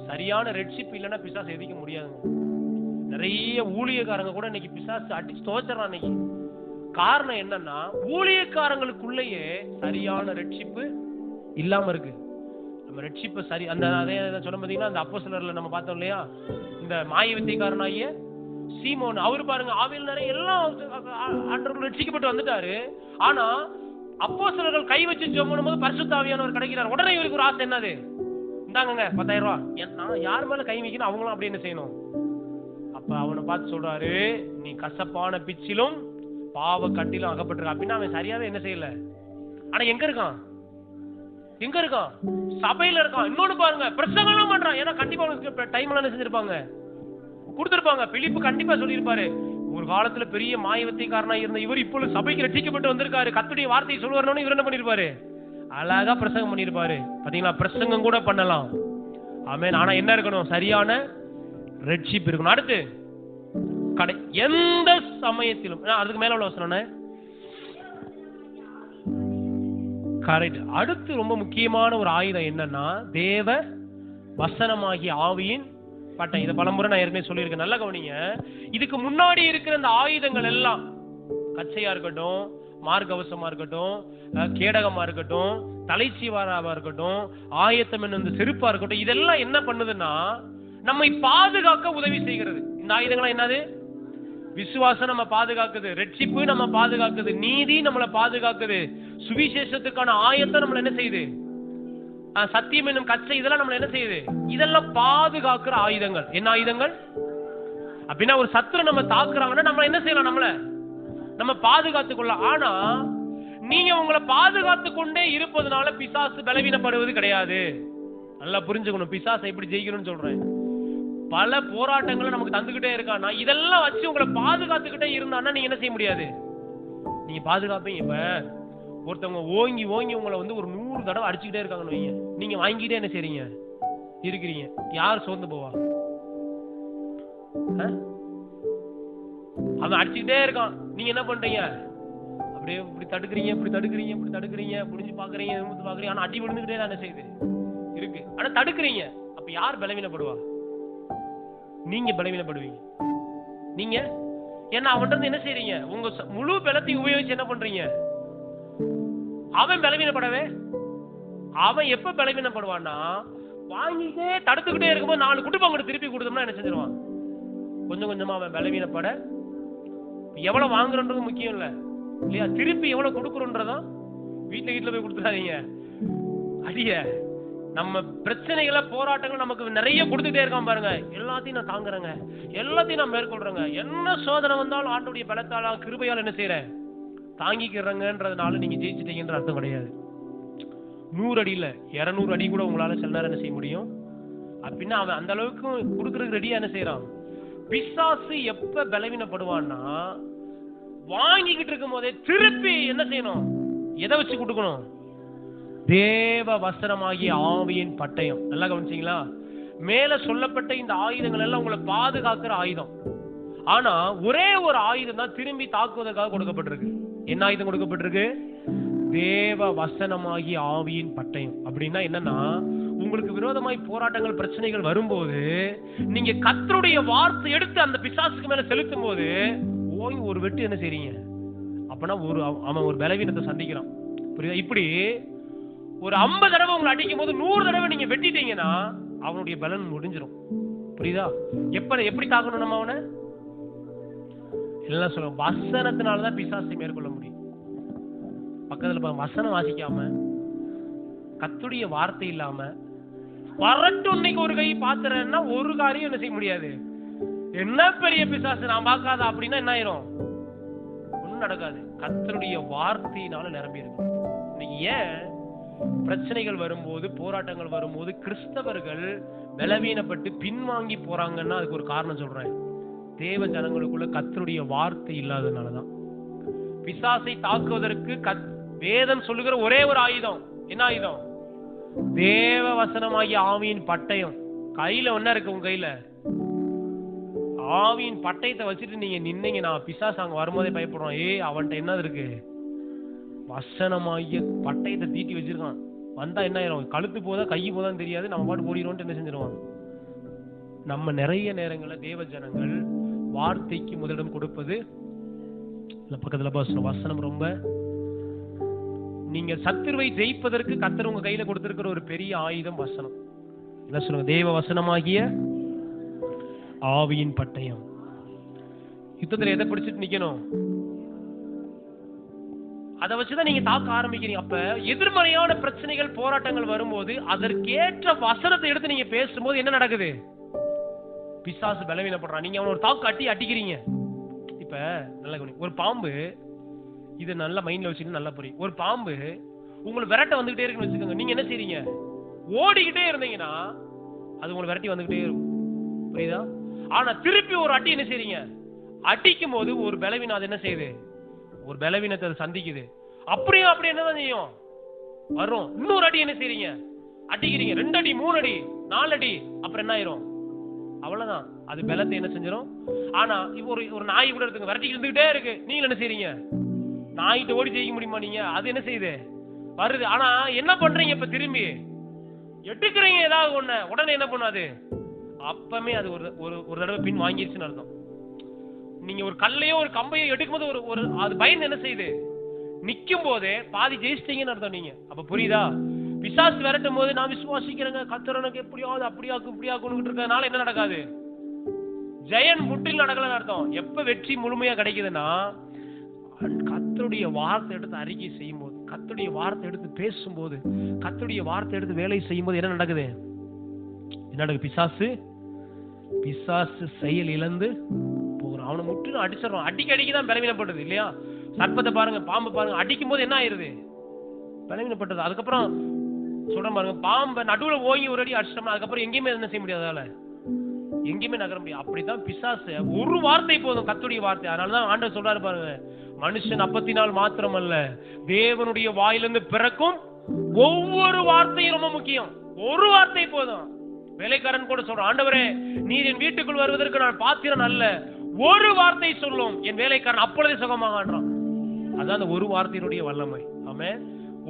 சரியான ரெட்ஷிப் இல்லைன்னா பிசாசு எதிக்க முடியாதுங்க. நிறைய ஊழியக்காரங்க கூட இன்னைக்கு பிசாசு அடிச்சு தோச்சறான் இன்னைக்கு. காரணம் என்னன்னா, ஊழியக்காரங்களுக்குள்ளேயே சரியான ரெட்ஷிப்பு இல்லாம இருக்கு. நம்ம ரெட்ஷிப்பை சரி அந்த அதே சொல்ல பாத்தீங்கன்னா, அந்த அப்போஸ்தலர்ல நம்ம பார்த்தோம் இல்லையா, இந்த மாய வித்தைக்காரனாகிய சீமோன் அவரு பாருங்க ஆவியில் நிறைய எல்லாம் ஆண்டவர்கள் ரட்சிக்கப்பட்டு வந்துட்டாரு. ஆனா அப்போஸ்தலர்கள் கை வச்சு ஜெபம் பண்ணும்போது பரிசுத்த ஆவியானவர் கிடைக்கிறார். உடனே இவருக்கு ஒரு ஆசை, என்னது, இந்தாங்க 10,000 ரூபாய், நான் யார் மேல கை வைக்கணும் அவங்களும் அப்படி என்ன செய்யணும். அப்ப அவனை பார்த்து சொல்றாரு, நீ கசப்பான பிச்சிலும் பாவ கட்டிலும் அகப்பட்டிருக்க. அப்படின்னா அவன் சரியாவே என்ன செய்யல. ஆனா எங்க இருக்கான், எங்க இருக்கான், சபையில இருக்கான். இன்னொன்னு பாருங்க, பிரசங்கம் பண்றான். ஏன்னா கண்டிப்பா அவனுக்கு டைம் எல்லாம் செஞ்சிருப்பாங்க, கொடுத்திருப்பாங்க. பிலிப்பு கண்டிப்பா சொல்லியிருப்பாரு, ஒரு காலத்துல பெரிய மாயவத்திக்காரனா இருந்த இவர் இப்பொழுது சபைக்கு ரட்சிக்கப்பட்டு வந்திருக்காரு, கர்த்தருடைய வார்த்தையை சொல்லுவாருன்னு இவர் என்ன பண்ணிருப்பாரு, அழகா பிரசங்கம் பண்ணிருப்பாரு. பாத்தீங்களா, பிரசங்கம் கூட பண்ணலாம். ஆமென். ஆனா என்ன இருக்கணும், சரியான ரட்சிப்பு இருக்கணும். அடுத்து எந்த சமயத்திலும், அதுக்கு மேல உள்ள வசனம் கரெக்ட். அடுத்து ரொம்ப முக்கியமான ஒரு ஆயுதம் என்னன்னா, தேவ வசனமாகிய ஆவியின் பட்டம். இதை பலமுறை நான் ஏற்கனவே சொல்லியிருக்கேன், நல்லா கவனிங்க. இதுக்கு முன்னாடி இருக்கிற அந்த ஆயுதங்கள் எல்லாம், கச்சையா இருக்கட்டும், மார்க்கவசமா இருக்கட்டும், கேடகமா இருக்கட்டும், தலைச்சீவாராவா இருக்கட்டும், ஆயத்தம் என்னும் செருப்பா இருக்கட்டும், இதெல்லாம் என்ன பண்ணுதுன்னா நம்மை பாதுகாக்க உதவி செய்கிறது. இந்த ஆயுதங்கள் என்னது, விசுவாசம் நம்ம பாதுகாக்குது, ரட்சிப்பு நம்ம பாதுகாக்குது, நீதி நம்மளை பாதுகாக்குது, சுவிசேஷத்துக்கான ஆயத்தம் நம்மள என்ன செய்யுது, சத்தியம் என்னும் கச்சை, இதெல்லாம் நம்மள என்ன செய்யுது, இதெல்லாம் பாதுகாக்கிற ஆயுதங்கள். என்ன ஆயுதங்கள் அப்படின்னா, ஒரு சத்துரு நம்ம தாக்குறாங்கன்னா நம்ம என்ன செய்யலாம், நம்ம பாதுகாத்துக் கொள்ளலாம். ஆனா நீங்க உங்களை பாதுகாத்து கொண்டே இருப்பதனால பிசாசு பலவீனப்படுவது கிடையாது. நல்லா புரிஞ்சுக்கணும், பிசாசை எப்படி ஜெயிக்கணும்னு சொல்றேன். பல போராட்டங்களை நமக்கு தந்துகிட்டே இருக்கானா, இதெல்லாம் வச்சு உங்களை பாதுகாத்துக்கிட்டே இருந்தான்னா நீங்க என்ன செய்ய முடியாது, நீங்க பாதுகாப்பீங்க. இப்ப ஒருத்தவங்க ஓங்கி ஓங்கி உங்களை வந்து ஒரு 100 தடவை அடிச்சுக்கிட்டே இருக்காங்கன்னு வைங்க, நீங்க வாங்கிட்டே என்ன செய்றீங்க இருக்கிறீங்க, யார் சோர்ந்து போவா, அவன் அடிச்சுக்கிட்டே இருக்கான், நீங்க என்ன பண்றீங்க, அப்படியே இப்படி தடுக்கிறீங்க, இப்படி தடுக்கிறீங்க, இப்படி தடுக்கிறீங்க, புடிஞ்சு பாக்குறீங்க, பாக்குறீங்க, ஆனா அடி விழுந்துகிட்டே தான் என்ன செய்யுது இருக்கு, ஆனா தடுக்கிறீங்க. அப்ப யார் பலவீனப்படுவா, நீங்க பலவீனப்படுவீங்க. நீங்க ஏன்னா அவன்கிட்ட என்ன செய்றீங்க, உங்க முழு பலத்தையும் உபயோகிச்சு என்ன பண்றீங்க, அவன் பலவீனப்படவே, அவன் எப்ப பலவீனப்படுவான்னா, வாங்கிட்டே தடுத்துக்கிட்டே இருக்கும்போது 4 குடும்பங்களை திருப்பி கொடுத்தோம்னா என்ன செஞ்சிருவான், கொஞ்சம் கொஞ்சமா அவன் பலவீனப்பட. எவ்வளவு வாங்குறன்றது முக்கியம் இல்ல இல்லையா, திருப்பி எவ்வளவு கொடுக்குறோன்றதான். வீட்டுல போய் கொடுத்துடாதீங்க அடிய. நம்ம பிரச்சனைகளை போராட்டங்கள் நமக்கு நிறைய கொடுத்துட்டே இருக்கான் பாருங்க, எல்லாத்தையும் நான் தாங்குறேங்க, எல்லாத்தையும் நான் மேற்கொள்றேங்க, என்ன சோதனை வந்தாலும் ஆண்டவருடைய பலத்தால கிருபையால் என்ன செய்யறேன், தாங்கிக்கிறேங்கன்றதுனால நீங்க ஜெயிச்சிட்டீங்கன்ற அர்த்தம் கிடையாது. 100 அடி இல்ல 200 அடி கூட உங்களால சில நேரம் என்ன செய்ய முடியும். அப்படின்னா அவன் அந்த அளவுக்கு கொடுக்கறதுக்கு ரெடியா என்ன செய்யறான். பிசாசு எப்ப பலவீனப்படுவான்னா, வாங்கிக்கிட்டு இருக்கும் போதே திருப்பி என்ன செய்யணும், எதை வச்சு கொடுக்கணும், தேவ வசனமாகிய ஆவியின் பட்டயம். நல்லா கவனிச்சீங்களா, மேல சொல்லப்பட்ட இந்த ஆயுதங்கள் எல்லாம் உங்களை பாதுகாக்கிற ஆயுதம். ஆனா ஒரே ஒரு ஆயுதம் தான் திரும்பி தாக்குவதற்காக கொடுக்கப்பட்டிருக்கு. என்ன ஆயுதம் கொடுக்கப்பட்டிருக்கு, தேவ வசனமாகிய ஆவியின் பட்டயம். அப்படின்னா என்னன்னா, உங்களுக்கு விரோதமாய் போராட்டங்கள் பிரச்சனைகள் வரும்போது நீங்க கர்த்தருடைய வார்த்தை எடுத்து அந்த பிசாசுக்கு மேல செலுத்தும் போது ஓங்கி ஒரு வெட்டு என்ன செய்றீங்க, அப்பனா அவன் ஒரு பலவீனத்தை சந்திக்கிறான். புரியுதா, இப்படி ஒரு 50 தடவை உங்களை அடிக்கும் போது 100 தடவை நீங்க வெட்டிட்டீங்கன்னா அவனுடைய பலன் முடிஞ்சிடும். புரியுதா, எப்படி தாக்கணும் நம்ம அவனை எல்லாம் சொல்லுவோம், வசனத்தினாலதான் பிசாசை மேற்கொள்ள முடியும். பக்கத்துல வசனம் வாசிக்காம, கர்த்தருடைய வார்த்தை இல்லாம வரட்டும் இன்னைக்கு ஒரு கை பாத்துறேன்னா ஒரு காரியம் என்ன செய்ய முடியாது. என்ன பெரிய பிசாசு நான் பார்க்காத அப்படின்னா என்ன ஆயிரும், ஒண்ணும் நடக்காது. கர்த்தருடைய வார்த்தையினால நிரம்பி இருக்கும். இன்னைக்கு ஏன் பிரச்சனைகள் வரும்போது போராட்டங்கள் வரும்போது கிறிஸ்தவர்கள் பலவீனப்பட்டு பின்வாங்கி போறாங்கன்னா அதுக்கு ஒரு காரணம் சொல்றேன். தேவ ஜனங்களுக்குள்ள கர்த்தருடைய வார்த்தை இல்லாதனாலதான். பிசாசை தாக்குவதற்கு வேதம் சொல்லுகிற ஒரே ஒரு ஆயுதம், என்ன ஆயுதம், தேவ வசனமாகிய ஆவியின் பட்டயம். கையில ஒன்னா இருக்கு, உங்க கையில ஆவியின் பட்டயத்தை வச்சுட்டு நீங்க நின்னீங்க, நான் பிசாசு அங்க வரும்போதே பயப்படுறோம். அவன்கிட்ட என்ன இருக்கு, வசனமாகிய பட்டயத்தை தீட்டி வச்சிருக்கான். வந்தா என்ன ஆயிரும், கழுத்து போதா கை போதான்னு தெரியாது, நம்ம பாட்டு ஓடிடுவோம். என்ன செஞ்சிருவான். நம்ம நிறைய நேரங்களில் தேவ ஜனங்கள் வார்த்தைக்கு முதலிடம் கொடுப்பது பக்கத்துல வசனம். ரொம்ப நீங்க சத்துருவை ஜெயிப்பதற்கு கர்த்தர் உங்க கையில கொடுத்திருக்கிற ஒரு பெரிய ஆயுதம் வசனம். என்ன சொல்லுங்க, தேவ வசனமாகிய ஆவியின் பட்டயம். யுத்தத்துல எதை பிடிச்சிட்டு நிக்கணும்? அதை வச்சுதான் நீங்க தாக்க ஆரம்பிக்கிறீங்க. அப்ப எதிர்மறையான பிரச்சனைகள், போராட்டங்கள் வரும்போது அதற்கேற்ற வசனத்தை எடுத்து நீங்க பேசும்போது என்ன நடக்குது? பிசாசு பலவீனப்படுறான். நீங்க அவன ஒரு தாக்கு அடிக்கிறீங்க. இப்ப நல்ல ஒரு பாம்பு, இது நல்ல மைண்ட்ல வச்சுட்டு நல்லா புரியும். ஒரு பாம்பு உங்களை விரட்ட வந்துகிட்டே இருக்குன்னு வச்சுக்கோங்க. நீங்க என்ன செய்றீங்க? ஓடிக்கிட்டே இருந்தீங்கன்னா அது உங்களை விரட்டி வந்துகிட்டே இருக்கும். புரியுதா? ஆனா திருப்பி ஒரு அடி என்ன செய்றீங்க? அடிக்கும் போது ஒரு பலவீனம் அது என்ன செய்யுது? ஒரு பலவீனத்தை சந்திக்குது. அப்படியே என்னதான் செய்யும்? வரும். இன்னொரு அடி என்ன செய்றீங்க? அடிக்கிறீங்க. 2 அடி, 3 அடி, 4 அடி. அப்புறம் என்ன ஆயிரும்? அவ்வளவுதான். அது பலத்தை என்ன செஞ்சிடும்? ஆனா இப்போ ஒரு நாய் கூட எடுத்துங்க, விரட்டி இருந்துகிட்டே இருக்கு. நீங்க என்ன செய்றீங்க? நாய்கிட்ட ஓடி ஜெயிக்க முடியுமா நீங்க? அது என்ன செய்யுது? வருது. ஆனா என்ன பண்றீங்க? இப்ப திரும்பி எடுக்கிறீங்க ஏதாவது ஒண்ணு, உடனே என்ன பண்ணாது? அப்பமே அது ஒரு தடவை பின் வாங்கிருச்சுன்னு அர்த்தம். நீங்க ஒரு கல்லையோ ஒரு கம்பையோ எடுக்கும்போது ஒரு அது பயந்து என்ன செய்யுது? நிக்கும் போதே பாதி ஜெயிச்சிட்டீங்கன்னு அர்த்தம் நீங்க. அப்ப புரியுதா? பிசாசு விரட்டும் போது நான் விசுவாசிக்கிறேங்க, கர்த்தரனுக்கு எப்படியாவது அப்படியாக்கும் இப்படியாக்குன்னு இருக்கறதுனால என்ன நடக்காது? ஜெயன் முற்றிலும் நடக்கலன்னு அர்த்தம். எப்ப வெற்றி முழுமையா கிடைக்குதுன்னா, கர்த்தருடைய வார்த்தை எடுத்து அறிக்கை செய்யும் போது, கர்த்தருடைய வார்த்தை எடுத்து பேசும்போது, கர்த்தருடைய வார்த்தை எடுத்து வேலை செய்யும் போது என்ன நடக்குது? என்ன நடக்குது? பிசாசு செயல் இழந்து போகிறான். அவனை முற்றிலும் அடிச்சிடறான். அடிக்கதான் பலவீனப்பட்டது இல்லையா? சர்ப்பத்தை பாருங்க, பாம்பு பாருங்க, அடிக்கும் போது என்ன ஆயிருது? பலவீனப்பட்டது. அதுக்கப்புறம் சொல்ற பாருங்க, பாம்பை நடுவுல ஓங்கி ஒரு அடி அடிச்சிட்டோம்னா அதுக்கப்புறம் எங்கேயுமே என்ன செய்ய முடியாது, அதால எங்கேயுமே நகர முடியாது. அப்படிதான் பிசாசு. ஒரு வார்த்தை போதும், கர்த்தருடைய வார்த்தை. அதனாலதான் ஆண்டவர் சொல்றாரு பாருங்க, மனுஷன் அப்பத்தினால் மாத்திரம் அல்ல, தேவனுடைய வாயிலிருந்து பிறக்கும் ஒவ்வொரு வார்த்தையும் ரொம்ப முக்கியம். ஒரு வார்த்தை போதும். வேலைக்காரன் கூட சொல்றான், ஆண்டவரே நீர் என் வீட்டுக்குள் வருவதற்கு நான் பாத்திரம் அல்ல, ஒரு வார்த்தை சொல்லும் என் வேலைக்காரன் அப்பொழுதே சுகமாகன்றான். அதான் அந்த ஒரு வார்த்தையினுடைய வல்லமை. ஆமென்.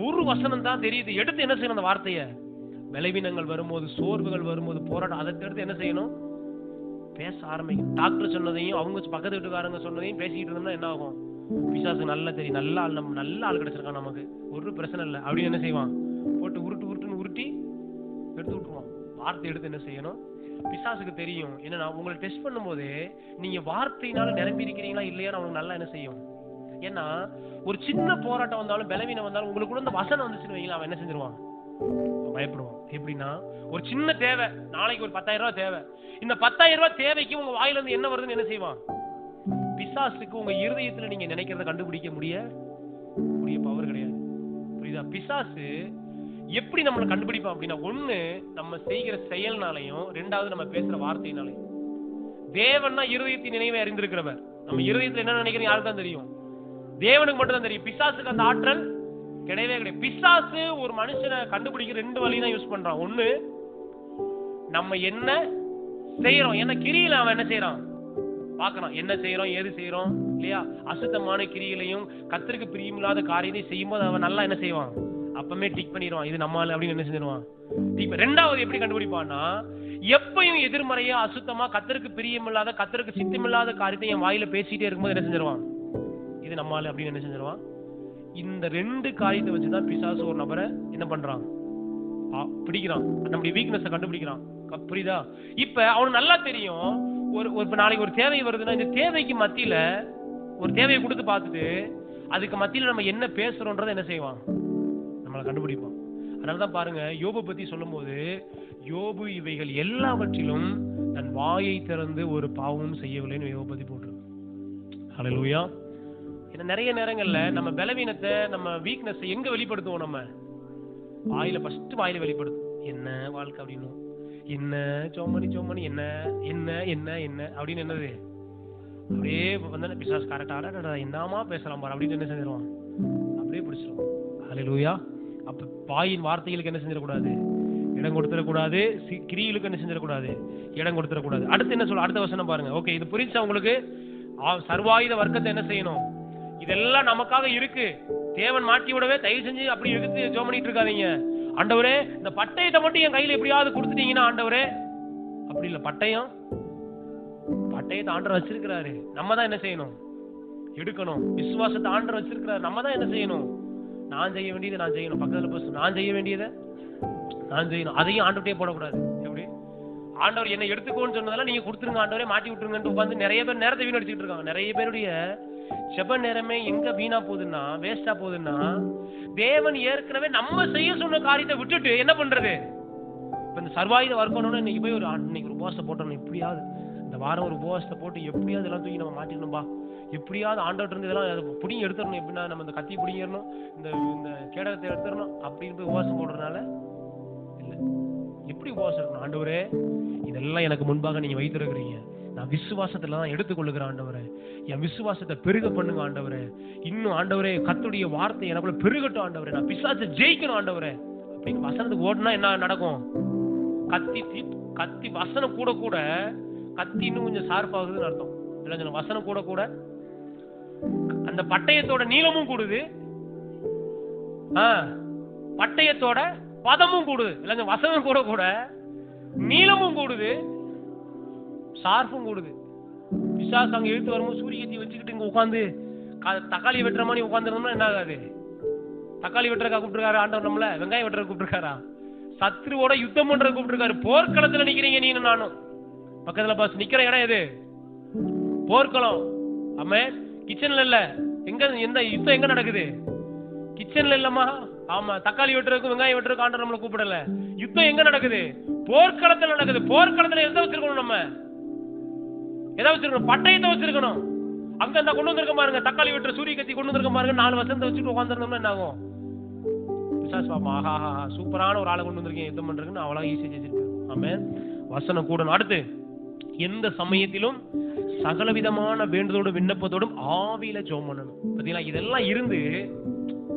ஒரு வசனம் தான் தெரியுது. எடுத்து என்ன செய்யணும்? அந்த வார்த்தைய பலவீனங்கள் வரும்போது, சோர்வுகள் வரும்போது, போராட்டம், அதை எடுத்து என்ன செய்யணும்? பேச ஆரம்பிக்கும். டாக்டர் சொன்னதையும் அவங்க பக்கத்து வீட்டுக்காரங்க சொன்னதையும் பேசிக்கிட்டு இருந்தோம்னா என்ன ஆகும்? பிசாசு நல்லா தெரியும், நல்ல ஆள், நம்ம நல்ல ஆள் கிடைச்சிருக்கான், நமக்கு ஒரு பிரச்சனை இல்லை அப்படின்னு என்ன செய்வான்? போட்டு உருட்டுன்னு உருட்டி எடுத்து விட்டுருவான். வார்த்தை எடுத்து என்ன செய்யணும்? பிசாசுக்கு தெரியும் என்னன்னா, உங்களை டெஸ்ட் பண்ணும் போது நீங்க வார்த்தையினால நிரம்பி இருக்கிறீங்களா இல்லையான்னு அவனுக்கு நல்லா என்ன செய்யும்? ஏன்னா ஒரு சின்ன போராட்டம் வந்தாலும், பலவீனம் வந்தாலும், உங்களுக்கு இந்த வசனம் வந்துச்சுன்னு வைங்களா, அவன் என்ன செஞ்சிருவான்? பயப்படுவான். எப்படின்னா, ஒரு சின்ன தேவை, நாளைக்கு ஒரு 10,000 ரூபாய் தேவை. இந்த 10,000 ரூபாய் தேவைக்கு உங்க வாயில இருந்து என்ன வருதுன்னு என்ன செய்வான்? பிசாசுக்கு உங்க இருதயத்துல நீங்க நினைக்கிறத கண்டுபிடிக்க முடிய பவர் கிடையாது. புரியுதா? பிசாசு எப்படி நம்மளை கண்டுபிடிப்பான் அப்படின்னா, ஒண்ணு நம்ம செய்கிற செயல்னாலையும், 2வது நம்ம பேசுற வார்த்தையினாலையும். தேவன்னா இருதயத்தின் நினைவை அறிந்திருக்கிறவர். நம்ம இருதயத்துல என்ன நினைக்கிறோம் யாருக்கு தான் தெரியும்? தேவனுக்கு மட்டும் தான் தெரியும். பிசாசுக்கு அந்த ஆற்றல் கிடையவே கிடையாது. பிசாசு ஒரு மனுஷனை கண்டுபிடிக்க 2 வழி தான் யூஸ் பண்றான். ஒண்ணு, நம்ம என்ன செய்யறோம், என்ன கிரியில அவன் என்ன செய்யறான் பார்க்கணும். என்ன செய்யறோம், ஏது செய்யறோம் இல்லையா? அசுத்தமான கிரியிலையும் கர்த்தருக்கு பிரியமில்லாத காரியத்தை செய்யும் போது அவன் நல்லா என்ன செய்வான்? அப்பமே டிக் பண்ணிடுவான், இது நம்மால அப்படின்னு என்ன செஞ்சிருவான்? 2வது எப்படி கண்டுபிடிப்பான்னா, எப்பயும் எதிர்மறையா, அசுத்தமா, கர்த்தருக்கு பிரியமில்லாத, கர்த்தருக்கு சித்தமில்லாத காரியத்தை என் வாயில பேசிட்டே இருக்கும்போது என்ன செஞ்சிருவான்? இது நம்மால அப்படின்னு என்ன செஞ்சிருவான்? இந்த 2 காரியத்தை வச்சுதான் பிசாசு ஒரு நபரை என்ன பண்றான்? பிடிக்கிறான். நம்முடைய வீக்னஸ் கண்டுபிடிக்கிறான். புரியுதா? இப்ப அவனுக்கு நல்லா தெரியும், ஒரு நாளைக்கு ஒரு தேவை வருதுன்னா, இந்த தேவைக்கு மத்தியில ஒரு தேவையை கொடுத்து பார்த்துட்டு அதுக்கு மத்தியில நம்ம என்ன பேசுறோன்றதை என்ன செய்வான்? நம்மளை கண்டுபிடிப்பான். அதனாலதான் பாருங்க, யோபு பத்தி சொல்லும் போது, யோபு இவைகள் எல்லாவற்றிலும் தன் வாயை திறந்து ஒரு பாவமும் செய்யவில்லைன்னு யோபு பத்தி போட்டிருக்கு. ஹல்லேலூயா. ஏன்னா நிறைய நேரங்கள்ல நம்ம பலவீனத்தை, நம்ம வீக்னஸ் எங்க வெளிப்படுத்துவோம்? நம்ம வாயில வாயில வெளிப்படுத்தும். என்ன வாழ்க்கை அப்படின்னு, என்ன சோமனி என்ன என்ன என்ன என்ன அப்படின்னு என்னது அப்படியே வந்து பிசாசு கரெக்டா என்னமா பேசலாம் பாரு அப்படின்னு என்ன செஞ்சிருவான்? அப்படியே பிடிச்சிடும். ஹல்லேலூயா. அப்ப வாயின் வார்த்தைகளுக்கு என்ன செஞ்சிடக்கூடாது? இடம் கொடுத்துடக்கூடாது. கிரியிலுக்கு என்ன செஞ்சிடக்கூடாது? இடம் கொடுத்துடக்கூடாது. அடுத்து என்ன சொல்ல? அடுத்த வசனம் பாருங்க. ஓகே, இது புரிஞ்சா உங்களுக்கு? சர்வாயுத வர்க்கத்தை என்ன செய்யணும்? இதெல்லாம் நமக்காக இருக்கு. தேவன் மாட்டி விடவே தயவு செஞ்சு அப்படி எடுத்து ஜெபம் பண்ணிட்டு இருக்காதீங்க. ஆண்டவரே இந்த பட்டயத்தை மட்டும் என் கையில எப்படியாவது கொடுத்துட்டீங்கன்னா, ஆண்டவரே அப்படி இல்ல, பட்டயத்தை ஆண்டவர் வச்சிருக்கிறாரு. நம்ம தான் என்ன செய்யணும்? எடுக்கணும். விசுவாசத்தை ஆண்டவர் வச்சிருக்கிறாரு. நம்ம தான் என்ன செய்யணும்? நான் செய்ய வேண்டியதை நான் செய்யணும். பக்கத்துல நான் செய்ய வேண்டியதை நான் செய்யணும். அதையும் ஆண்டவர்கிட்டயே போடக்கூடாது. எப்படி? ஆண்டவர் என்னை எடுத்துக்கோன்னு சொன்னதெல்லாம் நீங்க கொடுத்துருங்க ஆண்டவரே, மாட்டி விட்டுருங்கன்னு உட்காந்து நிறைய பேர் நேரத்தை வீணடிச்சுட்டு இருக்காங்க. நிறைய பேருடைய ஜெப நேரமே எங்க வீணா போகுதுன்னா, வேஸ்டா போகுதுன்னா, தேவன் ஏற்கனவே நம்ம செய்ய சொன்ன காரியத்தை விட்டுட்டு என்ன பண்றது? இப்ப இந்த சர்வாயுத வர்க்கணும்னு இன்னைக்கு போய் இன்னைக்கு ஒரு உபவாசத்தை போட்டோம், எப்படியாவது இந்த வாரம் ஒரு உபவாசத்தை போட்டு எப்படியாவது எல்லாம் தூக்கி நம்ம மாட்டிக்கணும்பா, எப்படியாவது ஆண்டவர்ட்ட இருந்து இதெல்லாம் பிடிங்கி எடுத்துடணும், எப்படின்னா நம்ம இந்த கத்தி பிடிங்கிடணும், இந்த கேடகத்தை எடுத்துடணும் அப்படின்னு போய் உபவாசம் போடுறதுனால இல்ல. எப்படி உபவாசம் இருக்கணும்? ஆண்டவரே இதெல்லாம் எனக்கு முன்பாக நீங்க வைத்திருக்கிறீங்க, நான் விசுவாசத்துல தான் எடுத்துக்கொள்ளுகிறேன் ஆண்டவரே, என் விசுவாசத்தை பெருக பண்ணுங்க ஆண்டவரே, இன்னும் ஆண்டவரே கர்த்தருடைய வார்த்தை எனக்குள்ள பெருகட்டும் ஆண்டவரே, நான் பிசாசை ஜெயிக்கணும் ஆண்டவரே அப்படின்னு வசனத்துக்கு ஓடுனா என்ன நடக்கும்? கத்தி வசனம் கூட கூட கத்தி இன்னும் கொஞ்சம் ஷார்ப்பாகுதுன்னு அர்த்தம். இல்ல வசனம் கூட கூட அந்த பட்டயத்தோட நீளமும் கூடுது, பட்டயத்தோட பதமும் கூடுது. இல்ல வசனம் கூட கூட நீளமும் கூடுது, ஷார்ப்பும் கூடுது. பிசாசு அங்க இழுத்து வரும்போது சூரியகத்தி வச்சுக்கிட்டு இங்க உட்காந்து தக்காளி வெட்டுற மாதிரி உட்காந்துருந்தோம்னா என்ன ஆகாது? தக்காளி வெட்டுறக்கா கூப்பிட்டுருக்காரு ஆண்டவர் நம்மள? வெங்காயம் வெட்டுற கூப்பிட்டுருக்காரா? சத்ருவோட யுத்தம் பண்ற கூப்பிட்டுருக்காரு. போர்க்களத்துல நிக்கிறீங்க நீனும் நானும். பக்கத்துல பாஸ் நிக்கிற இடம் எது? போர்க்களம். ஆமா, கிச்சன்ல இல்ல. எங்க எந்த யுத்தம் எங்க நடக்குது? கிச்சன்ல இல்லம்மா. ஆமா, தக்காளி வெட்டுறதுக்கு வெங்காயம் வெட்டுறதுக்கு ஆண்டவர் நம்மளை கூப்பிடல. யுத்தம் எங்க நடக்குது? போர்க்களத்துல நடக்குது. போர்க்களத்துல எதை வச்சிருக்கணும்? நம்ம எதை வச்சிருக்கணும்? பட்டயத்தை வச்சிருக்கணும். அங்க இந்த கொண்டு வந்திருக்க பாருங்க, தக்காளி வெட்டுற சூரிய கத்தி கொண்டு வந்திருக்க பாருங்க, 4 வசனத்தை வச்சுட்டு உட்காந்துருந்தோம்னா என்ன ஆகும்? பிசாசு பாப்பா, ஆஹா சூப்பரான ஒரு ஆளை கொண்டு வந்திருக்கேன் யுத்தம் பண்றதுன்னு அவ்வளவு ஈஸியா செஞ்சிருக்கேன். ஆமென். வசனம் கூடணும். அடுத்து, எந்த சமயத்திலும் சகலவிதமான வேண்டுதலோடு விண்ணப்பத்தோடும் ஆவியில ஜெபம் பண்ணணும். பாத்தீங்களா? இதெல்லாம் இருந்து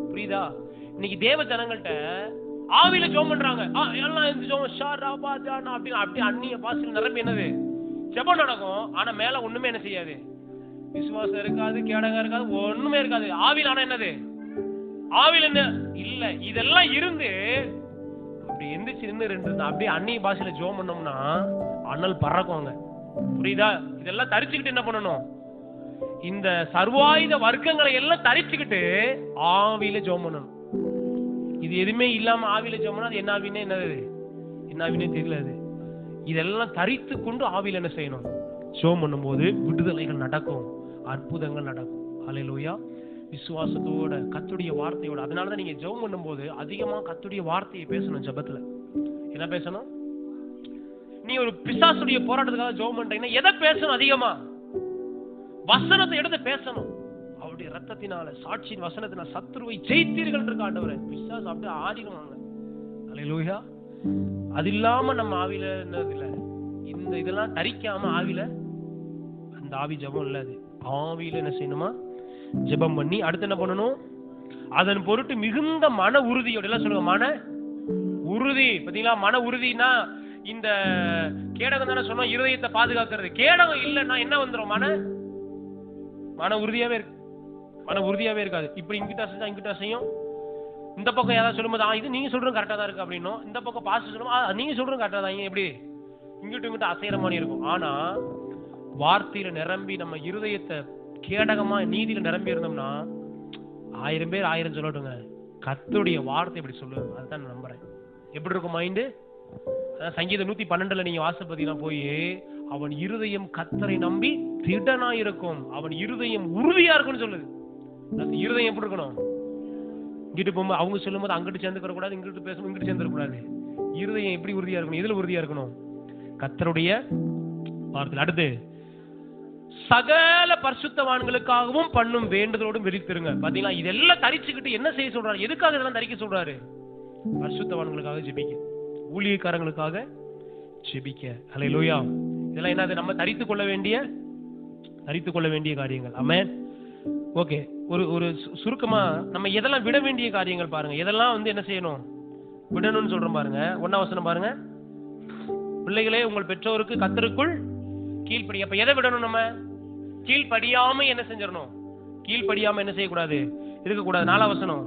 புரியுதா? இன்னைக்கு தேவ ஜனங்கள்ட்ட ஆவியில ஜெபம் பண்றாங்க. எல்லாம் அப்படி அந்நிய பாசையில் நிரம்பி என்னது ஜெபம் நடக்கும். ஆனா மேல ஒண்ணுமே என்ன செய்யாது? விசுவாசம் இருக்காது, கேடகம் இருக்காது, ஒண்ணுமே இருக்காது. ஆவியில் ஆனா என்னது? ஆவியில் என்ன இல்ல. இதெல்லாம் இருந்து அப்படி எந்திரிச்சு இருந்து அப்படியே அந்நிய பாஷையில ஜெபம் பண்ணோம்னா அனல் பறக்குவாங்க. புரியுதா? இதெல்லாம் தரிச்சுக்கிட்டு என்ன பண்ணணும்? இந்த சர்வாயுத வர்க்கங்களை எல்லாம் தரிச்சுக்கிட்டு ஆவியில ஜெபம் பண்ணணும். இது எதுவுமே இல்லாம ஆவியில ஜெபம் பண்ணா அது என்ன ஆவினே என்னது? என்ன ஆவினே தெரியல. இதெல்லாம் தரித்து கொண்டு ஆவியில என்ன செய்யணும்? ஜெபம் பண்ணும்போது விடுதலைகள் நடக்கும், அற்புதங்கள் நடக்கும். ஹல்லேலூயா. விசுவாசத்தோட கர்த்தருடைய வார்த்தையோட. அதனாலதான் நீங்க ஜெபம் பண்ணும்போது அதிகமா கர்த்தருடைய வார்த்தையை பேசணும். ஜெபத்துல என்ன பேசணும்? நீ ஒரு பிசாசுடைய போராட்டத்துக்காக ஜெபம் பண்றீங்கன்னா எதை பேசணும்? அதிகமா வசனத்தை எடுத்து பேசணும். அவருடைய ரத்தத்தினால, சாட்சியின் வசனத்தினால சத்துருவை ஜெயித்தீர்கள் இருக்கு ஆண்டவரே. பிசாசு அப்படியே ஆடிடுவாங்க. ஹல்லேலூயா. அது இல்லாம நம்ம ஆவியில என்னது இல்ல, இந்த இதெல்லாம் தரிக்காம ஆவியில அந்த ஆவி ஜெபம் இல்ல. அது ஆவியில என்ன செய்யணுமா? ஜெபம் பண்ணி அடுத்து என்ன பண்ணணும்? அதன் பொருட்டு மிகுந்த மன உறுதியோட. எல்லாம் சொல்லுங்க, மன உறுதி. பாத்தீங்களா? மன உறுதினா இந்த கேடகம் தானே சொன்னோம், இருதயத்தை பாதுகாக்கிறது. கேடகம் இல்லைன்னா என்ன வந்துடும்? மன உறுதியாவே இருக்கு. மன உறுதியாவே இருக்காது. இப்படி இங்கிட்ட செஞ்சா இங்கிட்ட செய்யும். இந்த பக்கம் யாராவது சொல்லும்போது இது நீங்க சொல்றது கரெக்டா தான் இருக்கு அப்படின்னும், இந்த பக்கம் பாஸ் சொல்லுவோம் நீங்க சொல்றது கரெக்டா தான், எப்படி இங்கிட்ட இங்கிட்ட அசைகிற மாதிரி இருக்கும். ஆனா வார்த்தையில நிரம்பி நம்ம இருதயத்தை கேடகமா நீதியில நிரம்பி இருந்தோம்னா 1000 பேர் 1000 சொல்லட்டுங்க, கர்த்தருடைய வார்த்தை இப்படி சொல்லுவாங்க. அதுதான் நான் நம்புறேன். எப்படி இருக்கும் மைண்டு? அதான் சங்கீதம் 112 நீங்க வாசப்பதினா போய், அவன் இருதயம் கர்த்தரை நம்பி திடனா இருக்கும், அவன் இருதயம் உறுதியா இருக்கும்னு சொல்லுது. இருதயம் எப்படி இருக்கணும்? இங்கிட்டு போகும்போது அவங்க சொல்லும் போது அங்கிட்டு சேர்ந்துக்கிற கூடாது, இங்கிட்டு பேசணும், இங்கிட்டு சேர்ந்துக்க கூடாது. இருதயம் எப்படி உறுதியா இருக்கணும்? எதுல உறுதியா இருக்கணும்? கர்த்தருடைய வார்த்தை. அடுத்து, சகல பரிசுத்தவான்களுக்காகவும் பண்ணும் வேண்டுதலோடும் விரித்திருங்க. பாத்தீங்களா? இதெல்லாம் தரிச்சுக்கிட்டு என்ன செய்ய சொல்றாரு? எதுக்காக இதெல்லாம் தரிக்க சொல்றாரு? பரிசுத்தவான்களுக்காக ஜெபிக்க, ஊழியக்காரங்களுக்காக ஜெபிக்க. ஹல்லேலூயா. இதெல்லாம் என்னது? நம்ம தரித்துக் கொள்ள வேண்டிய காரியங்கள். ஆமென். ஓகே, ஒரு சுருக்கமா நம்ம எதெல்லாம் விட வேண்டிய காரியங்கள் பாருங்க. எதெல்லாம் என்ன செய்யணும்? விடணும்னு சொல்றோம் பாருங்க. 1ஆம் வசனம் பாருங்க. பிள்ளைகளே, உங்கள் பெற்றோருக்கு கர்த்தருக்குள் கீழ்ப்படி. அப்ப எதை விடணும்? நம்ம கீழ்ப்படியாம என்ன செஞ்சிடணும்? கீழ்ப்படியாம என்ன செய்யக்கூடாது? இருக்கக்கூடாது. 4ஆம் வசனம்,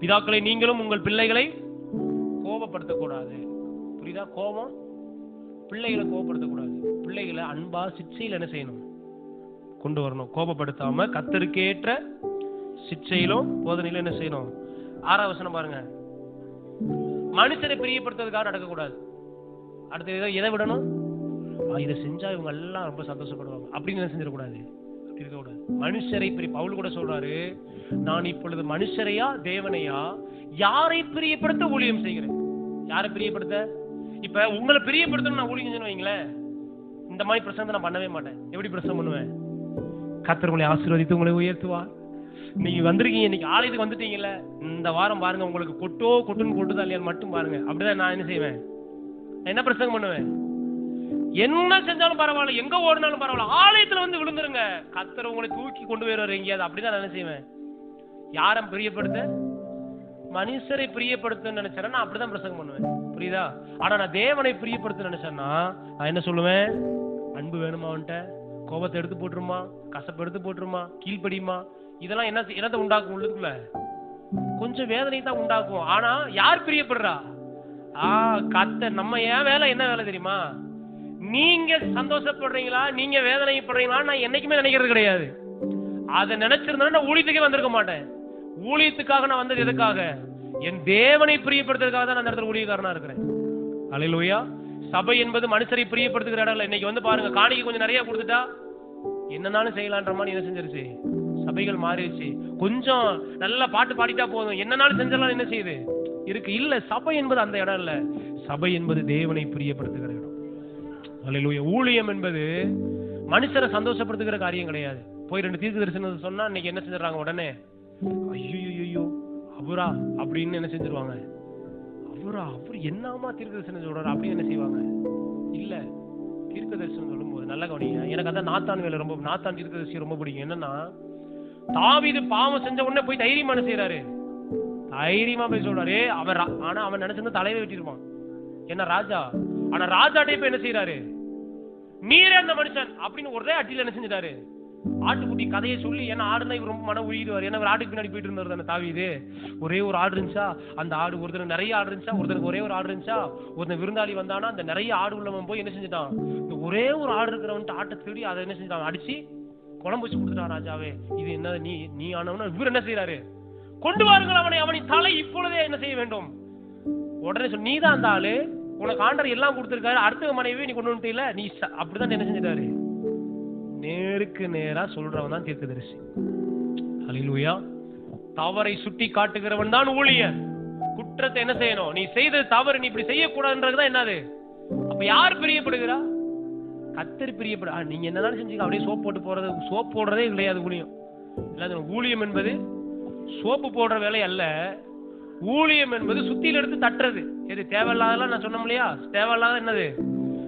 பிதாக்களை நீங்களும் உங்கள் பிள்ளைகளை கோபப்படுத்தக்கூடாது. புரியுதா? கோபம், பிள்ளைகளை கோபப்படுத்தக்கூடாது. பிள்ளைகளை அன்பா சிச்சையில் என்ன செய்யணும்? கொண்டு வரணும். கோபப்படுத்தாம கர்த்தருக்கேற்ற சிச்சையிலும் போதனையிலும் என்ன செய்யணும்? 6ஆம் வசனம் பாருங்க. மனுஷரை பிரியப்படுத்துறதுக்காக நடக்கக்கூடாது. அடுத்து எதை விடணும்? இதை செஞ்சா இவங்க எல்லாம் ரொம்ப சந்தோஷப்படுவாங்க அப்படின்னு என்ன செஞ்சிடக்கூடாது, அப்படி இருக்கக்கூடாது. மனுஷரை பவுல் கூட சொல்றாரு, நான் இப்பொழுது மனுஷரையா தேவனையா யாரை பிரியப்படுத்த ஊழியம் செய்கிறேன். யாரை பிரியப்படுத்த? இப்ப உங்களை பிரியப்படுத்தணும் நான் ஊழியம் செஞ்சு வைங்களேன், இந்த மாதிரி பிரசங்கத்தை நான் பண்ணவே மாட்டேன். எப்படி பிரசங்கம் பண்ணுவேன்? கர்த்தர் உங்களை ஆசீர்வதித்து உங்களை உயர்த்துவார். நீங்க வந்திருக்கீங்க, இன்னைக்கு ஆலயத்துக்கு வந்துட்டீங்கல்ல, இந்த வாரம் பாருங்க உங்களுக்கு கொட்டுன்னு கொட்டுதா இல்லையான்னு மட்டும் பாருங்க. அப்படிதான் நான் என்ன செய்வேன், என்ன பிரசங்கம் பண்ணுவேன்? என்ன செஞ்சாலும் பரவாயில்ல, எங்க ஓடினாலும் பரவாயில்ல, ஆலயத்துல வந்து விழுந்துருங்க, கர்த்தர் உங்களை தூக்கி கொண்டு போயிடுவார் எங்கேயாவது. அப்படிதான் நான் என்ன செய்வேன். யாரை பிரியப்படுத்த? மனுஷரை பிரியப்படுத்த நினைச்சேன்னா அப்படிதான் பிரசங்கம் பண்ணுவேன். புரியுதா? ஆனா நான் தேவனை பிரியப்படுத்த நினைச்சேன்னா நான் என்ன சொல்லுவேன்? அன்பு வேணுமா, அவன்கிட்ட கோபத்தை எடுத்து போட்டுருமா, கசப்பு எடுத்து போட்டுருமா, கீழ்படியுமா, இதெல்லாம் என்னத்தை உண்டாக்கும்? உள்ளுக்குள்ள கொஞ்சம் வேதனை தான் உண்டாக்கும். ஆனா யார் பிரியப்படுறா? கர்த்தர். நம்ம ஏன் வேலை என்ன வேலை தெரியுமா? நீங்க சந்தோஷப்படுறீங்களா, நீங்க வேதனைப்படுறீங்களா நான் என்னைக்குமே நினைக்கிறது கிடையாது. அதை நினைச்சிருந்தா நான் ஊழியத்துக்கே வந்திருக்க மாட்டேன். ஊழியத்துக்காக நான் வந்தது எதுக்காக? என் தேவனை பிரியப்படுத்துறதுக்காக தான் நான் இடத்துல ஊழியக்காரனா இருக்கிறேன். அல்லேலூயா. சபை என்பது மனுஷரை பிரியப்படுத்துகிற இடம் இல்லை. இன்னைக்கு வந்து பாருங்க, காணிக்கை கொஞ்சம் நிறைய கொடுத்துட்டா என்னன்னாலும் செய்யலான்ற மாதிரி என்ன செஞ்சிருச்சு, சபைகள் மாறிடுச்சு. கொஞ்சம் நல்லா பாட்டு பாடிட்டா போதும், என்னன்னாலும் செஞ்சலாம் என்ன செய்யுது இருக்கு. இல்ல, சபை என்பது அந்த இடம் இல்ல. சபை என்பது தேவனை பிரியப்படுத்துகிற இடம். அல்லேலூயா. ஊழியம் என்பது மனுஷரை சந்தோஷப்படுத்துகிற காரியம் கிடையாது. போய் 2 தீர்க்க தரிசனம் சொன்னா இன்னைக்கு என்ன செஞ்சிடறாங்க, உடனே ஐயோ அவரா அப்படின்னு என்ன செஞ்சிருவாங்க, அவர் என்னமா தீர்க்க தரிசனம் சொல்றாரு அப்படின்னு என்ன செய்வாங்க. இல்ல, தீர்க்க தரிசனம் சொல்லும் போது நல்ல கவனிங்க. எனக்கு அதான் நாத்தான் தீர்க்க தரிசி ரொம்ப பிடிக்கும். என்னன்னா, தாவீது பாவம் செஞ்ச உடனே போய் தைரியமா என்ன செய்யறாரு, தைரியமா போய் சொல்றாரு. ஆனா அவன் நினைச்சிருந்தா தலையை வெட்டிருப்பான், என்ன ராஜா. ஆனா ராஜாட்டே போய் என்ன செய்யறாரு, நீரே அந்த மனுஷன் அப்படின்னு ஒரே அட்டில என்ன செஞ்சிட்டாரு, ஆட்டுக்குட்டி கதையை சொல்லி. ஏன்னா ஆடுனா இவர் ரொம்ப மன உயிடுவார். ஏன்னா ஆட்டுக்கு பின்னாடி போயிட்டு இருந்தாரு தானே தாவீது. ஒரே ஒரு ஆடு இருந்துச்சா, அந்த ஆடு ஒருத்தர் நிறைய ஆடு இருந்துச்சா, ஒருத்தருக்கு ஒரே ஒரு ஆடு இருந்துச்சா, ஒருத்தர் விருந்தாளி வந்தானா அந்த நிறைய ஆடு உள்ளவன் போய் என்ன செஞ்சுட்டான், இந்த ஒரே ஒரு ஆடு இருக்கிறவன்ட்டு ஆட்டை தேடி அதை என்ன செஞ்சுட்டான், அடிச்சு குழம்பு வச்சு கொடுத்துட்டான். ராஜாவே இது என்ன, நீ ஆனவன இவர் என்ன செய்யறாரு, கொண்டு வாருங்கள் அவனின் தலை இப்பொழுதே என்ன செய்ய வேண்டும். உடனே சொல், நீ தான் அந்த ஆளு, உனக்கு ஆண்டர் எல்லாம் கொடுத்திருக்காரு, அடுத்த மனைவி நீ கொண்டு வந்துட்டீல, நீ அப்படிதான் என்ன செஞ்சிட்டாரு. நேருக்கு நேரா சொல்றவன் தான் தீர்க்கதரிசி. அல்லேலூயா. தவறை சுட்டி காட்டுகிறவன் தான் ஊழியர். குற்றத்தை என்ன செய்யணும், நீ செய்தது தவறு, நீ இப்படி செய்யக்கூடாதுன்றதுதான் என்னது. அப்ப யார் பிரியப்படுகிறா? கர்த்தர் பிரியப்பட. நீங்க என்னன்னாலும் செஞ்சீங்க, அப்படியே சோப் போட்டு போறது, சோப் போடுறதே கிடையாது ஊழியம். இல்ல, ஊழியம் என்பது சோப்பு போடுற வேலை அல்ல. ஊழியம் என்பது சுத்தியில எடுத்து தட்டுறது. எது தேவையில்லாதெல்லாம் நான் சொன்னோம் இல்லையா, தேவையில்லாத என்னது,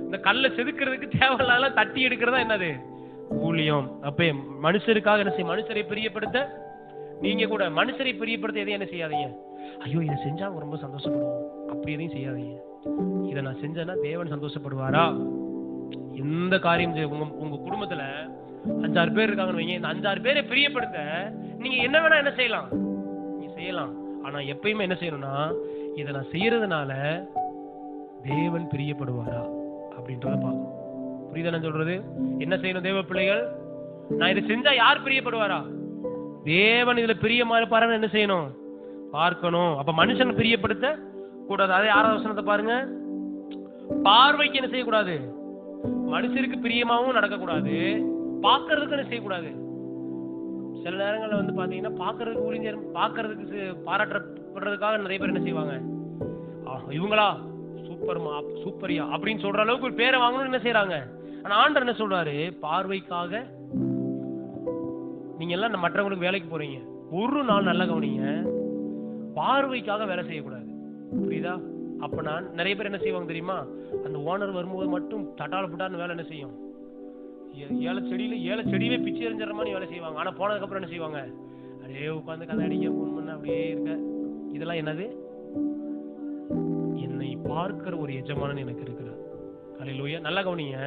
இந்த கல்லை செதுக்கிறதுக்கு தேவையில்லாத தட்டி எடுக்கிறதா என்னது ஊழியம். அப்ப மனுஷருக்காக என்ன செய்ய, மனுஷரை பிரியப்படுத்த. நீங்க கூட மனுஷரை பிரியப்படுத்த எதையும் என்ன செய்யாதீங்க, ஐயோ இதை செஞ்சா ரொம்ப சந்தோஷப்படுவோம் அப்படி எதையும் செய்யாதீங்க. இதை நான் செஞ்சேன்னா தேவன் சந்தோஷப்படுவாரா? எந்த காரியம் உங்க குடும்பத்துல 5-6 பேர் இருக்காங்கன்னு வைங்க, இந்த 5-6 பேரை பிரியப்படுத்த நீங்க என்ன வேணா என்ன செய்யலாம், நீங்க செய்யலாம். ஆனா எப்பயுமே என்ன செய்யணும்னா, இதை நான் செய்யறதுனால தேவன் பிரியப்படுவாரா அப்படின்றத பார்க்கணும். புரியுதா நான் சொல்றது? என்ன செய்யணும் தேவ பிள்ளைகள்? நான் இதை செஞ்சா யார் பிரியப்படுவாரா? தேவன் இதுல பிரியமா இருப்பாருன்னு என்ன செய்யணும், பார்க்கணும். அப்ப மனுஷன் பிரியப்படுத்த கூடாது. அதே 6வது வசனத்தை பாருங்க. பார்வைக்கு என்ன செய்யக்கூடாது, மனுஷருக்கு பிரியமாவும் நடக்கக்கூடாது, பார்க்கறதுக்கு என்ன செய்யக்கூடாது. சில நேரங்கள்ல வந்து பாத்தீங்கன்னா பார்க்கறதுக்கு ஊழியர், பார்க்கறதுக்கு பாராட்டப்படுறதுக்காக நிறைய பேர் என்ன செய்வாங்க, இவங்களா சூப்பர்மா சூப்பரியா அப்படின்னு சொல்ற அளவுக்கு ஒரு பேரை வாங்கணும்னு என்ன செய்யறாங்க. ஆனா ஆண்டவர் என்ன சொல்றாரு, பார்வைக்காக. நீங்க எல்லாம் மற்றவங்களுக்கு வேலைக்கு போறீங்க, ஒரு நாள் நல்ல கவனிங்க, பார்வைக்காக வேலை செய்யக்கூடாது. புரியுதா? அப்ப நான் நிறைய பேர் என்ன செய்வாங்க தெரியுமா, அந்த ஓனர் வரும்போது மட்டும் தட்டால புட்டான்னு வேலை என்ன செய்யும், ஏழை செடியிலே பிச்சு எறிஞ்சிடற மாதிரி வேலை செய்வாங்க. ஆனா போனதுக்கு அப்புறம் என்ன செய்வாங்க, அப்படியே உட்காந்து கதை அடிக்க போன் பண்ண அப்படியே இருக்க. இதெல்லாம் என்னது, என்னை பார்க்கிற ஒரு எஜமானன் எனக்கு இருக்கிறார். அல்லேலூயா. நல்ல கவனிங்க.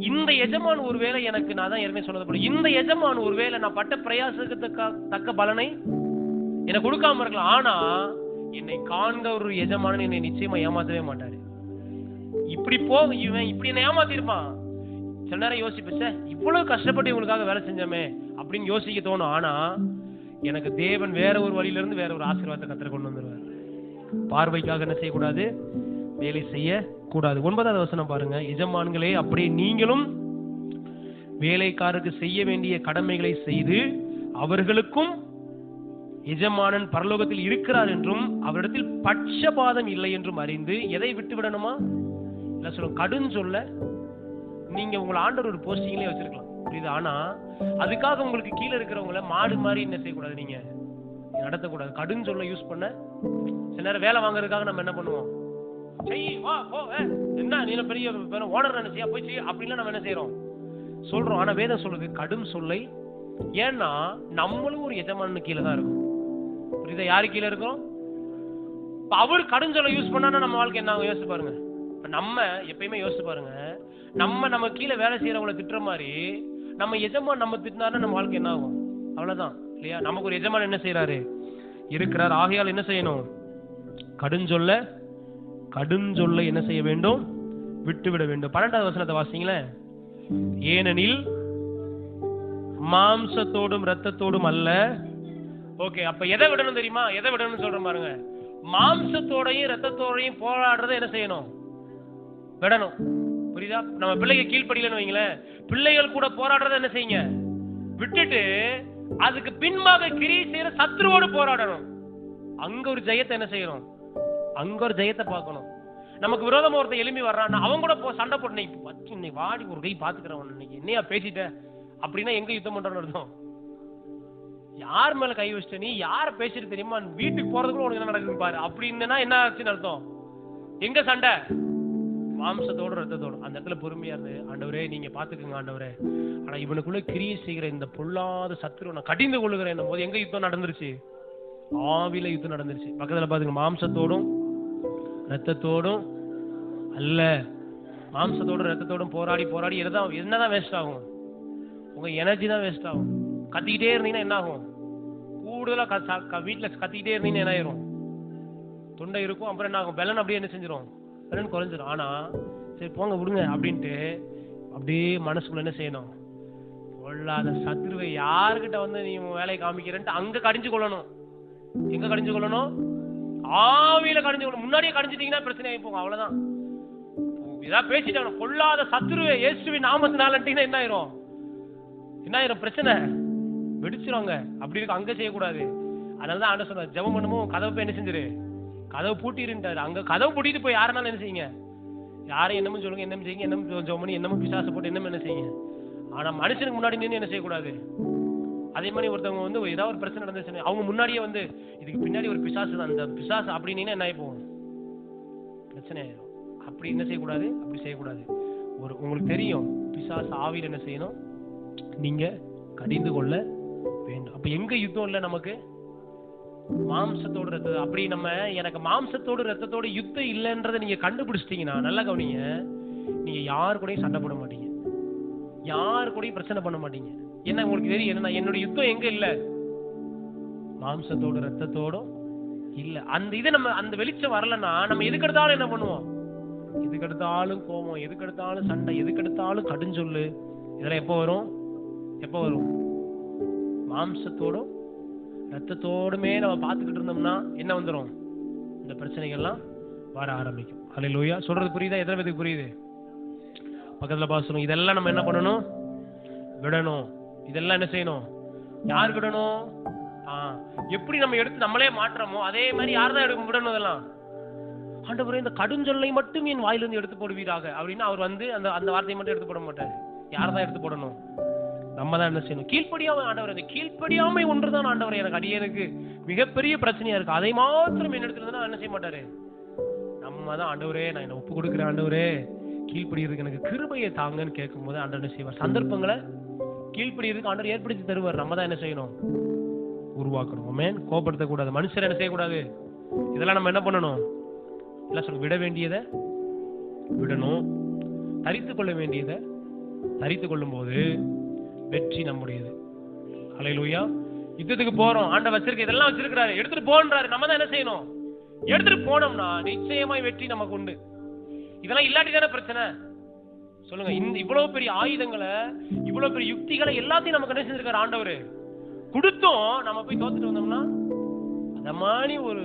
இந்த எஜமான் ஒருவேளை எனக்கு, நான் தான் ஏற்கனவே சொன்னது, இந்த எஜமான் ஒருவேளை நான் பட்ட பிரயாசத்துக்கு தக்க பலனை எனக்கு கொடுக்காம இருக்கலாம். ஆனா என்னை காண்க ஒரு எஜமானன் என்னை நிச்சயமா ஏமாத்தவே மாட்டாரு. இப்படி இவன் இப்படி என்ன ஏமாத்திருப்பான். சில நேரம் யோசிப்பேன், இவ்வளவு கஷ்டப்பட்டு இவங்களுக்காக வேலை செஞ்சோமே அப்படின்னு யோசிக்க தோணும். ஆனா எனக்கு தேவன் வேற ஒரு வழியில இருந்து வேற ஒரு ஆசீர்வாதத்தை கத்தரை கொண்டு வந்துருவார். பார்வைக்காக என்ன செய்யக்கூடாது, வேலை செய்ய கூடாது. 9வது வசனம் பாருங்க. எஜமான்களே, அப்படியே நீங்களும் வேலைக்காரருக்கு செய்ய வேண்டிய கடமைகளை செய்து அவர்களுக்கும் எஜமானன் பரலோகத்தில் இருக்கிறார் என்றும் அவரிடத்தில் பட்சபாதம் இல்லை என்றும் அறிந்து எதை விட்டு விடணுமா? இல்ல சொல்லுங்க, கடுன்னு சொல்ல நீங்க உங்களை ஆண்டவர் ஒரு போஸ்டிங்லயே வச்சிருக்கலாம், புரியுது? ஆனா அதுக்காக உங்களுக்கு கீழே இருக்கிறவங்கள மாடு மாதிரி என்ன செய்யக்கூடாது, நீங்க நடத்தக்கூடாது. கடுன்னு சொல்ல யூஸ் பண்ண சில நேரம் வேலை வாங்குறதுக்காக நம்ம என்ன பண்ணுவோம், செய் வா போ, என்ன நீ பெரிய ஓனர் நினைச்சியா போய் செய் அப்படின்லாம் நம்ம என்ன செய்யறோம், சொல்றோம். ஆனா வேதம் சொல்லுது கடும் சொல்லை. ஏன்னா நம்மளும் ஒரு எஜமானு கீழே தான் இருக்கும், புரியுதா? யாரு கீழே இருக்கும்? அவர் கடும் சொல்ல யூஸ் பண்ணா நம்ம வாழ்க்கை என்ன ஆகும் யோசிச்சு பாருங்க. நம்ம எப்பயுமே யோசிச்சு பாருங்க, நம்ம கீழே வேலை செய்யறவங்களை திட்டுற மாதிரி நம்ம எஜமான் நம்ம திட்டினாருன்னா நம்ம வாழ்க்கை என்ன ஆகும்? அவ்வளவுதான் இல்லையா? நமக்கு ஒரு எஜமான் என்ன செய்யறாரு, இருக்கிறார். ஆகையால் என்ன செய்யணும், கடுஞ்சொல்லை என்ன செய்ய வேண்டும், விட்டுவிட வேண்டும். 12வது வசனத்தை வாசிங்களேன். ஏனெனில் மாம்சத்தோடும் இரத்தத்தோடும் அல்ல. ஓகே, அப்ப எதை விடணும் தெரியுமா? எதை விடணும்னு சொல்றேன் பாருங்க. மாம்சத்தோடையும் இரத்தத்தோடையும் போராடுறத என்ன செய்யணும், விடணும். புரியுதா? நம்ம பிள்ளைங்க கீழ்ப்படியலன்னு வைங்களேன், பிள்ளைகள் கூட போராடுறத என்ன செய்யுங்க, விட்டுட்டு அதுக்கு பின்பாக கிரியை செய்யற சத்துருவோடு போராடணும். அங்க ஒரு ஜெயத்தை என்ன செய்யணும், அங்க ஒரு ஜெயத்தை பார்க்கணும். நமக்கு விரோதமா ஒருத்தன் எழும்பி வர்றான்னா அவங்க கூட சண்டை போட்டு இன்னைக்கு வாடி ஒரு கை பாத்துக்கிறவன், இன்னைக்கு என்னையா பேசிட்ட அப்படின்னா எங்க யுத்தம் பண்றன்னு அர்த்தம்? யார் மேல கை வச்சிட்ட, நீ யார பேசிட்டு தெரியுமா, வீட்டுக்கு போறதுக்குள்ள உனக்கு என்ன நடக்குது பாரு அப்படின்னா என்ன ஆச்சுன்னு அர்த்தம்? எங்க சண்டை? மாம்சத்தோட ரத்தத்தோட. அந்த இடத்துல பொறுமையா இருந்து, ஆண்டவரே நீங்க பாத்துக்கோங்க ஆண்டவரே, ஆனா இவனுக்குள்ள கிரியை செய்கிற இந்த பொல்லாத சத்துரு நான் கடிந்து கொள்ளுகிறேன் போது எங்க யுத்தம் நடந்துருச்சு? ஆவில யுத்தம் நடந்துருச்சு. பக்கத்துல பாத்துங்க, மாம்சத்தோடும் ரத்தத்தோடும் அல்ல. மாம்சத்தோடும் ரத்தத்தோடும் போராடி என்னதான் வேஸ்ட் ஆகும்? உங்க எனர்ஜி தான் வேஸ்ட் ஆகும். கத்திக்கிட்டே இருந்தீங்கன்னா என்ன ஆகும்? கூடுதலா வீட்டுல கத்திக்கிட்டே இருந்தீங்கன்னா என்ன ஆயிரும், தொண்டை இருக்கும். அப்புறம் என்ன ஆகும், பெலன் அப்படியே என்ன செஞ்சிடும், பெலன் குறைஞ்சிடும். ஆனா சரி போங்க விடுங்க அப்படின்ட்டு அப்படியே மனசுக்குள்ள என்ன செய்யணும், கொள்ளாத சத்துருவை யாருக்கிட்ட வந்து நீ வேலையை காமிக்கிறேன்ட்டு அங்க கடிஞ்சு கொள்ளணும். எங்க கடிஞ்சு கொள்ளணும்? ஆவியில கடிஞ்சு கொள்ளணும். முன்னாடியே கடிஞ்சிட்டீங்கன்னா பிரச்சனை ஆகி போகும், அவ்வளவுதான். ஏதாவது பேசிட்டாங்க, கொள்ளாத சத்துருவை இயேசுவின் நாமத்தினாலன்ட்டீங்கன்னா என்ன ஆயிரும், பிரச்சனை வெடிச்சிருவாங்க. அப்படி இருக்கு, அங்க செய்யக்கூடாது. அதனாலதான் ஆண்டவர் சொன்னார், ஜெபம் பண்ணும்போது கதவை போய் என்ன செஞ்சிரு, கதவை பூட்டிருந்தாரு. அங்க கதவை பூட்டிட்டு போய் யாருனாலும் என்ன செய்யுங்க, யாரையும் என்னமும் சொல்லுங்க, என்னமும் செய்யுங்க, என்னமும் ஜெபம் பண்ணி என்னமும் பிசாசு போட்டு என்னமும் என்ன செய்யுங்க. ஆனா மனுஷனுக்கு முன்னாடி நின்று என்ன செய்யக்கூடாது. அதே மாதிரி ஒருத்தவங்க வந்து ஏதாவது ஒரு பிரச்சனை நடந்துச்சு, அவங்க முன்னாடியே வந்து இதுக்கு பின்னாடி ஒரு பிசாசு தான், அந்த பிசாசு அப்படின்னு என்ன ஆகி போகும், பிரச்சனை ஆயிடும். அப்படி என்ன செய்யக்கூடாது, அப்படி செய்யக்கூடாது. உங்களுக்கு தெரியும் பிசாசு ஆவியில் என்ன செய்யணும், நீங்க கடிந்து கொள்ள வேண்டும். அப்ப எங்க யுத்தம் இல்ல நமக்கு, மாம்சத்தோடு ரத்தம். அப்படி நம்ம எனக்கு மாம்சத்தோடு ரத்தத்தோடு யுத்தம் இல்லைன்றதை நீங்க கண்டுபிடிச்சிட்டீங்கன்னா நல்லா கவனிங்க, நீங்க யாரு கூடயும் சண்டை போட மாட்டீங்க, யாரு கூடயும் பிரச்சனை பண்ண மாட்டீங்க. என்ன உங்களுக்கு தெரியும், என்ன என்னோட யுத்தம் எங்க இல்ல, மாம்சத்தோடு ரத்தத்தோடும் இல்ல. அந்த இது நம்ம அந்த வெளிச்சம் வரலன்னா நம்ம எதுக்கெடுத்தாலும் என்ன பண்ணுவோம், எதுக்கெடுத்தாலும் கோபம், எதுக்கெடுத்தாலும் சண்டை, எதுக்கெடுத்தாலும் கடுஞ்சொல்லு. இதெல்லாம் எப்போ வரும், எப்போ வரும்? மாம்சத்தோடும் ரத்தத்தோடுமே நம்ம பார்த்துக்கிட்டு இருந்தோம்னா என்ன வந்துடும், இந்த பிரச்சனைகள்லாம் வர ஆரம்பிக்கும். அல்லேலூயா. சொல்றது புரியுதா? எத்தனை பேருக்கு புரியுது? பக்கத்துல பாசணும். இதெல்லாம் நம்ம என்ன பண்ணணும், விடணும். இதெல்லாம் என்ன செய்யணும், யார் விடணும்? எப்படி நம்ம எடுத்து நம்மளே மாற்றமோ அதே மாதிரி யார் தான் விடணும்? இதெல்லாம் ஆண்டவரே இந்த கடுஞ்சொல்லை மட்டும் என் வாயிலிருந்து எடுத்து போடுவீராக அப்படின்னு அவர் வந்து அந்த வார்த்தையை மட்டும் எடுத்து போட மாட்டார். யார் தான் எடுத்து போடணும்? நம்ம தான் என்ன செய்யணும், கீழ்ப்படியாமை. ஆண்டவர் அந்த கீழ்ப்படியாமை ஒன்றுதான் ஆண்டவர் எனக்கு அடியனுக்கு மிகப்பெரிய பிரச்சனையா இருக்கு, அதை மாத்திரம் என்னிடத்துல என்ன செய்ய மாட்டாரு. நம்ம தான் ஆண்டவரே நான் என்ன ஒப்பு கொடுக்குறேன், ஆண்டவரே கீழ்ப்படிறதுக்கு எனக்கு கிருபையை தாங்கன்னு கேட்கும் போது ஆண்டவர் என்ன செய்வார், சந்தர்ப்பங்களை கீழ்ப்படிறதுக்கு ஆண்டவர் ஏற்படுத்தி தருவார். நம்ம தான் என்ன செய்யணும், உருவாக்கணும். ஆமென். கோபப்படுத்தக்கூடாது, மனுஷர் என்ன செய்யக்கூடாது. இதெல்லாம் நம்ம என்ன பண்ணணும், எல்லாம் சொல்ல விட வேண்டியதை விடணும், தரித்துக் கொள்ள வேண்டியதை தரித்துக் கொள்ளும் போது வெற்றி நம்முடையது. அல்லேலூயா. யுத்தத்துக்கு போறோம், ஆண்டவர் வச்சிருக்க இதெல்லாம் வச்சிருக்கிறாரு, எடுத்துட்டு போன்றாரு. நம்ம தான் என்ன செய்யணும், எடுத்துட்டு போனோம்னா நிச்சயமாய் வெற்றி நமக்கு உண்டு. இதெல்லாம் இல்லாட்டி தானே பிரச்சனை சொல்லுங்க. இந்த இவ்வளவு பெரிய ஆயுதங்களை, இவ்வளவு பெரிய யுக்திகளை எல்லாத்தையும் நமக்கு என்ன செஞ்சிருக்காரு ஆண்டவர் கொடுத்தோம். நம்ம போய் தோத்துட்டு வந்தோம்னா அத மாதிரி ஒரு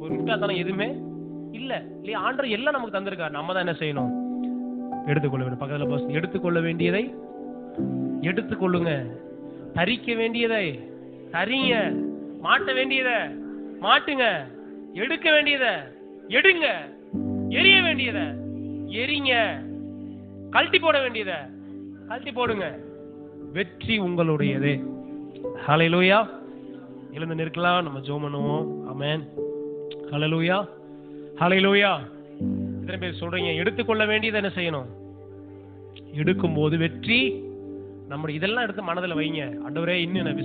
ஒரு முட்டாள்தனம் எதுவுமே இல்ல இல்லையா? ஆண்டவர் எல்லாம் நமக்கு தந்திருக்காரு. நம்ம தான் என்ன செய்யணும்? எடுத்துக்கொள்ள வேண்டும். பக்கத்துல எடுத்துக்கொள்ள வேண்டியதை எடுத்துக்கொள்ளுங்க, தரிக்க வேண்டியதை தரிங்க, மாட்ட வேண்டியதை மாட்டுங்க, எடுக்க வேண்டியதை எடுங்க, எரிய வேண்டியதை எரிங்க, கழட்டி போட வேண்டியதை கழட்டி போடுங்க. வெற்றி உங்களுடையது. ஹல்லேலூயா. எழுந்து நிற்கலாம், நம்ம ஜெபம் பண்ணுவோம். ஆமென். ஹல்லேலூயா, ஹல்லேலூயா. எத்தனை பேர் சொல்றீங்க எடுத்துக்கொள்ள வேண்டியதை என்ன செய்யணும்? எடுக்கும்போது வெற்றி நம்முடைய. இதெல்லாம் எடுத்து மனதில் வைங்க. ஆண்டவரே, இன்னும் நான்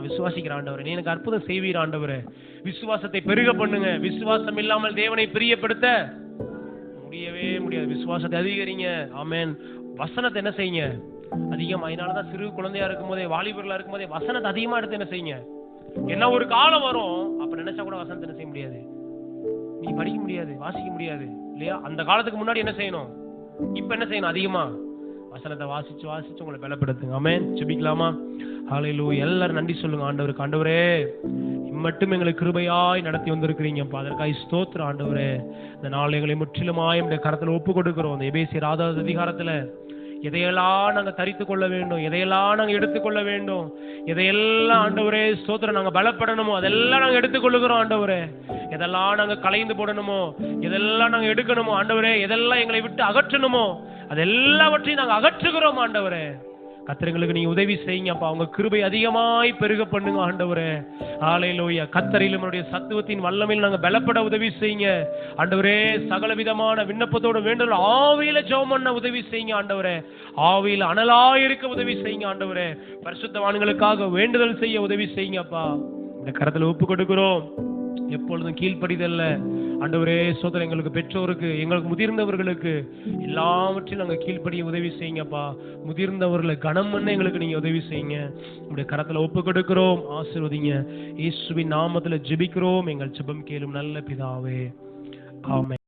விசுவாசிக்கிறேன் ஆண்டவரே, நீ எனக்கு அற்புதம் செய்வீர் ஆண்டவரே. விசுவாசத்தை பெருக பண்ணுங்க. விசுவாசம் இல்லாமல் தேவனை பிரியப்படுத்த முடியவே முடியாது. விசுவாசத்தை அதிகரிங்க. ஆமென். வசனத்தை என்ன செய்யுங்க? அதிகமா. அதனாலதான் சிறு குழந்தையா இருக்கும் போதே, வாலிபர்களா இருக்கும் போதே வசனத்தை அதிகமா எடுத்து என்ன செய்யுங்க? என்ன ஒரு காலம் வரும், அப்ப நினைச்சா கூட வசனத்தை என்ன செய்ய முடியாது, நீ படிக்க முடியாது, வாசிக்க முடியாது இல்லையா? அந்த காலத்துக்கு முன்னாடி என்ன செய்யணும்? இப்ப என்ன செய்யணும்? அதிகமா வசனத்தை வாசிச்சு வாசிச்சு உங்களை பலப்படுத்துங்க. ஆமென். ஜெபிக்கலாமா? ஹல்லேலூயா. எல்லாரும் நன்றி சொல்லுங்க ஆண்டவருக்கு. ஆண்டவரே, மட்டும் எங்களுக்கு கிருபையாய் நடத்தி வந்திருக்கிறீங்க. அதற்காக ஸ்தோத்திரம் ஆண்டவரே. இந்த நாள் எங்களை முற்றிலுமாய் உம்முடைய கரத்துல ஒப்பு கொடுக்கிறோம். இந்த எபேசியர் 6வது அதிகாரத்துல எதையெல்லாம் நாங்க தரித்துக் கொள்ள வேண்டும், எதையெல்லாம் நாங்க எடுத்துக்கொள்ள வேண்டும், எதையெல்லாம் ஆண்டவரே ஸ்தோத்திரம் நாங்க பலப்படணுமோ அதெல்லாம் நாங்க எடுத்துக்கொள்ளுகிறோம் ஆண்டவரே. எதெல்லாம் நாங்க கலைந்து போடணுமோ, எதெல்லாம் நாங்க எடுக்கணுமோ ஆண்டவரே, எதெல்லாம் எங்களை விட்டு அகற்றணுமோ அதெல்லாவற்றையும் நாங்க அகற்றுகிறோம் ஆண்டவரே. கர்த்தருக்கு நீங்க உதவி செய்யுங்க அப்பா. உங்க கிருபை அதிகமாய் பெருக பண்ணுங்க ஆண்டவரே. ஹல்லேலூயா. கர்த்தரிலும் அவருடைய சத்துவத்தின் வல்லமையில் நாங்க பலப்பட உதவி செய்யுங்க ஆண்டவரே. சகல விதமான விண்ணப்பத்தோட வேண்டுதல் ஆவியில ஜெபம் பண்ண உதவி செய்யுங்க ஆண்டவரே. ஆவியில அனலாயிருக்க உதவி செய்யுங்க ஆண்டவரே. பரிசுத்தவான்களுக்காக வேண்டுதல் செய்ய உதவி செய்யுங்க அப்பா. இந்த கரத்துல ஒப்பு கொடுக்கிறோம். எப்பொழுதும் கீழ்ப்படிதல்ல ஆண்டவரே சோதனை, எங்களுக்கு பெற்றோருக்கு, எங்களுக்கு முதிர்ந்தவர்களுக்கு எல்லாவற்றையும் நாங்கள் கீழ்ப்படிய உதவி செய்யுங்கப்பா. முதிர்ந்தவர்களை கனம் பண்ண எங்களுக்கு நீங்க உதவி செய்யுங்க. உங்களுடைய கரத்துல ஒப்பு கொடுக்கிறோம். ஆசீர்வதிங்க. இயேசுவின் நாமத்துல ஜெபிக்கிறோம். எங்கள் ஜெபம் கேளும் நல்ல பிதாவே. ஆமென்.